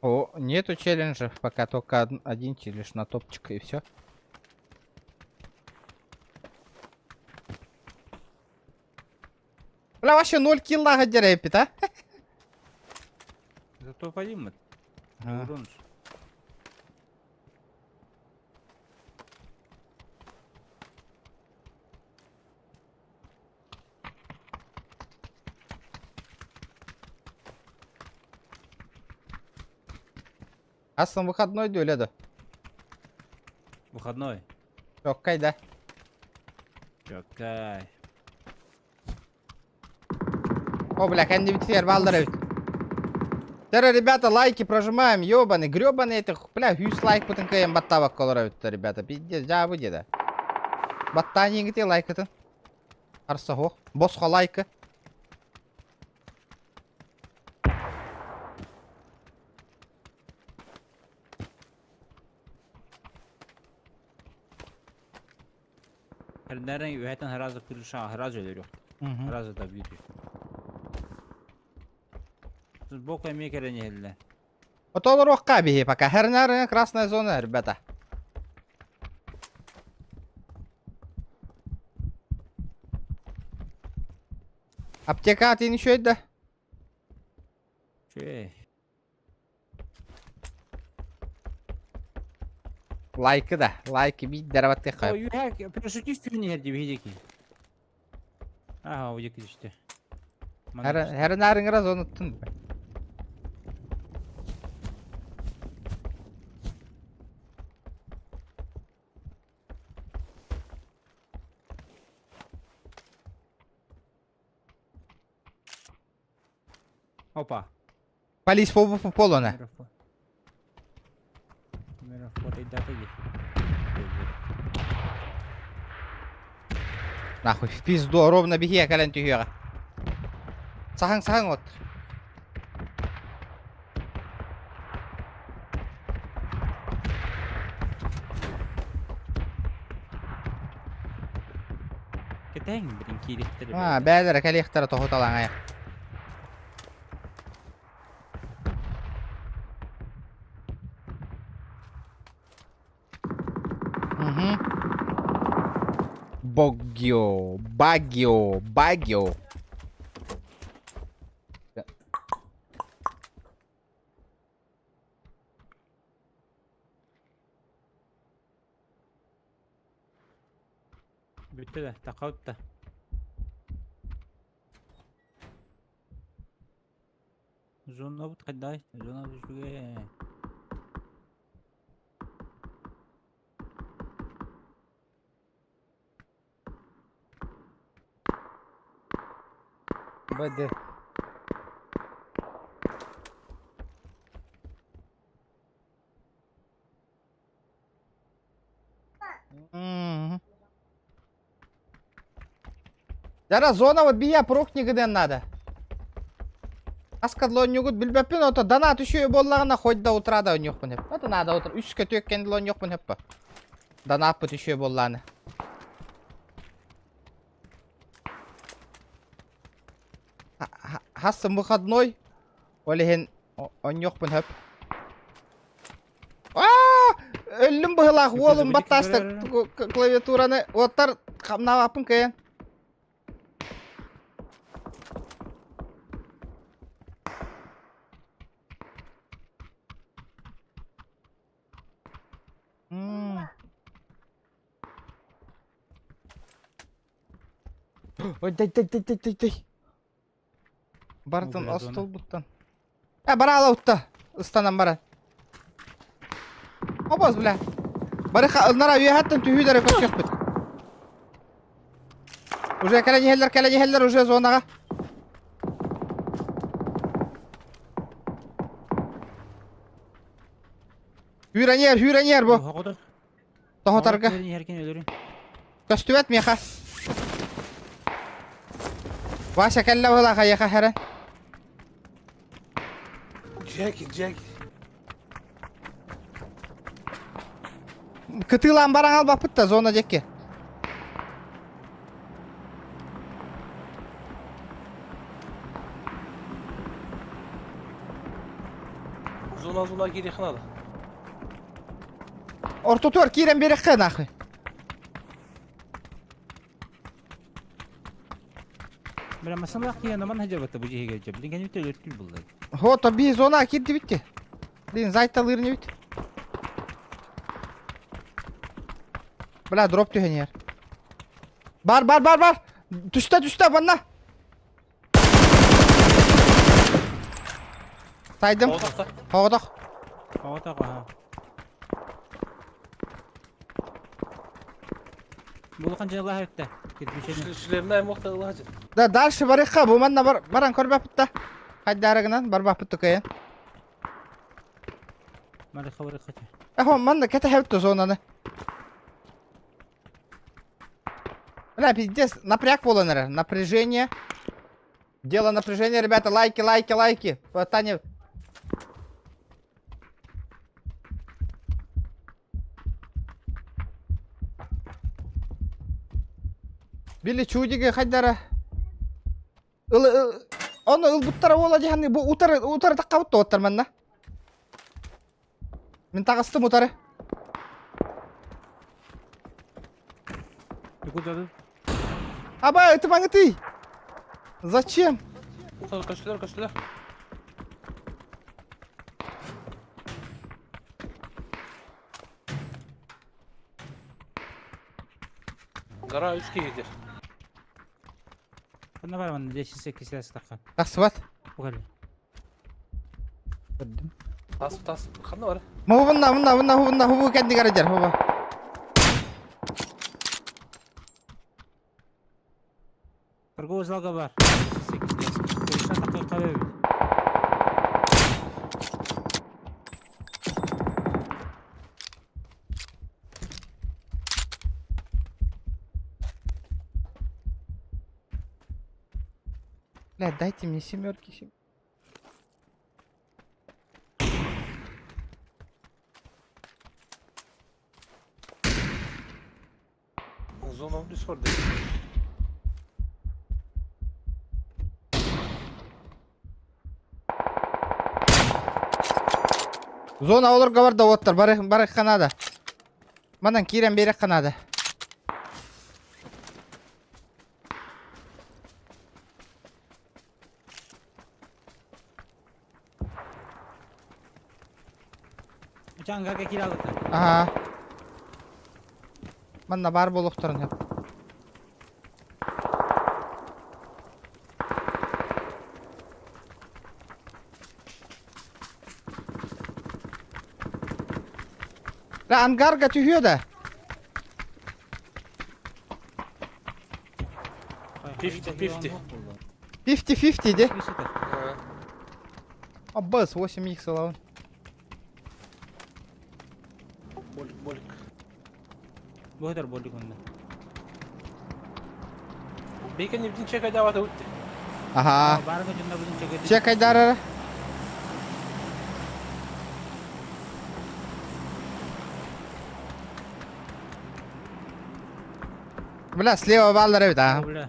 О, нету челленджев, пока только один челлендж на топчик и все. Бля, вообще 0 киллага дерепит, а? Зато пойдем. А. Астын выходной өледі. Выходной. Жоқ, қайда? Чокай. О, бля, кәнде бітер балдар өт. Тәрі, ребята, лайки прожимаем, ёбаный, грёбаный этих, бля, 100 лайк бұтын кәйін баттавақ колыр өтті, ребята. Пиздец, жабы деді. Баттан еңгіте лайк өтін. Арсы хоқ, босқа лайкі. Herlerin üheten herazı kırışan heraz ölür yok. Herazı da büyüdü. Siz bok emeği kere nehirle. Вот он рухка беги пока. Хернер, красная зона, ребята. Аптека atayın еще да. Şey. Лайкы да. Лайки бить дараватты O хайп. yuhak pürüşük istiyor nehirde bir hideki. Aha o yeki işte. Хернерин раз unuttun. Опа. Полис по полу на. Мерафор и дата есть. Нахуй, в пизду, ровно беги, я кален тюгера. Сахан вот. Кетен бірін кейліктері. Бәдір, кәлектері тоғыт алан аяқ. Багио. Bitti de, takavut da. Zona bu kadar. Zona bu şuraya. Бәді. Жара зона вот бия прух негіден надо. Аскадлон негуд білбеппен ота дана түші боллағына қойда отырада он жоқпын хеп. Ота надо отыр. Үске төккенді он жоқпын хеп па. Дана апы түші боллағына. Хасын выходной. Олеген он жоқпын хеп. Өлім бұғылақ олым баттасты клавиатураны. Оттар қамна апын кәйін. Ой, дай. Бартын Ой, остыл бұттан. Бара ала ұтта. Ыстанан бара. Обоз, бля. Бары нара үйәттін түйідері көшек біт. Уже кәләне уже зонаға. Hürenyer bu. Tohotarga. Köstüvet miyaha. Ваша кәллә була хаяха хәре. Jackie. Кытылан бараң ал бапыт та зона жекке. Zona geri kanadı. Orta tuvar kirem berek kı nahı. Bira masal laki ya naman haja bata buji hege jab. Lingan yuta yurtul bullay. Ho tabi zona kirdi bitti. Din zaytalırını bitti. Bla drop tühen yer. Bar. Düşte bana. Saydım. Hoğdakta. Hoğdak. Awa ta ko ha. Bulu kan jala hette. Kit bişeni. Şilerimde en muhtemelen hacı. Da darşı barıkka bu manna baran kor bapıtta. Hadi aragınan bar bapıttı kayan. Mari khabar khacha. Ho manna kete hevttu zonanı. Бля, пиздец, напряг полонера, напряжение. Дело напряжения, ребята, лайки. Таня. Били чудиге хайдара. Оны ылбуттара бола дегенде бу утары такка бутты оттар манна. Мен тагыстым утары. Куда? Аба, это ты. Зачем? Kaçtılar. Gara 3 gidiyor. Bana var bana 8 silah takkan. Асфат. Bukan. Tas. Kanı var. Мына хубу кенди гаражар, хуба. Торговый залга бар. 8 silah. Kuruşa takkan kalıyor. Бля, дайте мне семерки. Zona bir sordu. Зона олорга бар да оттар, бары канада. Манан кирен берек канада. Jangarga kiralık. Ага. Манна бар болуктарын хеп. Ла ангарга түйüyor da. 50-50. 50-50 de. Süper. Аббас 8х алабын. Bolik. Bu kadar bolluk onda. Beyken ibtin çek hadi havada utti. Ага. Barın ucunda bulun çekedi. Чек айдарара. Бля, слева балдар бит, а. Бля.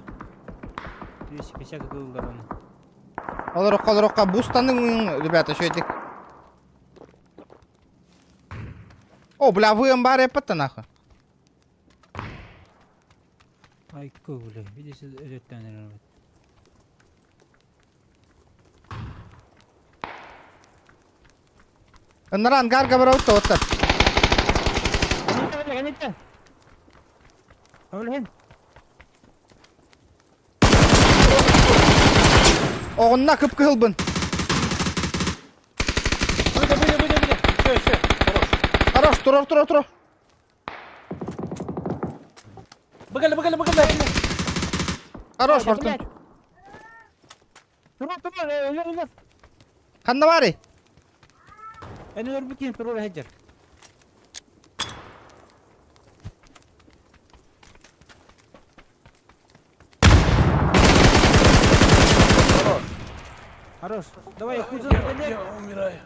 250 кылдар оны. Олорокка бустаның, ребята, что этих. О, бля, вы бар еппатта нахуй. Ay bля. Видишь, özetten herhalde. Ыннара ангарга бар отта оттар. Ganette. Öyle. Оғынна кып-кылбын. Böyle. Şey. Хорош, тура. Bakale. Хорош, Фортун. Dur, öyle. Қанда бари? Eni örbikin perol hajar. Хорош. Давай, кузов. Ya Miray.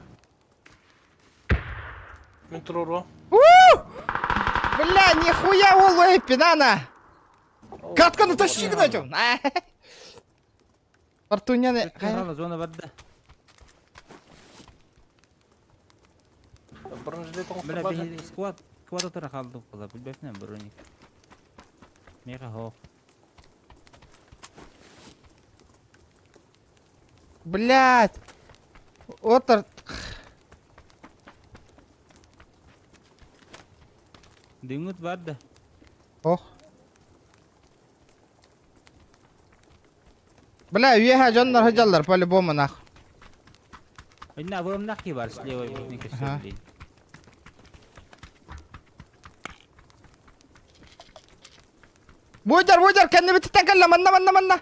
Мен туруру. Бля, нихуя ол эппи, нана. Катканы тащи гына жон. Фортуняны. Hala zona vardı. Burun jile toğun Бля, var. bir squad otara kaldı kula. Bilbefne Brunik. Mega ho. Блядь! Отыр. Дымыт vardı. Ох. Бля, уеха жондар хыжалдар по-любому нах. Инна вым нахи бар слева не кесели. Будер, kendi bir titakalla manna.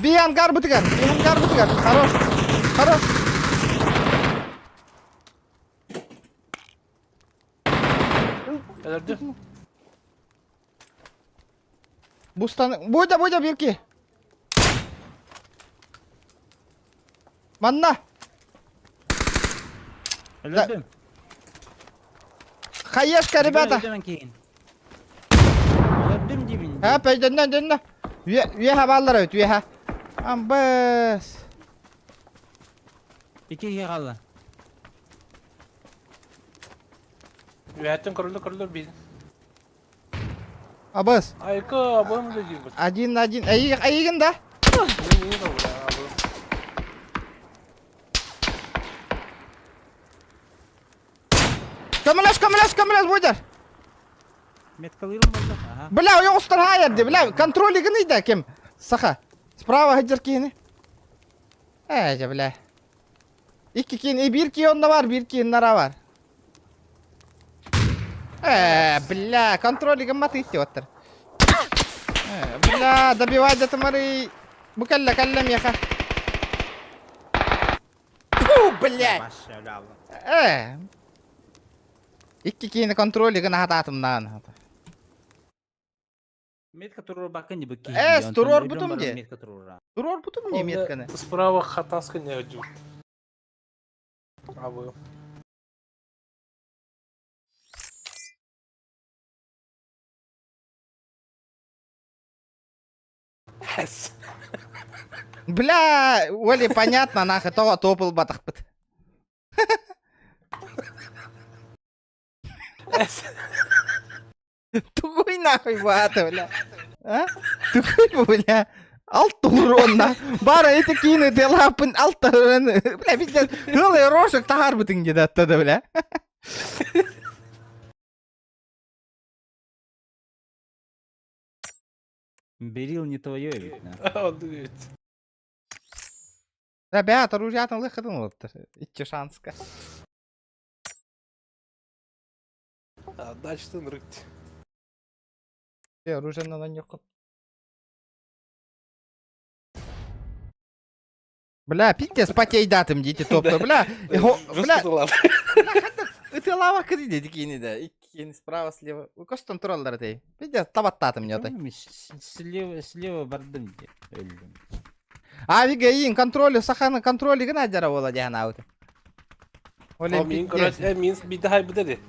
Bir hangar bıtıgar. Хорош. Öldü. Bustan. Будя bir ki. Manna. Öldüm. Hayyaşka ribata. Öldüm dibinde. Ha peyden. Üyeha ballar öt üyeha. Ambas. İki kişi kaldı. Üyetten kırılır bir. Abas. Ayka abam da gibi. Один. Ayıgın da. İyi de bu ya abi. Камилаш, Будер. Меткалырым болды. Ага. Бля, у остар хайерди, бля, контролиги нейді кем? Саха. Справа хыджыр киіні. Әже, бля. İki kiyin, bir kiyin onda var, bir kiyin nara var. Бля, контролигim matı gitti otur. Бля, добивать это мары. Bu kellem yaka. Бля. Maşallah Allah. İki kiyini kontroligini hatatımdan. Метка турор bakın gibi ki. Турор бутум же. Метка турор. Durur butum ne metkene. Справа хатаска не ödü. Abi. Yes. Бля, Оли, понятно, нахуй, того топал батах быт. Тугой нахуй бата, бля. А? Тугой, бля. Alt uronna. Bara eti kini delapın alt uronna. Bля, bizde hılı roşak tahar bıtın gibi attadı bля. Берил не твое видно. Oldu evet. Ребята, ружья лыхадын oldu. İki şanska. Дачтын рыт. Ружьяны yok. Бля, пиздец, потейдатым дети топта, бля. Бля, это лава кыды деди кини да. İki справа, слева. Костон троллар дей. Пиздец, табаттатым не отай. Слева бардым де. Öldüm. Авига иин контролю, саханы контролю гына жара бола жахан ауты. Min kıraç min bir daha bir dedi.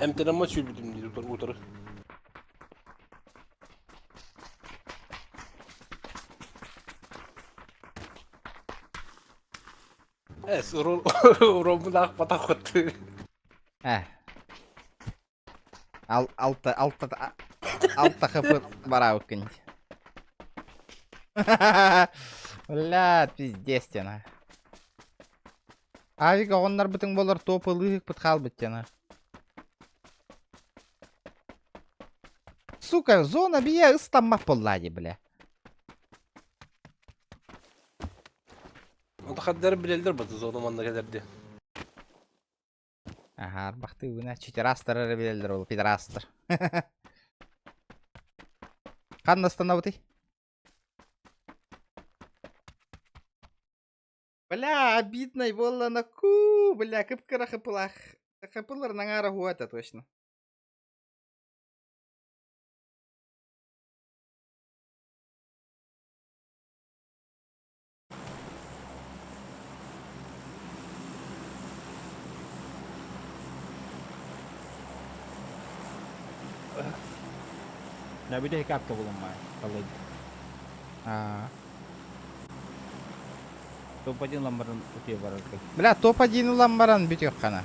Emteren maç yürüdüm diyor otur. Es romulak patak attı. Altta kapı бара өткенде. Бля, пиздец тена. Авига оннар бытың болар топы лыгык быт хал быт тена. Сука, зона бия ыстаммак боллади, бля. O da kadar bilirler bu o zamanda kadardı. Ага, арбахты уна читерастыры билелдер ол, пидорастыр. Қанды остановты? Бля, обидно, волла на ку, бля, кыпкыра хыпылах. Хыпылар наңара хуата точно. Ya bir de hikap bulunmaya. Kalıydı. А. Топ-1 ламбарын өтüyor бар. Блядь, топ-1 улам баран бүтөк кана.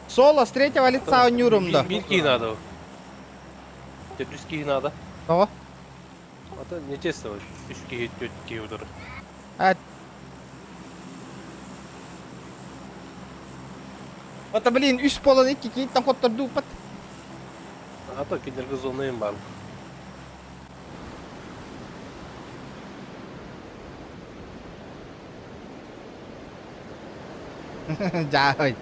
Соло с третьего лица унюрумда. Bir kiyi nada o. Düz kiyi nada. Того? Ata ne çeste var? 3 kiyi 4 kiyi odur. А. Ата, блин, 3 полон 2 кейттен коттырды упат. Ata kinderge zonlayın var. Trời ơi.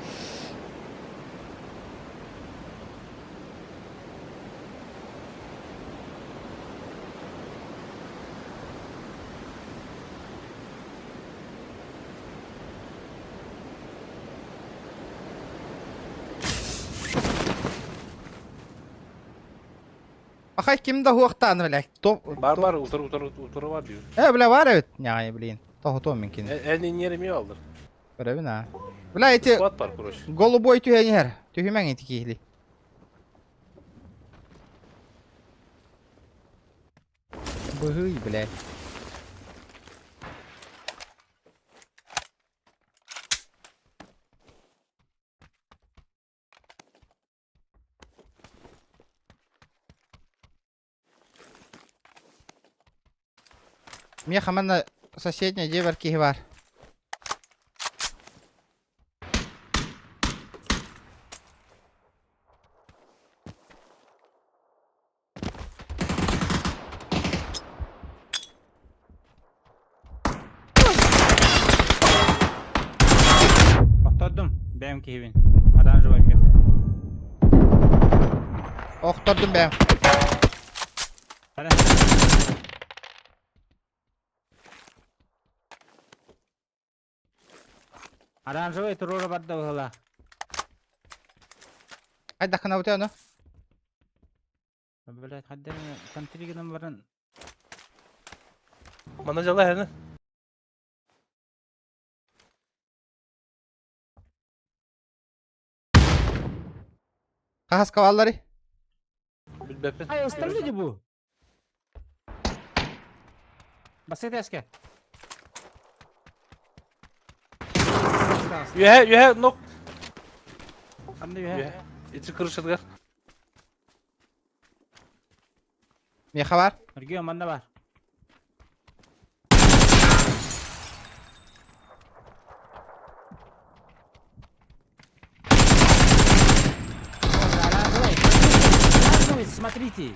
Akay kimde huoktaan bilek. Var utarı var diyor. Bile var evet. Yani bilin. Tohutu minkin. En iyi yerim iyi aldır. Görevi ne? Bile eti Squat var kuruş. голубой тюгенер. Тюгемен ити кихли. Быгый, блядь. Меха мене соседней деверки гвар. To'xtadim. Benim Kevin. Oranжевый мет. Okturdum ben. Qara. Oranжевый turura badda bo'la. Hayda kana öte onu. Bilet hadden kontrigidan baran. Bana cala her ne? Kahas kavalları. Bilbepe. Ay istemedi bu. Basit eski. You have nok. Hamdi You ya. have. İçi kırışılır. Meha var. Örgüyor manda var. Оранжевый, смотрите.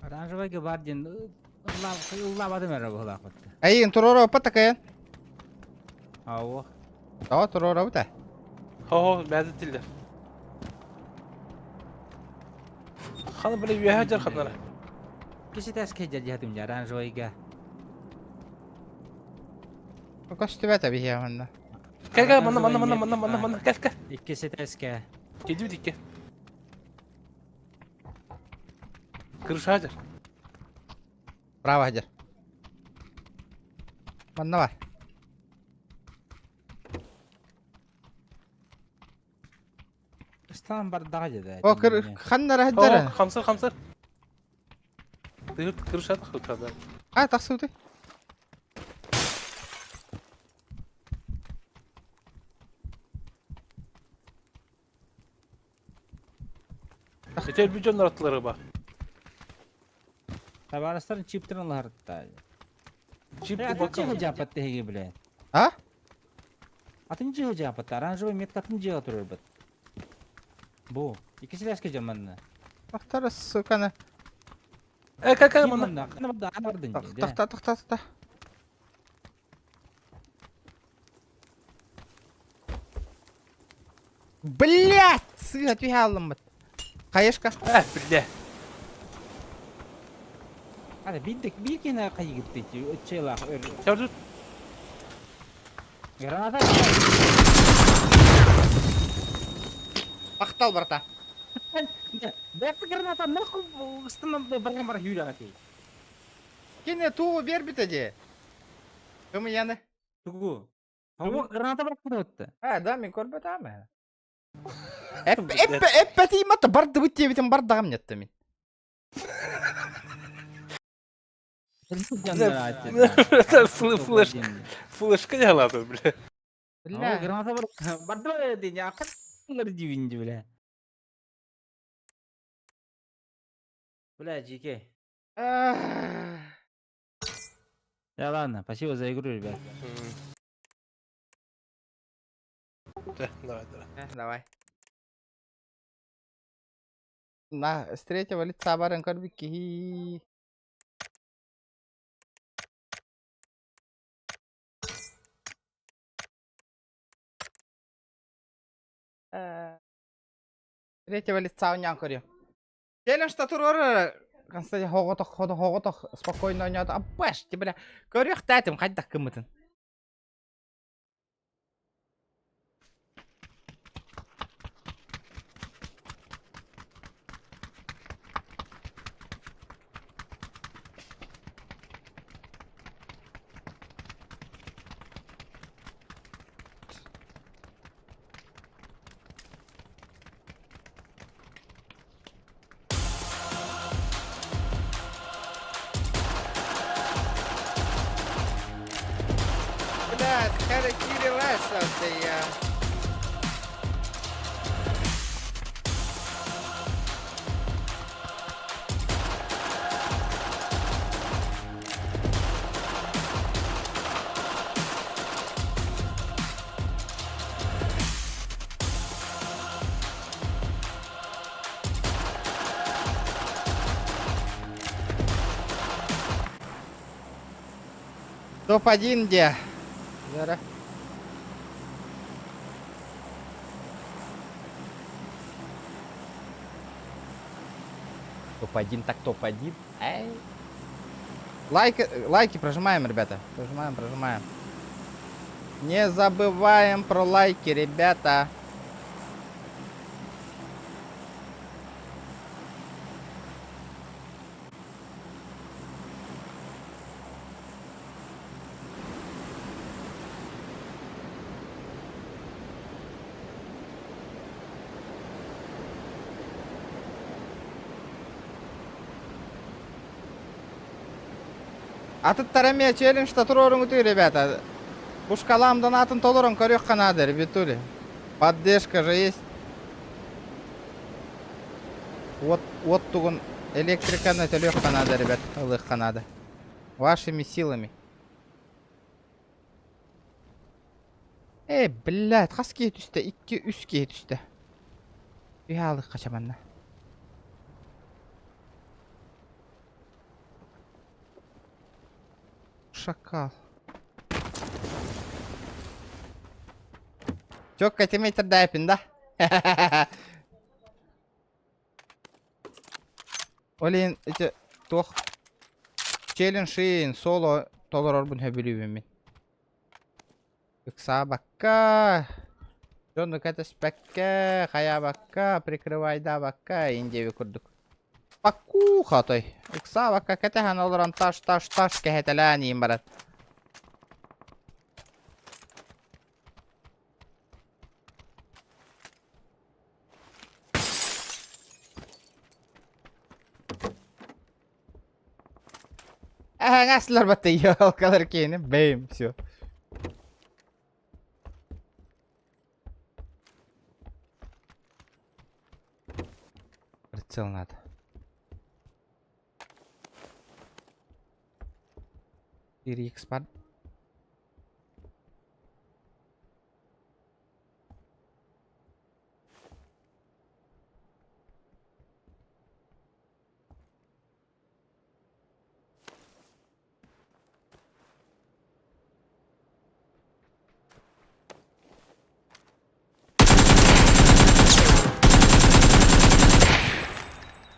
Оранжевый гвардин. Уллабады мэр бұл ақытты. Ayın turora opa takayın. Ау. Tamam turora opa. Ho bazı diller. Hanı böyle you have jar kanlara. Кеше тәске жадым жа оранжевыйга. Kostüme tabii ya bende. Gel bana gel. Иккесе тәске. Gidiyor dikke. Kırış hacer. Bravo Hacer. Bende var. Стан бар дага жада. O kır kanlara Ho Hacer. hamsır. Kırış hacer kadar. Ha taksıdı. Geçer bir canlar attıları bak. Табарыстарын чиптерін ларытта. Çip bu Атынчы bakalım. жапат теге билет. Ha? Атынчы жапат. Оранжевый метка атынчыга турар бит. Бу. Икisi ләскә жаманны. Aktarız sıkanı. Kaka bana. Кана бада бардын. Tak. Блять! Сыга тühe aldım bak. Kayışka. Bile. Ада bir kene кайы гитти. Өтчела. Çabuk. Граната. Aktal barata. Бәкті граната нахуй ыстынан барган юрагати. Kene tuğu ver bitece. Kımı yanı. Тугу. Тугу граната бар өтті. Ha da mi korbet ama. Эппе тииматта барды бут тебитин бардагам нетте мен. Флешка ялады, бля. Бля. Граната бар. Барды дейін, ақыр дивинді, бля. Бля, жеке. Да ладно, спасибо за игру, ребят. Давай. Давай. На, с третьего лица барен корбики. Третьего лица у нянкори. Челлендж татурора. Константин хоготох спокойно ойнады. Абаш, ти бля. Көрөк тәтим кайдак кымытын. Блядь, Харакири Лесса я. Топ-1 где? Зараз. Топ-1, так топ-1. Лайки прожимаем, ребята. Прожимаем. Не забываем про лайки, ребята. Атыт тарамия челлендж татурорун үтүү, ребята. Пушкаламдан атын толорун көрөк канады, ребятули. Поддержка же есть. Вот тугун электриканы төлөк канады, ребят. Ылык канады. Вашими силами. Блядь, кас кейт үстө, 2-3 кейт үстө. Уялык качаманна. Шакал. Чё, катиметр дайпин, да? Олин, эти тох челлендж соло толор орбун хөбүлүбүм мен. Сабакка. Жонду катаспакка, хаябакка, прикрывайда бакка, индеви курдук. Пакуха той. Сабакка катахан олоран таш кехетелääniin барат. Ngaslар батты ёлкалар кейни. Бэйм, всё. Прицел надо. Икс пад.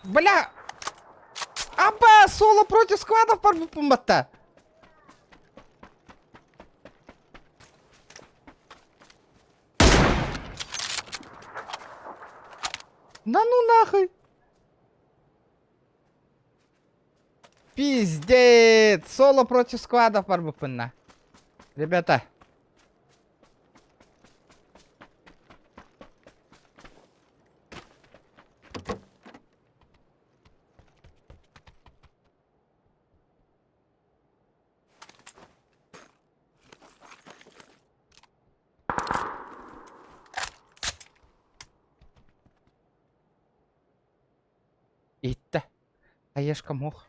Бля! Аба! Соло против сквадов парбупумбата! Да ну нахуй! Пиздец! Соло против сквадов парбупунна. Ребята. Итті. Аешка мох.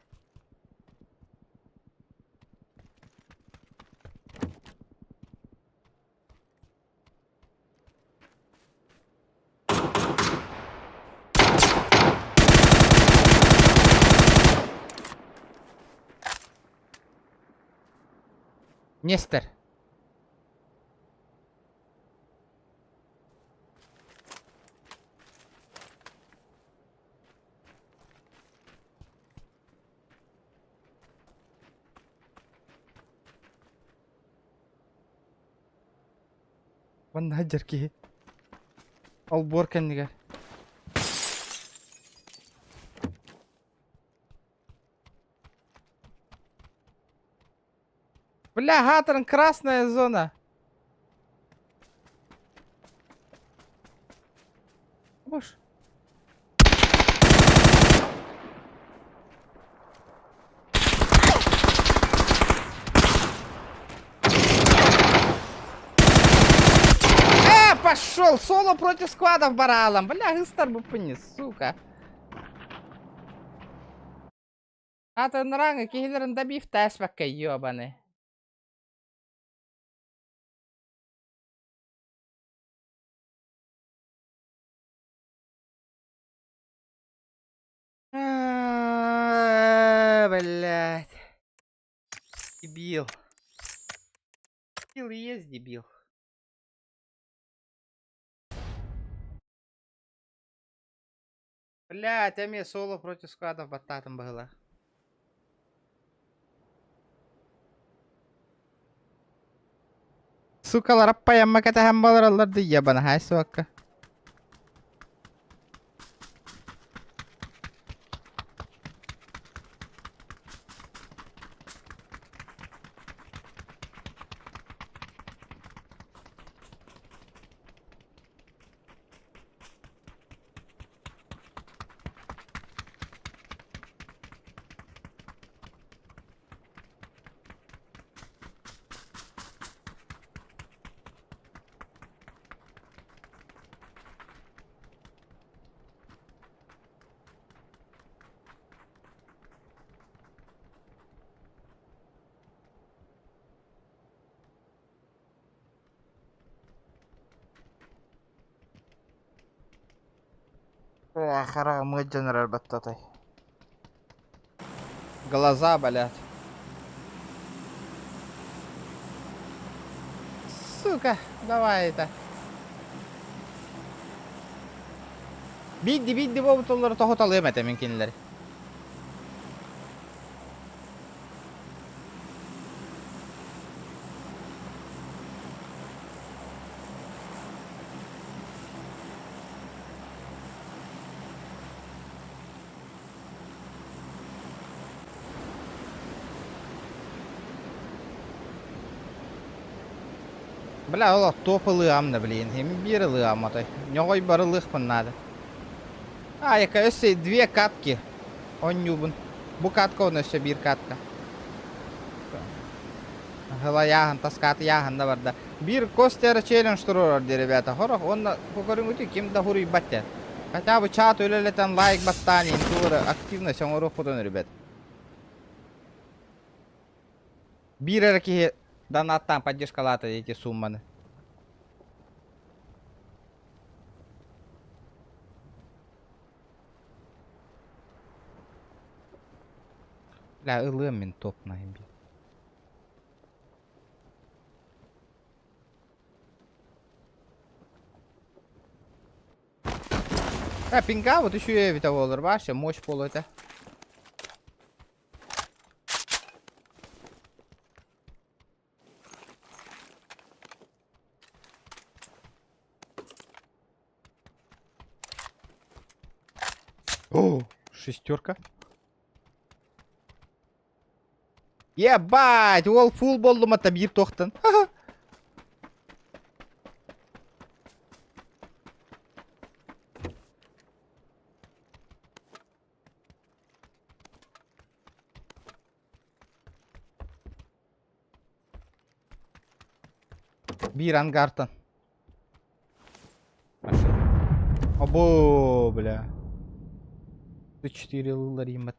Нестер. Ван хаджар ки. Ал боркен нигер. Бля, Хатран, красная зона. Бош. Пошел! Соло против складов баралом. Бля, гыстар бы понес, сука. Хатран ранга, кихилерин добив тәс вакка, ёбаный. Блять. Дебил. Дебил и есть дебил. Блять, а мне соло против складов бататом было. Sukalar appayamma tähän balrallar diyyabana häissä vaikka. Хара, мой генерал бататай. Глаза болят. Сука, давай это. Бидди болуп толлору тохотал эмете минкинлер. Бля, ола топы лыамны, блин. Им бир лыам атай. Нёгой бары лыхпын надо. А, яка өссе две катки. Он нюбын. Бу катка он өссе бир катка. Гыла яғын, таскат яғын да барда. Бир костері челлендж турурорди, ребята. Хорох, онна покорынгути ким да хуруй баття. Хотя бы чат өлелетен лайк баттанин, тура активность он рух худон, ребят. Бир эраки донаттан поддержкалата эти сумманы. Бля, ылым мен топнайым. Пинга вот еще и витовол рваще, мощь полу это. О, шестерка. Ебать, ол фул болдум ата бир тоқтан. Bir ангартан. Обо, бля. 4 лылар ебать.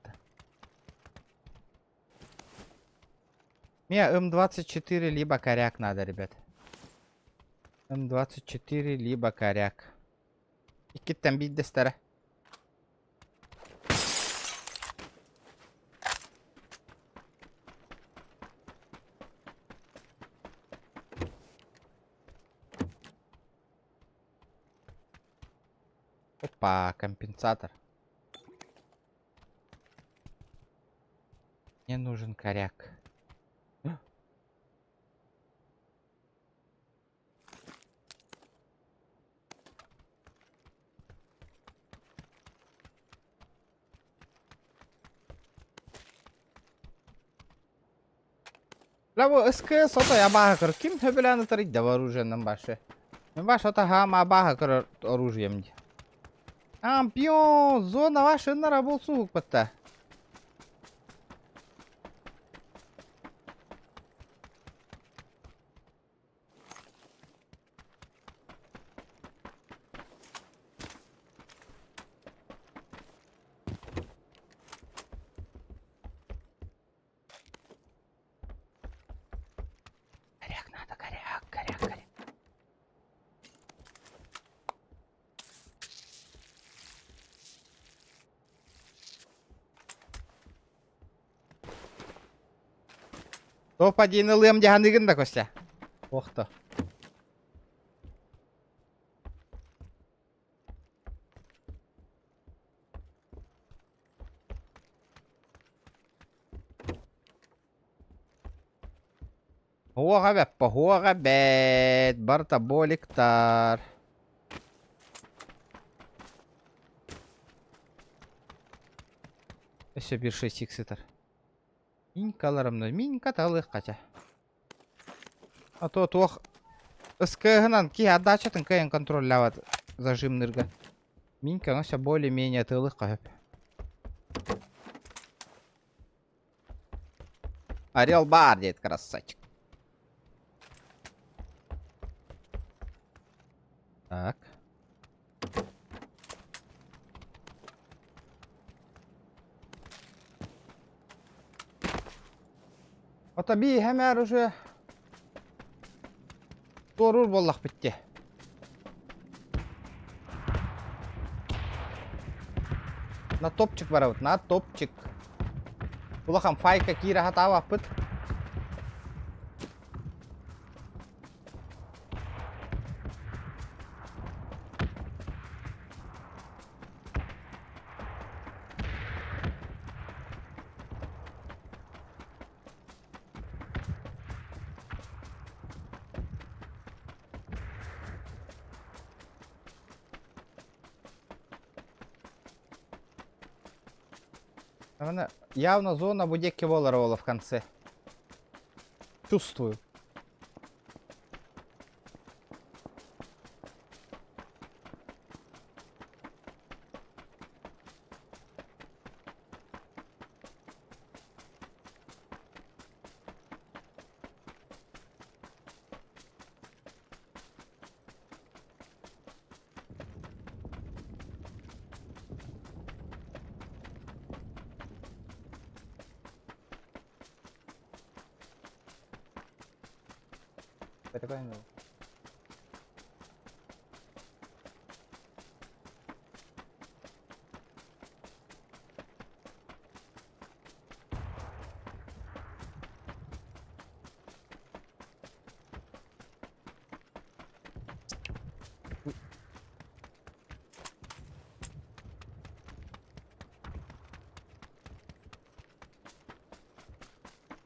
Мне М24 либо коряк надо, ребят. М24 либо коряк. Иккеттен биддестері. Опа, компенсатор. Мне нужен коряк. Лаво СКС ото я бага кыр. Ким төбеләне тырый да оружиеннен башы. Мен баш ото хама бага кыр оружием. Ампион, зона ваша на работу укпатта. Коряк надо, коряк, коряк, коряк. Топ-1 ылым жаһанныгын да көстә. Охта. Хуга бәт, барта боликтар. Өсө 1.6 итер. Минкаларымны, минка талых кача. А то тох СК-гынан ки отдачатын кайын контролляват зажимнырга. Минка нося более-менее тылых кайып. Орел бар, дед, красавчик. Так. Ата би хәмәр уже торур боллақ бітті. На топчик бара вот, на топчик. Булахам файка кира хатава пыт. Она явно зона будет киволарова в конце. Чувствую. Перекладываю.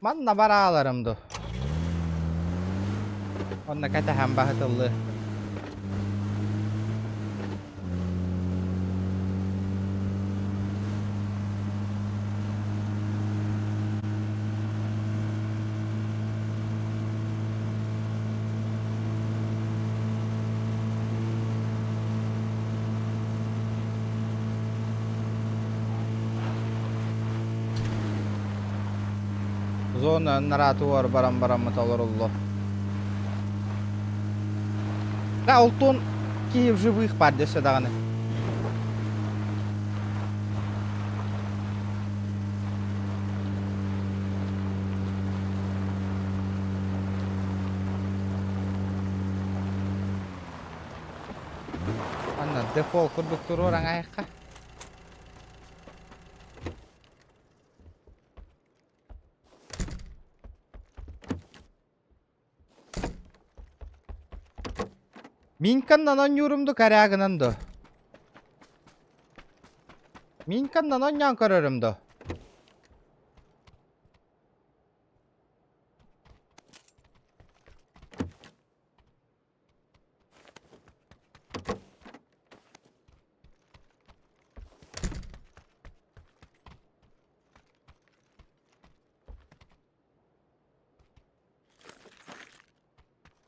Manna baralarımdı. Onna kata hem bahatıllı. Zona naratuar barang-barang металлурулло. Да, Ултон Киев живых падде сюда. Дефол курдук туру orang ayakka. Minkandan on yorumdu karagınandı. Minkandan on yan kararımdı.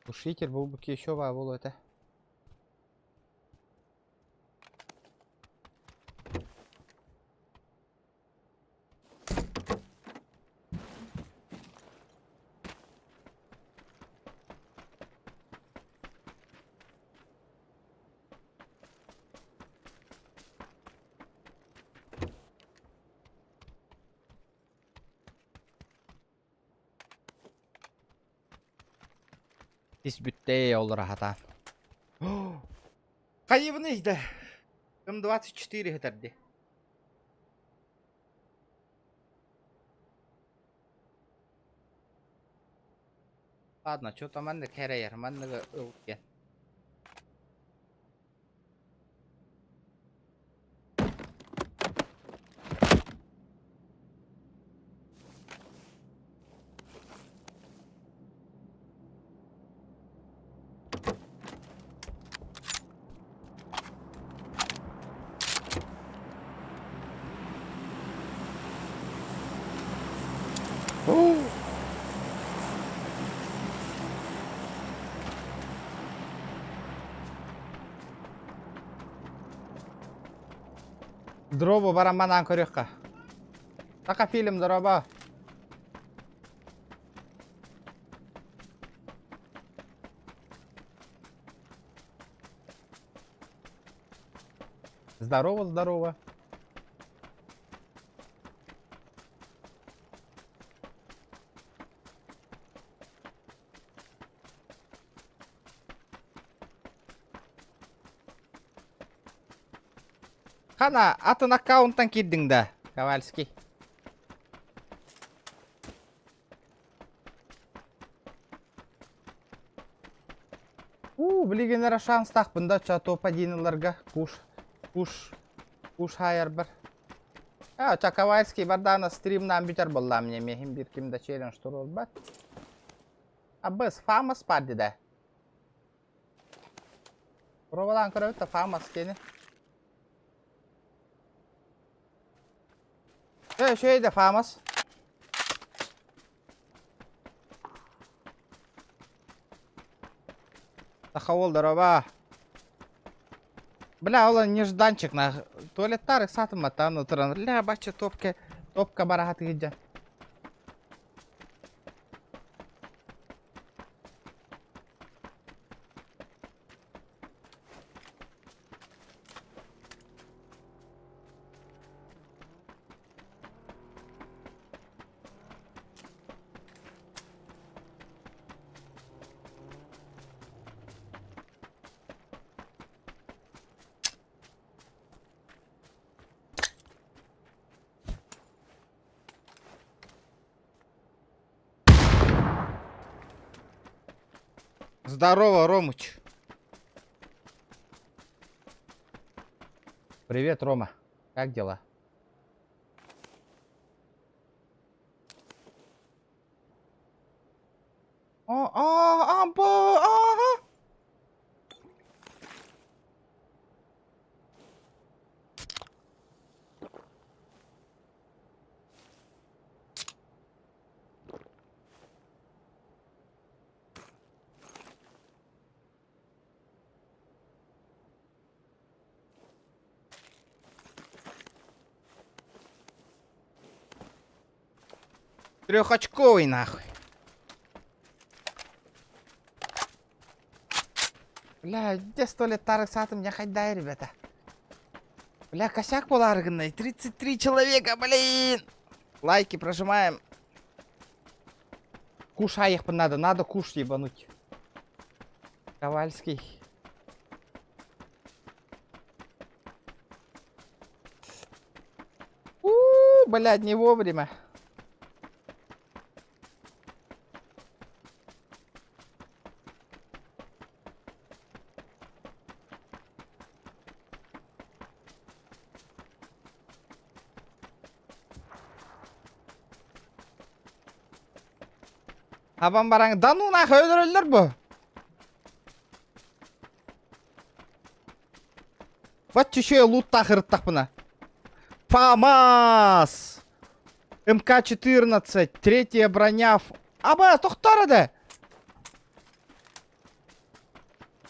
Ушитель был бы еще вавул это. Диспютей olur hata. Kaybı neydi? М24 getirdi. Ладно, что-то man de carrier, man de öldü. Дробу бараманан көрөкка. Така фильм дроба. Здорово, здорово. Хана, атын аккаунттан кирдиң да, Ковальский. Билигенер шанс тақпында ча топ-1'ларга куш хайыр бір. Ча Ковальский бардана стримнан битер болла мне мехим бир кимде челлендж турул бат. Біз famous падди да. Пробадан көрөтті famous кені. Şeyde famous. Тахавол дорога. Бля, olan нежданчик на туалеттары сатым атан отыран. Ля, бачы топка барахат гиджан. Здорово, Ромыч. Привет, Рома. Как дела? Ага. Трехочковый нахуй. Бля, где 100 лет тарых сатым не хайдай, ребята. Бля, косяк поларганный. 33 человека, блин. Лайки прожимаем. Кушай их надо куш ебануть. Ковальский. блядь, не вовремя. Абан бараң, да ну нахуй өлөрөлөр бу. Вот еще лут-то хырттак бuna. ФАМАС! МК-14, третья броня. Аба, тоқтар еді.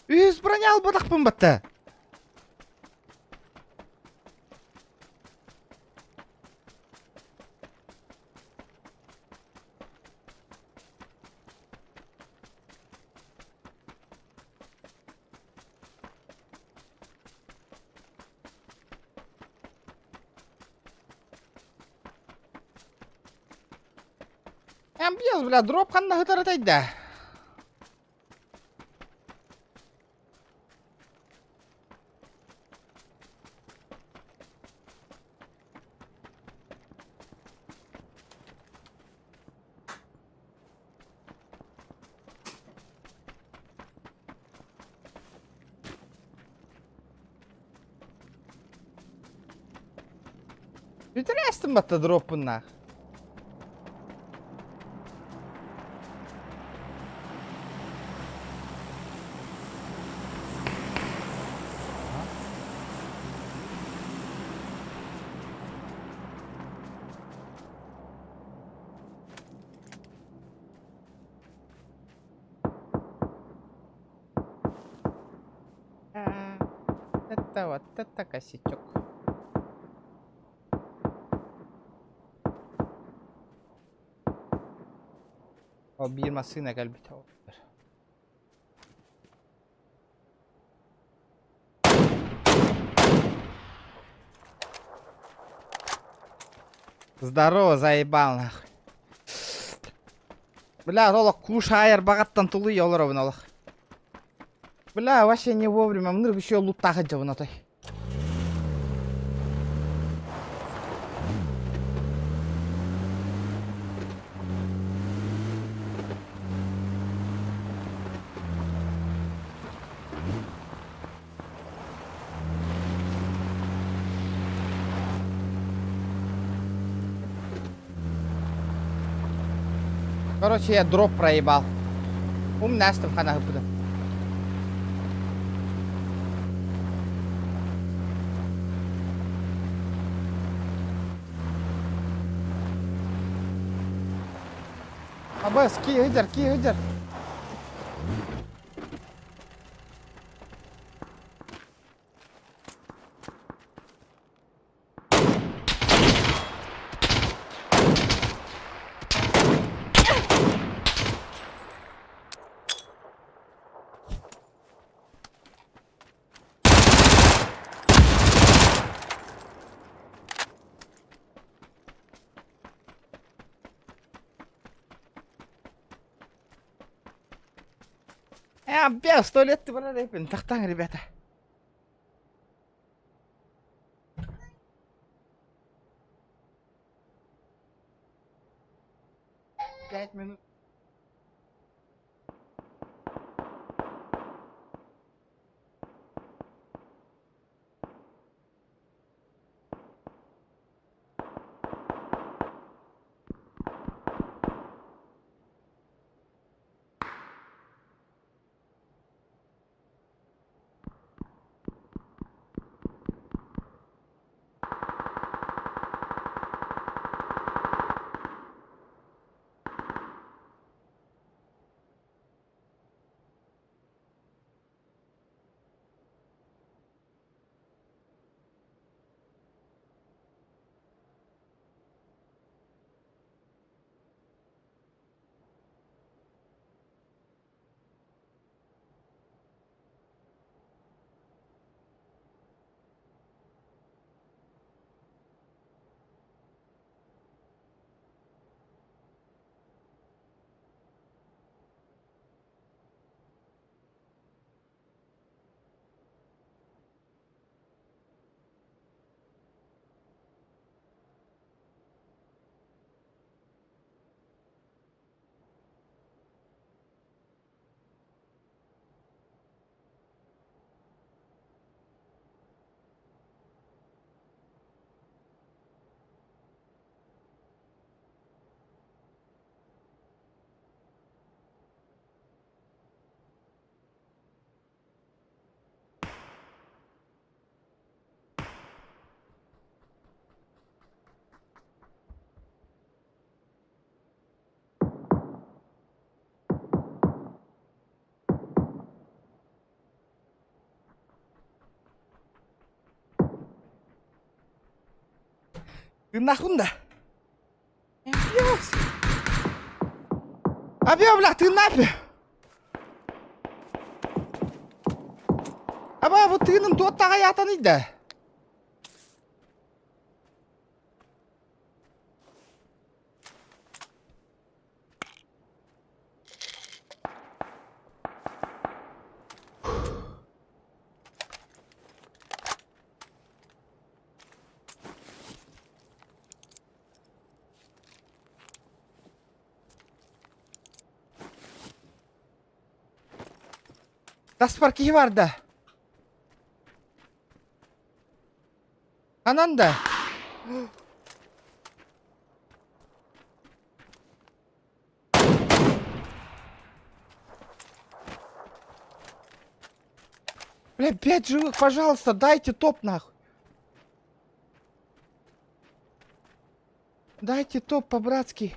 Үз броня албадақпын бітті. Амбияз, бля, дроп қанна хытар атайды. Бітірестім бәтті дроппыннақ. Это косячок. O bir masina gel bir tavuk ver. Здорово, заебал нахуй. Бля, олық кушайыр бағаттан тулы елыр обын олық. Бля, вообще не вовремя. Мыныр еще лут тағы жабын атай. Короче, я дроп проебал. Умнастым хана хыпыдым. Абас, ки гыдыр. Без 100 лет ты блядь, тахтан, ребята. 5 минут. Ты нахуй да? Абе, бля, ты нахуй. Аба, вот ты нам тот тагаятан иди. Таспарки var da. Ananda. Бля, 5 живых, пожалуйста, дайте топ нахуй. Дайте топ по-братски.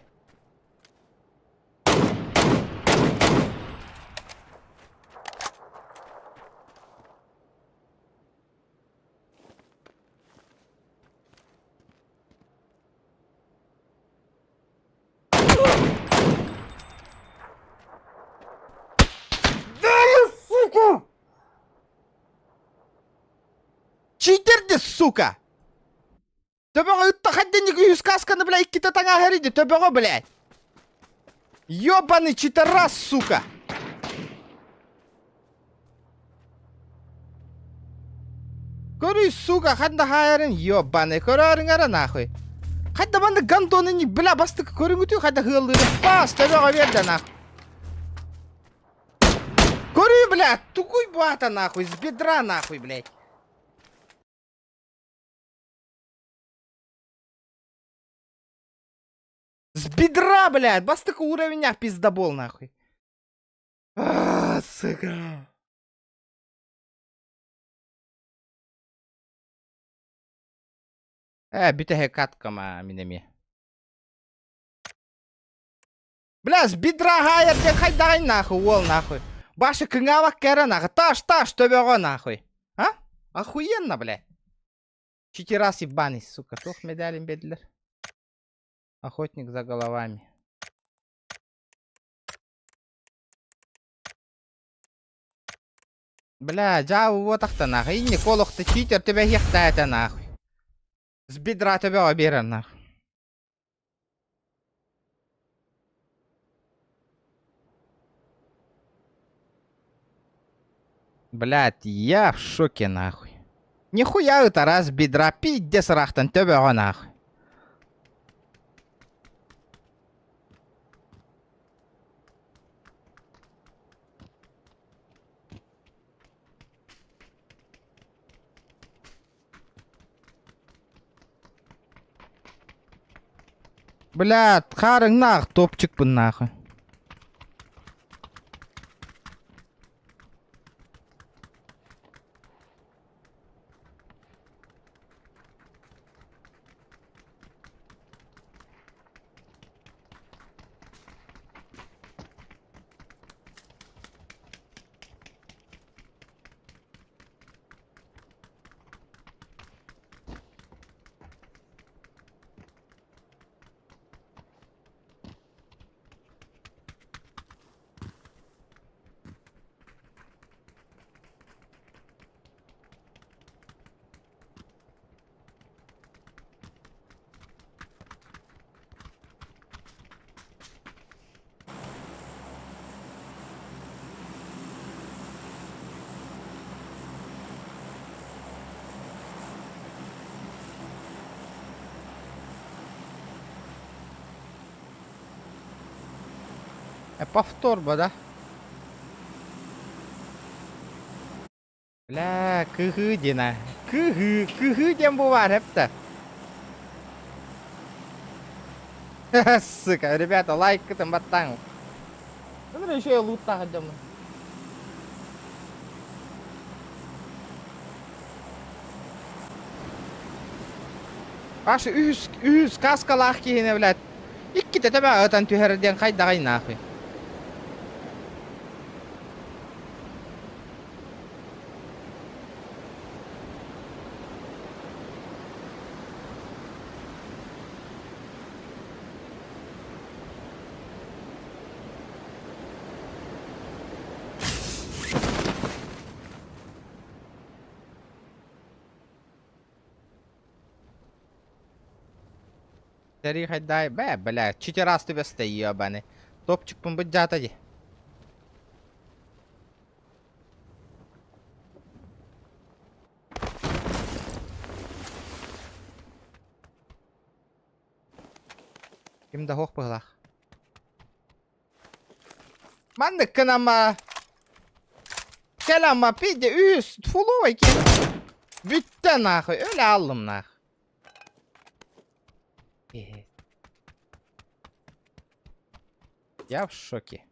Читерді, сука! Төбеға үтті қайден 200 касканы, бля, 2 таңа әриді, төбеға, блядь! Ёбаный читерас, сука! Көрі, сука, қанда хайырын, ёбаный, көрерін әрі, нахуй! Қайда банда гандоны не, бля, бастықы көрің өтеу, қайда ғылдыры, бас, төбеға берді, нахуй! Көрі, бля, тукуй бата, нахуй, с бедра, нахуй, блядь! С бедра, блядь! Бастыка уровнях пиздобол, нахуй. Сука. Битеге каткама минеме. Бля, с бедра гайер, де хайдай, нахуй, ол, нахуй. Башы кыңавак кәрі, нахуй. Таш, төбеға, нахуй. А? Охуенно, блядь. 4 раз ебаный, сука. Тох медалим бедлер. Охотник за головами. Бля, жау вот ахта нахуй. Инне колохты читер тебе хехтает нахуй. С бедра тебе оберен нахуй. Блядь, я в шоке нахуй. Нихуя это раз бедра пиздец рахтан тебе нахуй. Блядь, харың нах, топчикпын нахуй. Повтор бы, да? Бля, кыгы дина. Кыгы дем бывает, это. Сука, ребята, лайк к этому батангу. Ну, еще и лут так идем. Аш, үз каскалах кейіне, блядь. Икки тебе өтен түйерден қайдағай нахуй. Тарих отдай. Бля, 4 раз тебя стоит, ебаный. Топчик помбыджата ди. Kimde hoq bıglaq. Mandık kınama. Kelama pide üst fulu ki. Bütten nahı öyle aldım nah. Я в шоке.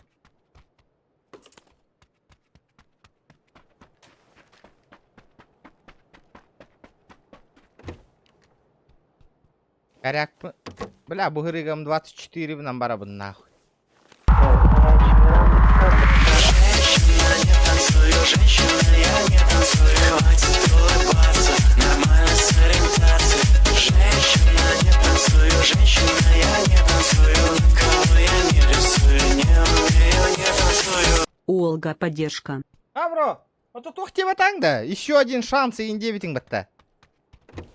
Коряк. Бля, бугрыгам 24 в нам барабан нахуй. У Олга поддержка. А, бро, а тут ух тебе таңда. Еще один шанс и индевитинг бітті.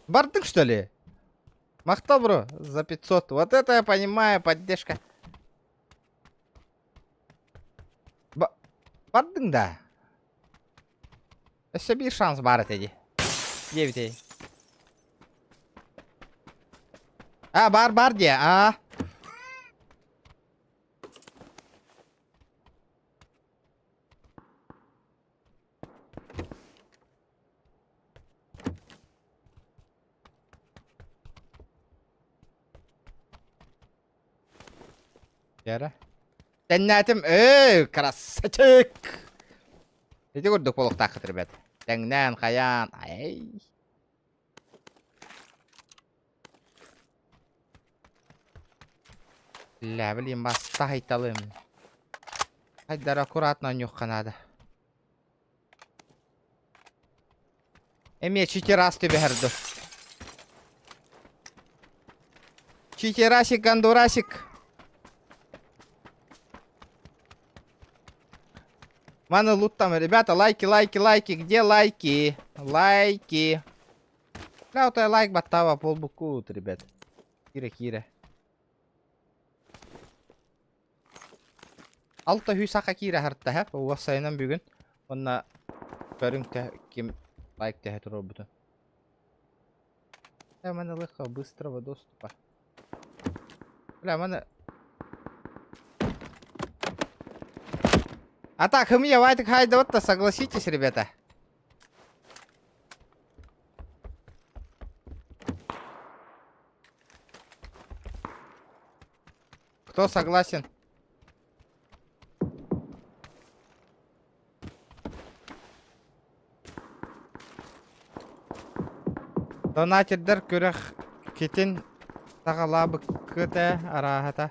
Бардың, что ли? Мақтал, бро, за 500. Вот это я понимаю, поддержка. Бардың да. Еще bir шанс бар етеді. 9 ей. А, бар де, а. Yara. Тәннәтім, красавчик. Эти көрдік болық тақыт, ребят. Тәңнән, қаян, ай. Ля, блин, баста айталым. Хайдар аккуратно нюх надо. Эме 4 раз тебе герду. 4 разик, гандурасик. Маны лут там, ребята, лайки, где лайки? Лайки. Да, вот я лайк баттава полбуку, ребят. Кире. Алта хүйсақа кире хартта хэп, уа сайынан бүгін. Онна көріңті кем лайк тәхе тұру бұтын. Маны лыха быстрого доступа. Бля, маны... А так, мне вайтик хайда-вот-то, согласитесь, ребята? Кто согласен? Донатердер көрөх кетен тағалабы көті арахата.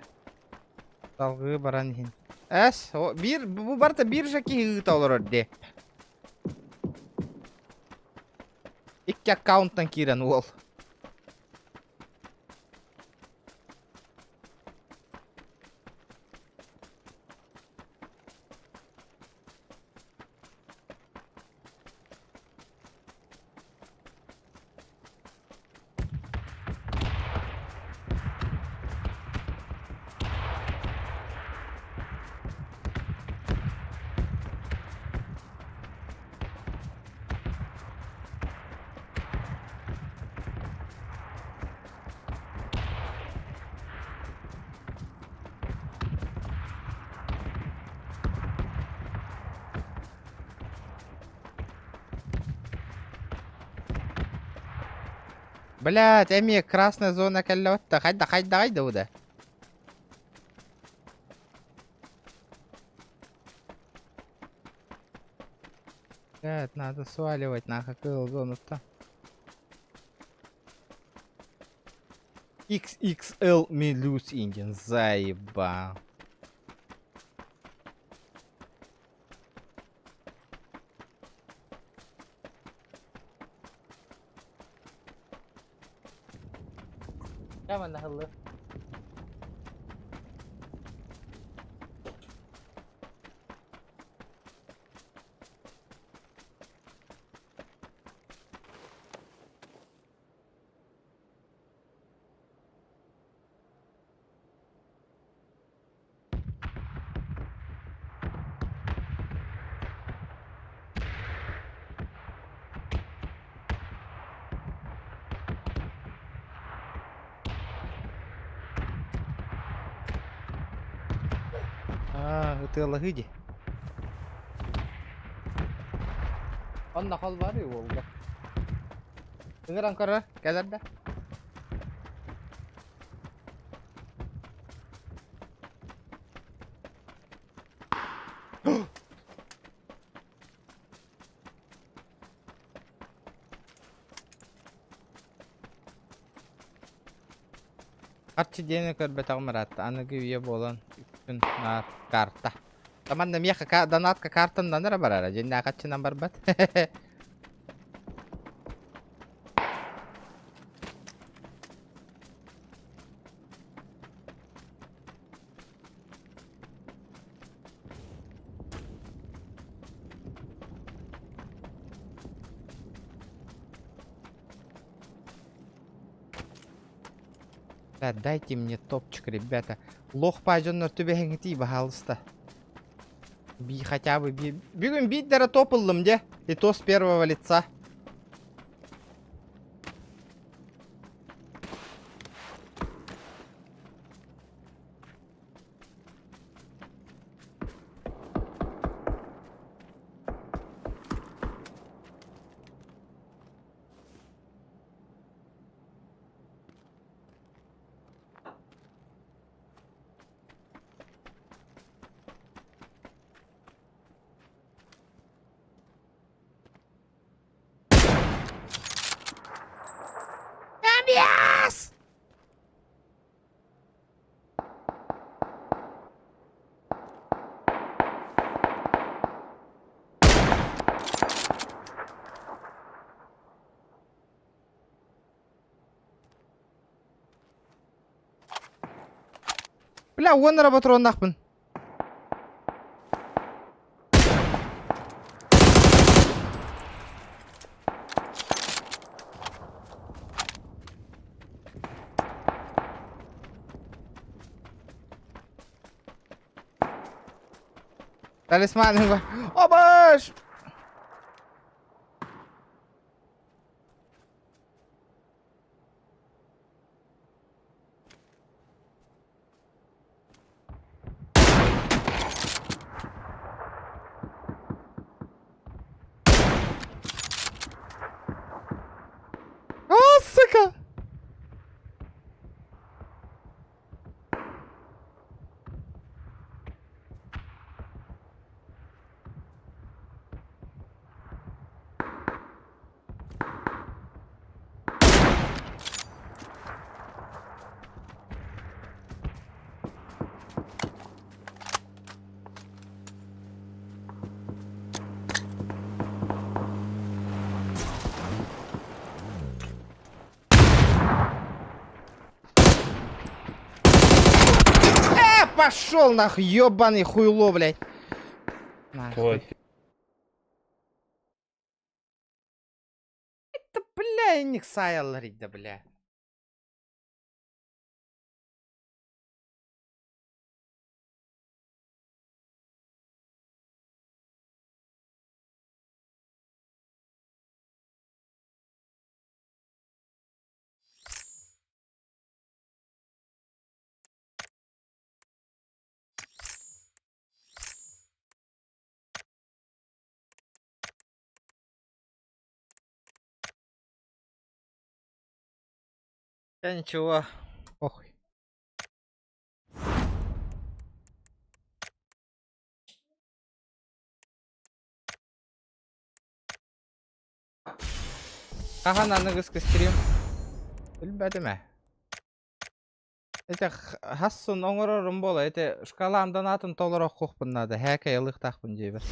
Далғы баран хин. Әс, bu barda bir жаки hıgıta olur orada. İki account'tan kiren ol. Блядь, Эми, красная зона калёта. Хайда, уда. Блядь, надо сваливать нахуй зону-то. XXL Милюс Индиан, заебал. Hemen hızlı. Ытылы гыди. Он нахал бар ю олда. Ыңыран кара, кәләрдә. Арчи дене көрбөт агмырат. Аныгы үйе болан үкүн карта. Таман да мияка донатка картандан ара барара. Женде акачынан барбат. Да, дайте мне топчик, ребята. Лох пажоннор түбәһеңити бахалыста. Би хотя бы би. Бүгін биддері топылдым де. И то с первого лица. Yes! Бля, он работал нахпын. Талисманы бар. Обаш! Сука! Пошел нахуй, ёбаный хуйло, блядь. Нахуй. Это, бля, не ксаял, да, бля. Да ничего, похуй. Ага, на нагыска стрим. Билбедиме. Это хассын оңорорум бола. Это шкаламдан атын толорок кукпун нада. Хэка ялык такпын жебер.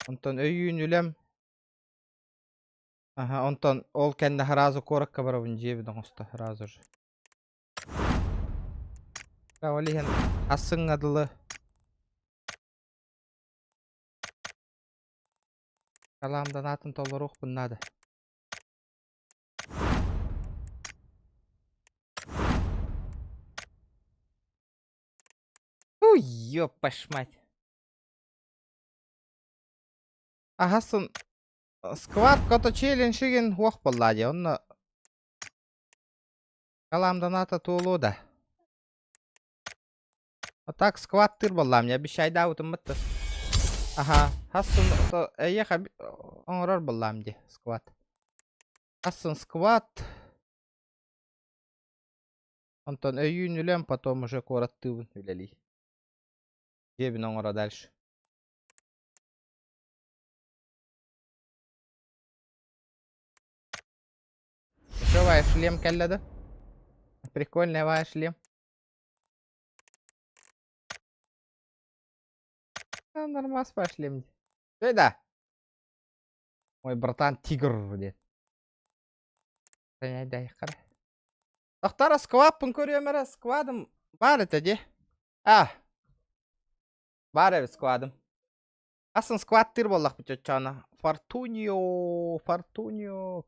Онтон өйүн үлем. Ага, онтон ол кенде разы коракка барабын жебиден оста разы же. Кавалихен хассын адылы. Шкаламдан атын толорок кукпун нада. Уй, ёпаш мать. Агасын сквад кото челленджиген уақ боллади. Онны каламдан ата туылу да. Так скваттыр боллам я bir şey daha utun Aha, hassun to eyeha onror bollam di squat. Hassun squat. Антон июнь улем, потом уже коротты улели. Жебин оңора дальше. Еще вай шлем келледі. Прикольный вай шлем. Нормас по шлем. Да. Мой братан тигр дед. Дай қара. Ақтара сквадпын көрем әрі сквадым бар еті де. Бар әбі сквадым. Асын сквадтыр болақ бұт өтчаны. Фортунио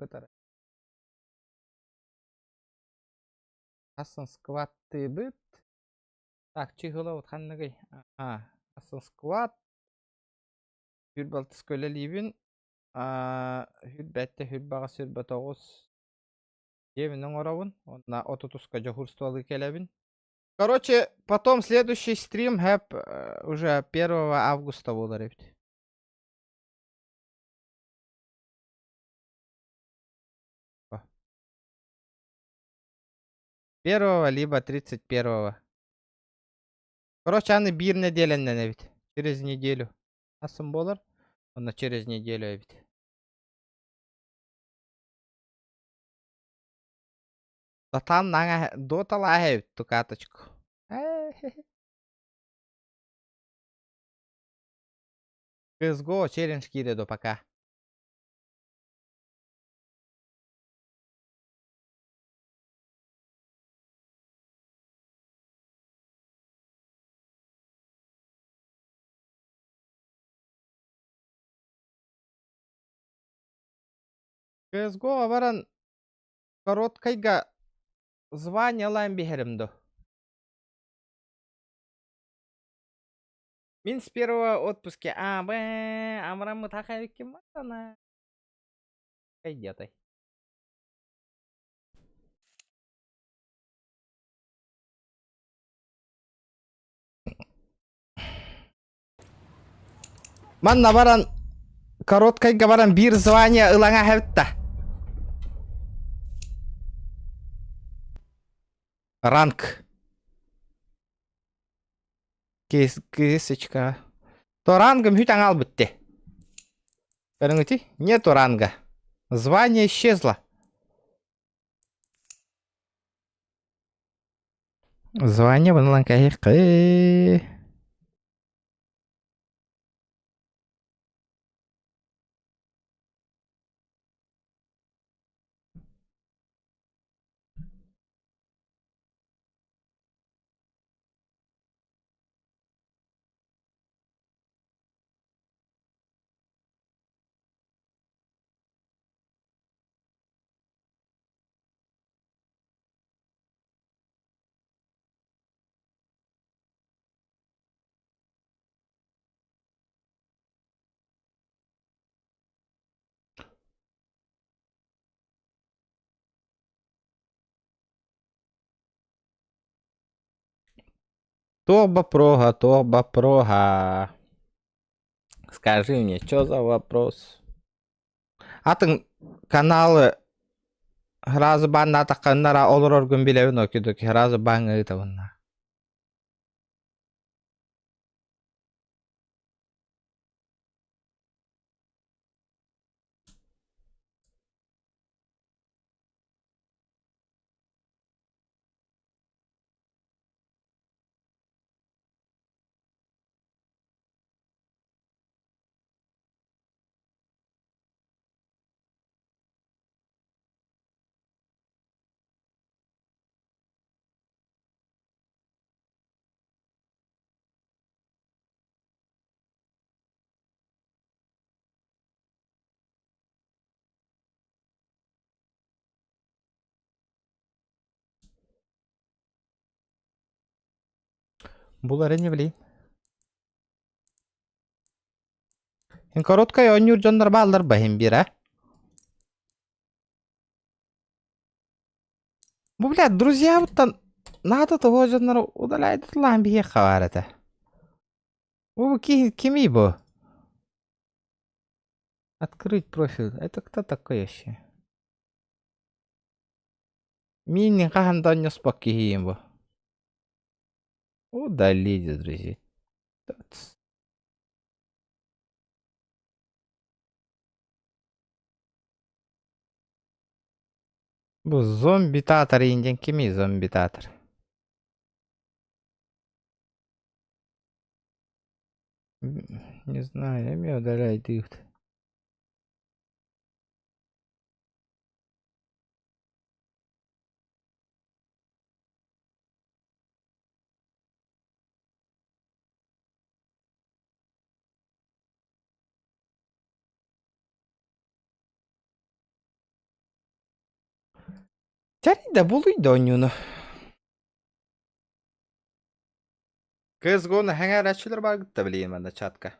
кітары. Асын сквадты бұт. Так, чиғылы ұтқанныгай. Асын сквад. Хүрбалтыс көлі лейбін. Хүрбәтті хүрбаға сүрбі тоғыз. Девиның оравын. Онна отутуска жохурствалы келебін. Короче, потом следующий стрим хэп уже 1 августа болар епті. Первого либо 31-го. Короче, аны bir неделеннен епті. Через неделю. Асым болар. Онна через неделю епті. Там наңа дотала епті ту каточку. CSGO челлендж киреду пока. CSGO баран короткайга звание лайм бихеримду. Мен с первого отпуска. Амрамы тахавикки матана. Кайдетай. Манна баран короткайга баран bir звание ылаңа хавитта. Ранг. Кесочка. То рангом хютан албытте. Көріңіті? Нету ранга. Звание исчезло. Звание бұнылан кәйіқі. Торба прога. Скажи мне, что за вопрос? Атын каналы разы банна атаққаннара олар оргын білеуін окидоки. Разы баңы ұйтауынна. Бұл әрене білейін. Ен короткай ойнур жондар балдар бахим бира. Бұл, блядь, друзья, бұттан надо того жанру удаляет ламбие хаварата. Кими бу? Открыть профиль. Это кто такой вообще? Мини хахан не спокойно бу. Удалить, друзья. Бу зомби-татор инден кими зомби-татор? Не знаю, я мне удаляет их. Жарида булуйда онюну. CSGO'nu hangar açılır var da bileyim ben de çatka.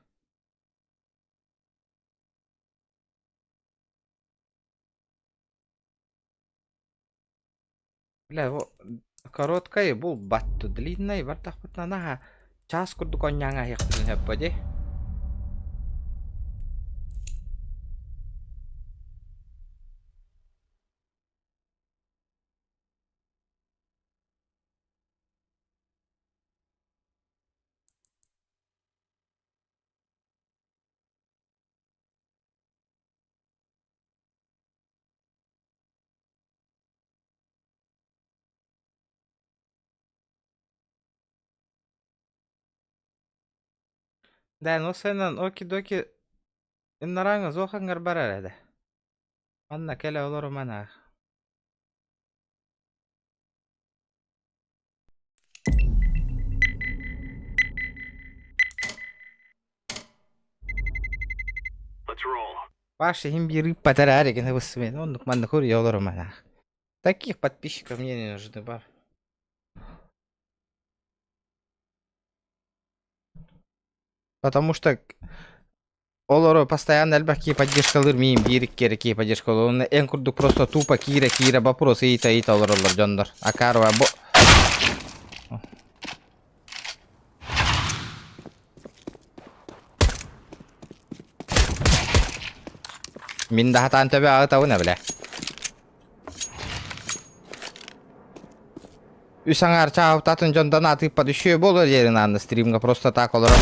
Бля, короткая был батту, длинная, бар так вот на час курду коняга яхтын хеппади. Да, ну сенен оки-доки иннараңыз оқаңар бар әрәді. Анна келе олар мана. Ваши имбиры подарали на высвен, он мана хури олар мана. Таких подписчиков мне не нужны бар. Потому что олоро постоянно әлбәки поддержка алырмын, бирик кереки поддержка алырмын. Эн курдук просто тупо кира вопрос ита олорлар жондар. Акарова бо... Мин да хатан төбе ағытауына біле. Үсаңар чағып татын жондан атып подүші болыр ерін анды стримға просто так олоро.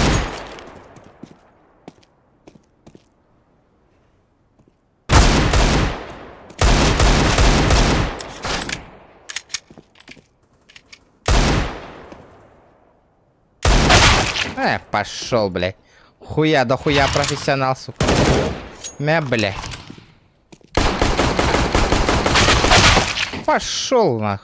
Пошел, блядь. Хуя да хуя профессионал, сука. Блядь. Пошел нах.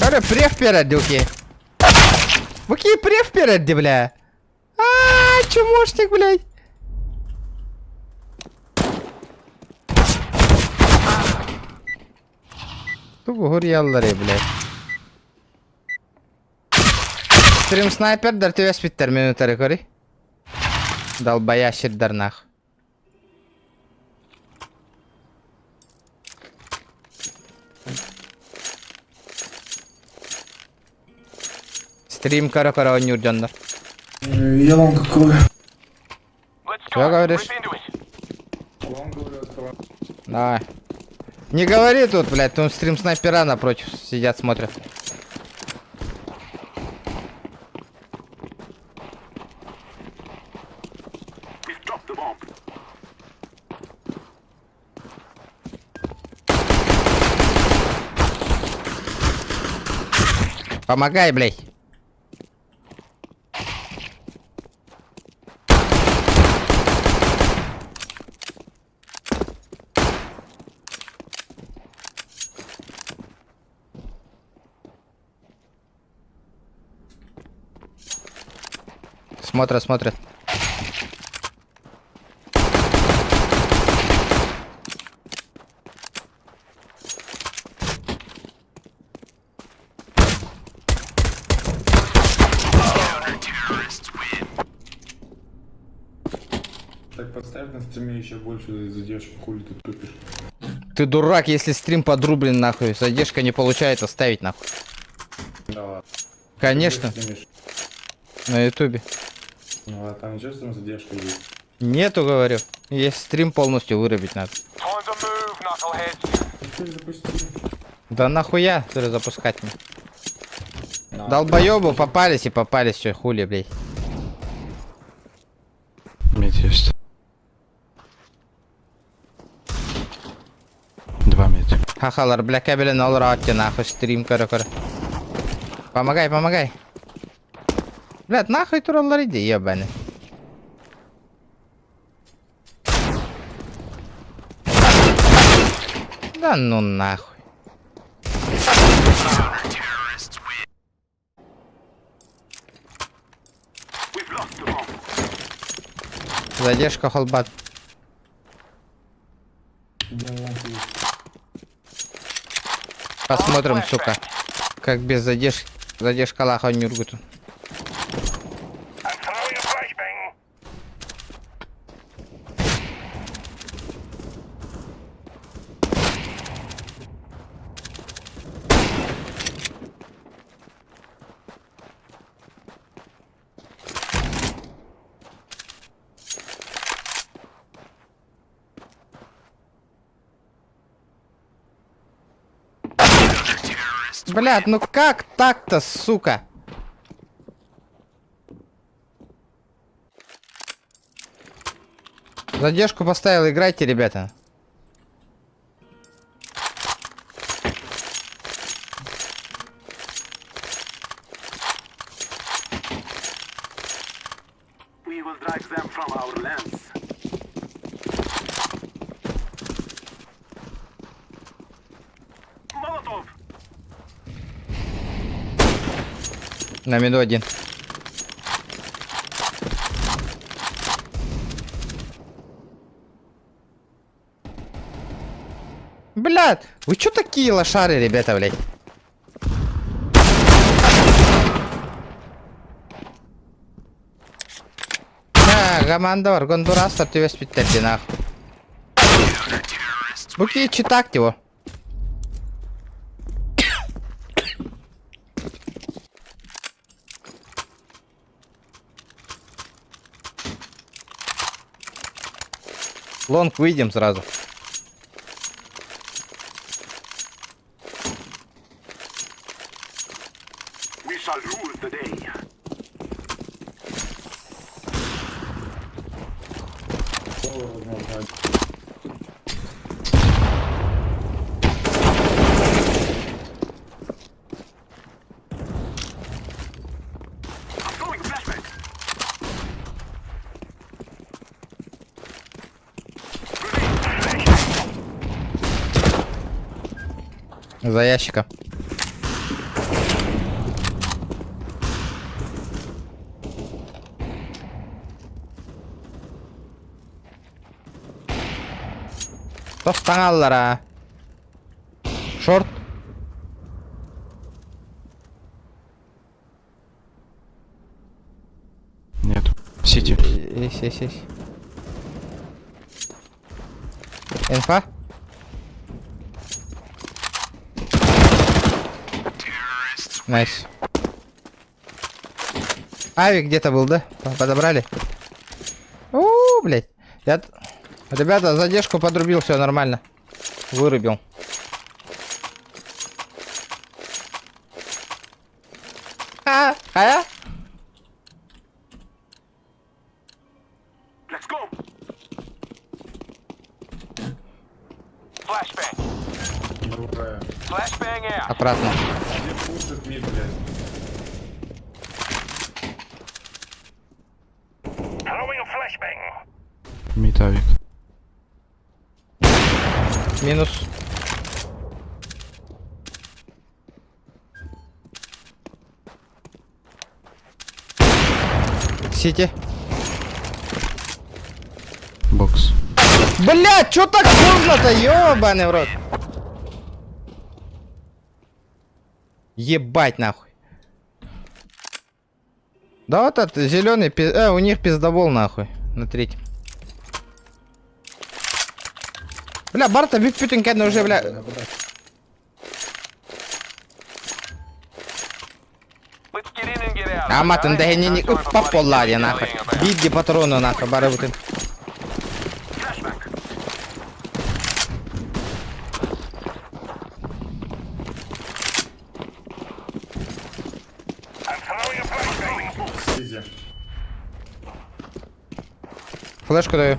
Оля, прев передюки. Какие прев переди, бля? Чумошник, блядь. Тупо горьяллары, блядь. Стрим снайпер, дар тебе спиттер минутары кори. Долбоящий дарнах. Стрим кара онюр жандар. Я вам какой. Что говоришь? Давай. Не говори тут, блядь, тут стрим снайпера напротив сидят, смотрят. Помогай, блядь. Смотрят. так подставь на стриме еще больше задержку, хули ты тупишь. Ты дурак, если стрим подрублен нахуй. Задержка не получается ставить нахуй. Да ладно. Конечно, Ты стримишь. на ютубе. Ну а там ничего, что там задержка есть. Нету, говорю. Есть стрим полностью вырубить надо. Ты запусти. Да нахуя перезапускать мне? Долбоёбы попались и попались, все хули, блядь. Мид есть. 2 мид. Хахалар, бля, кабелин алыр атте нахуй стрим көрө. Помогай, помогай. Блядь, нахуй туралар иди, ебаный. Да ну нахуй. Задержка холбат. Посмотрим, сука, как без задержки. Задержка лаха нюргуту. Блядь, ну как так-то, сука? Задержку поставил, играйте, ребята. На минуту один. Блядь, вы чё такие лошары, ребята, блядь? Командор, Гондурас, ты воспитатель, нахуй. Буки, читак его. Лонг выйдем сразу. За ящика. Тостаналлара. Шорт. Нет. Сити. Есть. Инфа. Найс. Авик где-то был, да? Подобрали? Блять. Ребята, задержку подрубил, все нормально. Вырубил. Хая? Обратно. Пушит мид, блядь. Мид авик. Минус. Сити. Бокс. Блять, чё так поздно-то, ёбаный в рот. Ебать нахуй. Да вот этот зеленый, у них пиздобол нахуй на третьем. Бля, Барта бит бүтін кәдімгі уже, бля. Аматын дәйіне үппап боллады, нахуй. Бидді патроны, нахуй, бары бүтін. Везде. Флешку даю.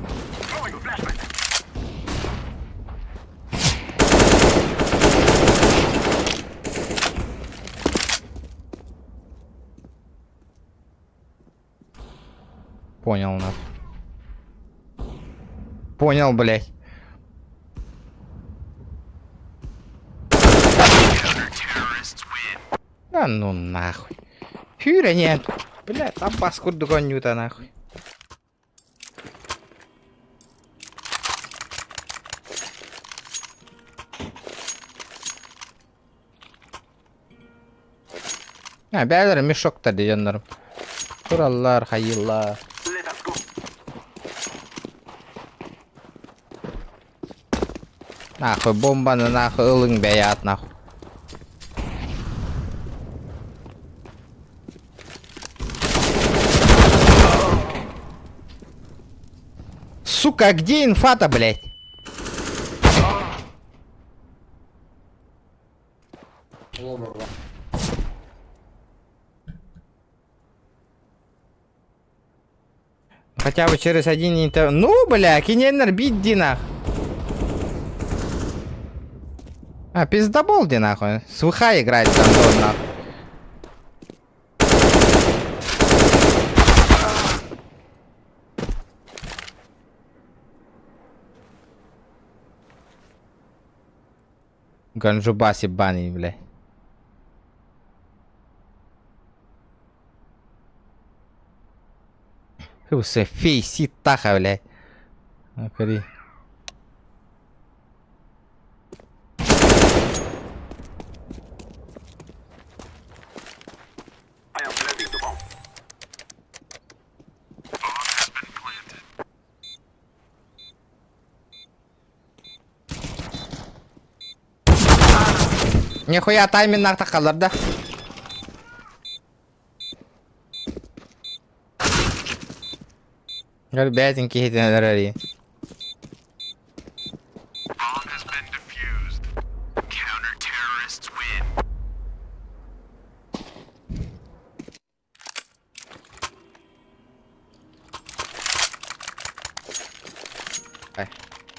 Понял, нахуй. Понял, блядь. Да ну нахуй. Фюра нет. Блядь, там паскуд гоню-то нахуй. Бәлер мешокта дегенлерим. Kurallar, hayırlar. Нахуй бомбаны нахуй ылың бәят нахуй. Сука, где инфа-то, блядь? Хотя бы через один интер... Ну, бля, киненер бить динах. А, пиздобол ди нахуй. С ВХ играет гандон нахуй. Ганджубас ебаный, бля. Усе фейси таха, бля. Окей. Нихуя тайминг такалар да. Бәтінке хетенлер әрі.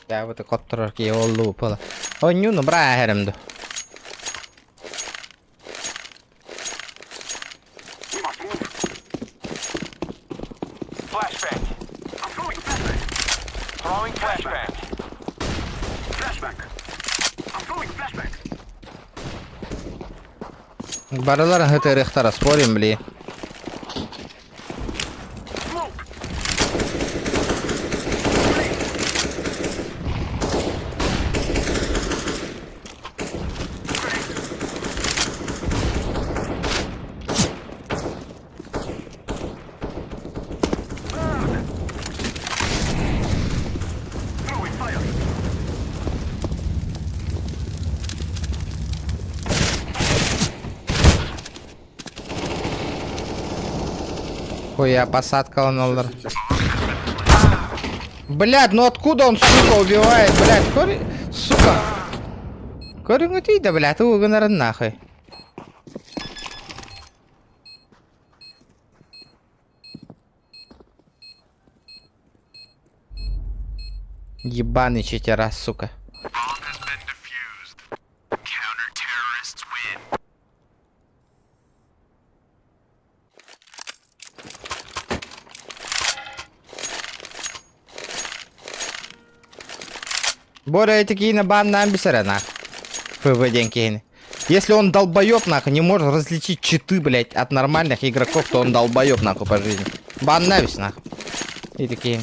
Я вот так оттырыр ке олу пыла. Ойнюны бұра әрімді. Барылар хыты рехтара спорим, бли. Хуя посадка лонолдер. Блядь, ну откуда он, сука, убивает, блядь, кори... Сука. Корыгу да, блядь, угонор нахуй. Ебаный читера, сука. Боря такие на бан на амбисера нахуй. ФВ кейн. Если он долбоёб нахуй, не может различить читы, блять, от нормальных игроков, то он долбоёб нахуй по жизни. Бан навис нахуй. И такие.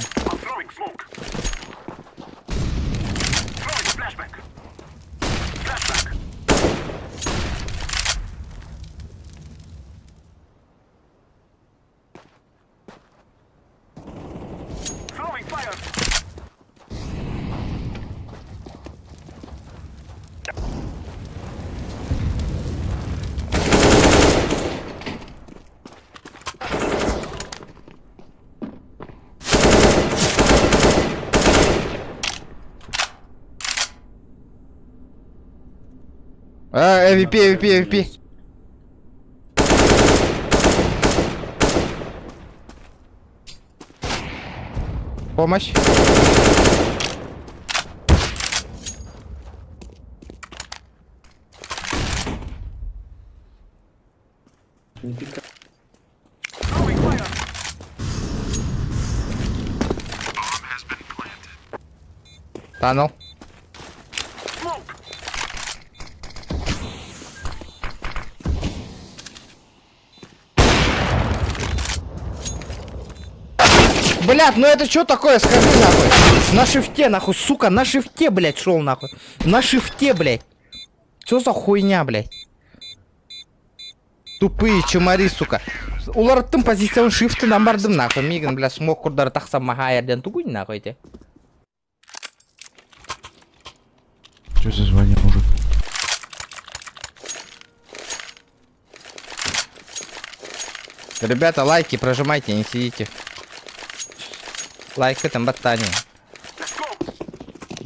AVP, AVP, AVP. Помощь. Не пикай. Тоннел. Блядь, ну это что такое, скажи нахуй. На шифте, нахуй, сука, на шифте, блядь, шел нахуй. На шифте, блядь. Что за хуйня, блядь? Тупые чумари, сука. Улардың позицион шифтынан бардым нахуй. Миган, бля, смог курдар тақсам маха ерден тугуй нахуй те. Что за звание, мужик? Ребята, лайки прожимайте, не сидите. Лайк там ботани.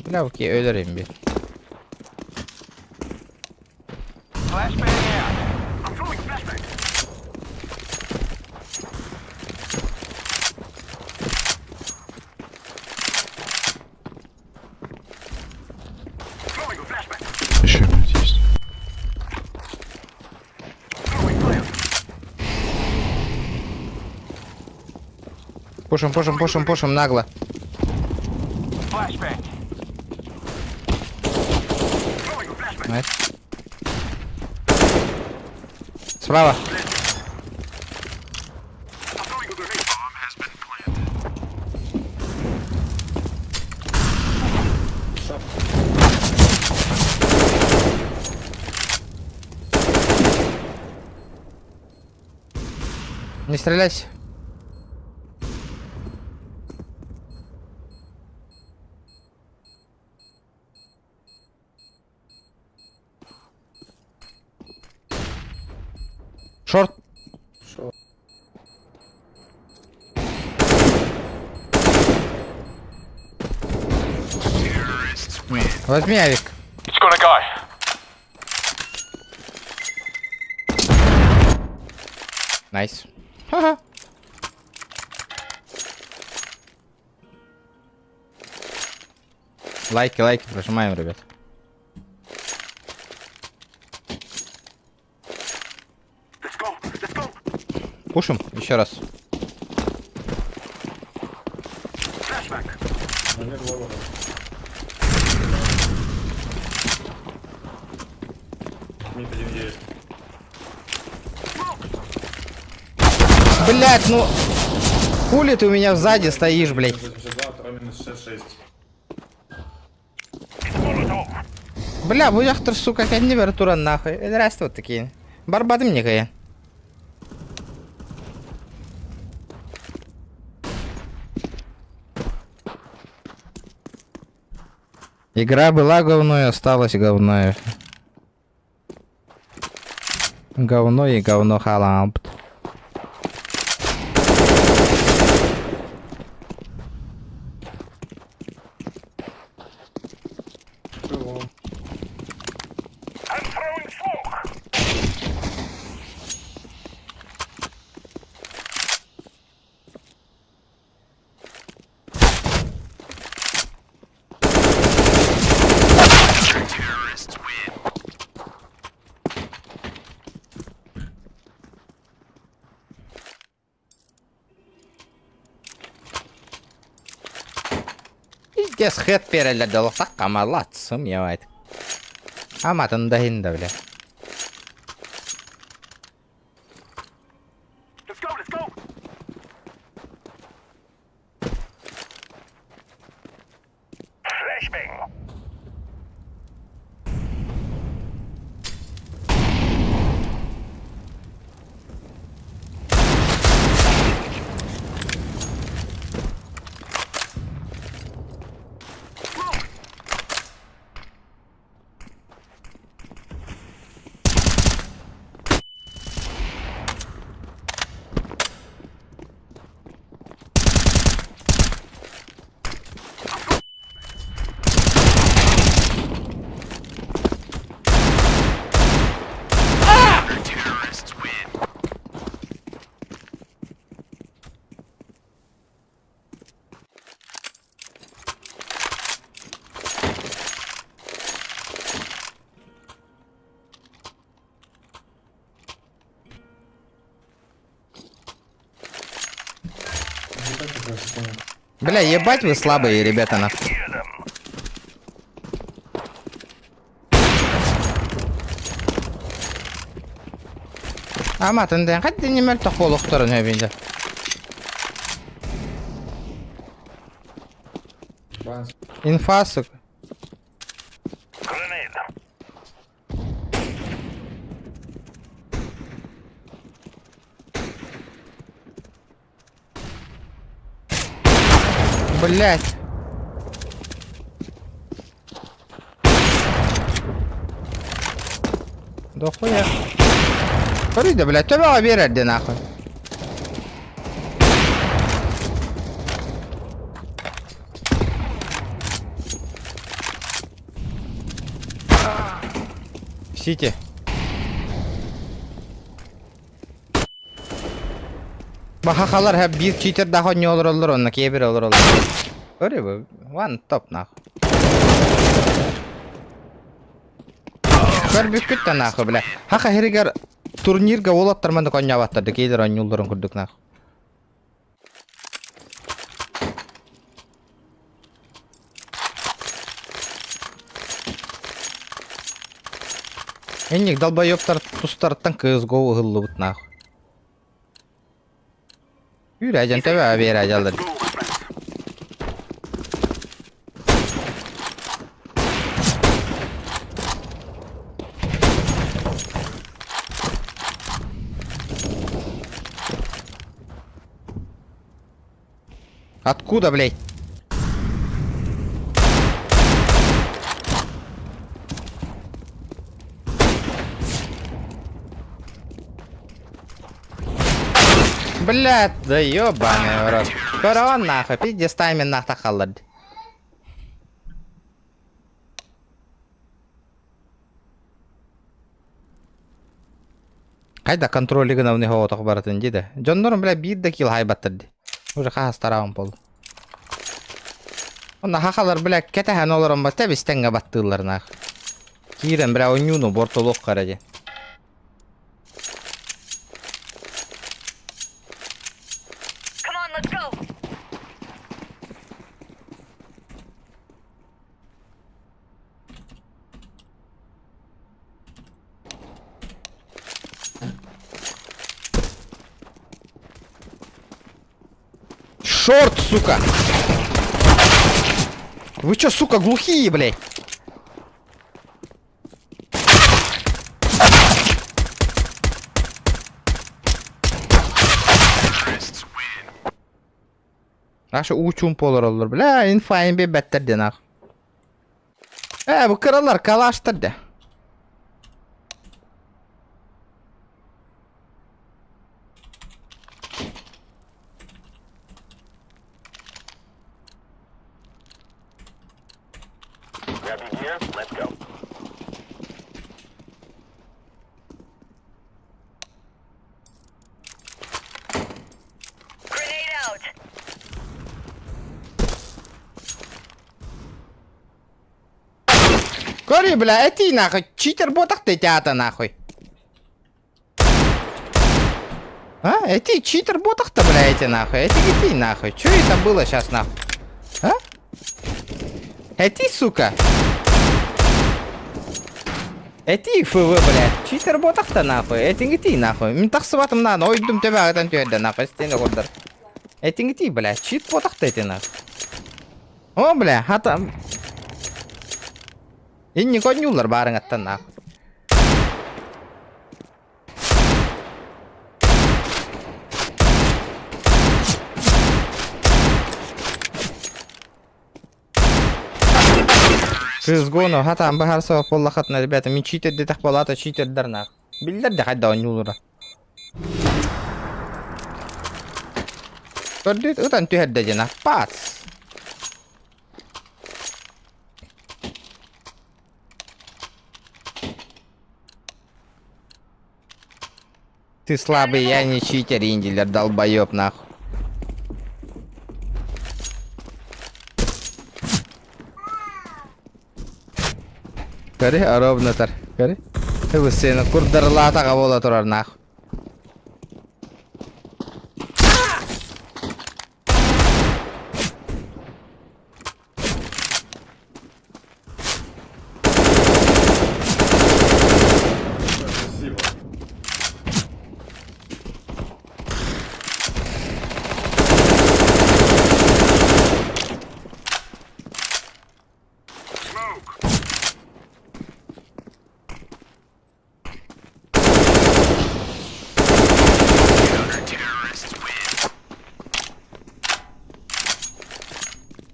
Бля, окей, ölürüm bir. Еще, блядь, есть. Пушим, пушим, пушим, пушим, нагло. Найс. Справа. Не стреляйся. Шорт. Возьми авик. Найс. Ха-ха. Лайки, лайки, прожимаем, ребят. Пушим еще раз. Номер ловера. Мид один есть. Блять, ну хули ты у меня сзади стоишь, блять. 82, второй минус 6-6. Бля, bu яхтыр, сука, kendi ver turan нахуй. Растı вот такие. Барбадым не кая. Игра была говно и осталась говно. Говно и говно халамп. Пиздец, хэт перелетел, так молодцем, ебать. Аматын дайында, бля. Бля, ебать вы слабые, ребята, нахуй. Аматынден хадди немел тоқолуқтырын өбейді. Инфа, сука. Блять. Да хуя. Фарида, блядь, тебя берет, нахуй. Сити. Бахахалар hep bir cheater daha ne olur onunla ki bir olur. Öyle bu. One top nahуй. Көр бүккет нахуй, бля. Хака херигер турнирга олаттарманды конябаттарды кейдер он юлдарын күрдік нахуй. Энник долбоёбтар тустарттан CSGO ыллы бут нахуй. Yürü ajan tabi abi yer ajaldır. Откуда, блядь? Блядь, да ёбаный в рот. Скоро он нахуй, пиздец таймин нахуй халад. Кайда контроль лигана у него отох баратын диде. Жоннорун бля бир да кил хайбаттырды. Уже хас тарабын болду. Онда хахалар бля кетехан олорун ба тебистенге баттылар нахуй. Кирен бля онюну бортолук каради. Шорт, сука! Вы чё, сука, глухие, блядь? Aşı uçum polar olur, bля, infayın bir betterdi nak. Bu kralar kalaştırdı. Кори, бля, эти нахуй, читер ботах ты тята нахуй. А? Эти читер ботах-то, бля, эти нахуй. Эти нахуй. Чё это было сейчас нахуй? А? Эти, сука. Эти ФВ, бля. Читер ботах-то нахуй. Эти нахуй. Мен тақсыбатым нан, ойдым төбе ағыдан түйеді нахуй. Стені қордар. Эти, бля, чит ботах-то эти нахуй. О, бля, хатам. Inni konjullar bareng atan nak. CSGO hata bahar sa polla khatna rебята, min cheater de tak polata cheater darna. Billar de hadda onjulura. Kordit utan tu hadda jana pats. Ты слабый, я не читер, индилер, долбоёб нахуй. Кори, ровно тар. Кори. Вы сына курдарлата кабола турар нахуй.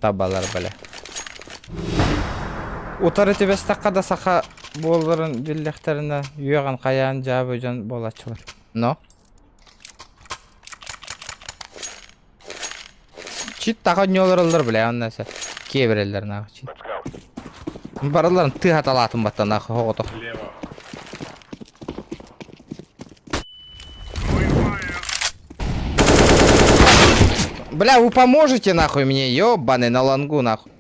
табалар, бля. Утары тебе стаққа да сақа болдырын биллектеріне үйеған қаян жабы жан болачылар. Но? Чит тақы не олырылдыр, бля, он нәрсе. Кейбірелер нағы чит. Барыларын ты аталатын баттан нақы хоғытық. Лево. Бля, вы поможете нахуй мне, ёбаный на лангу нахуй.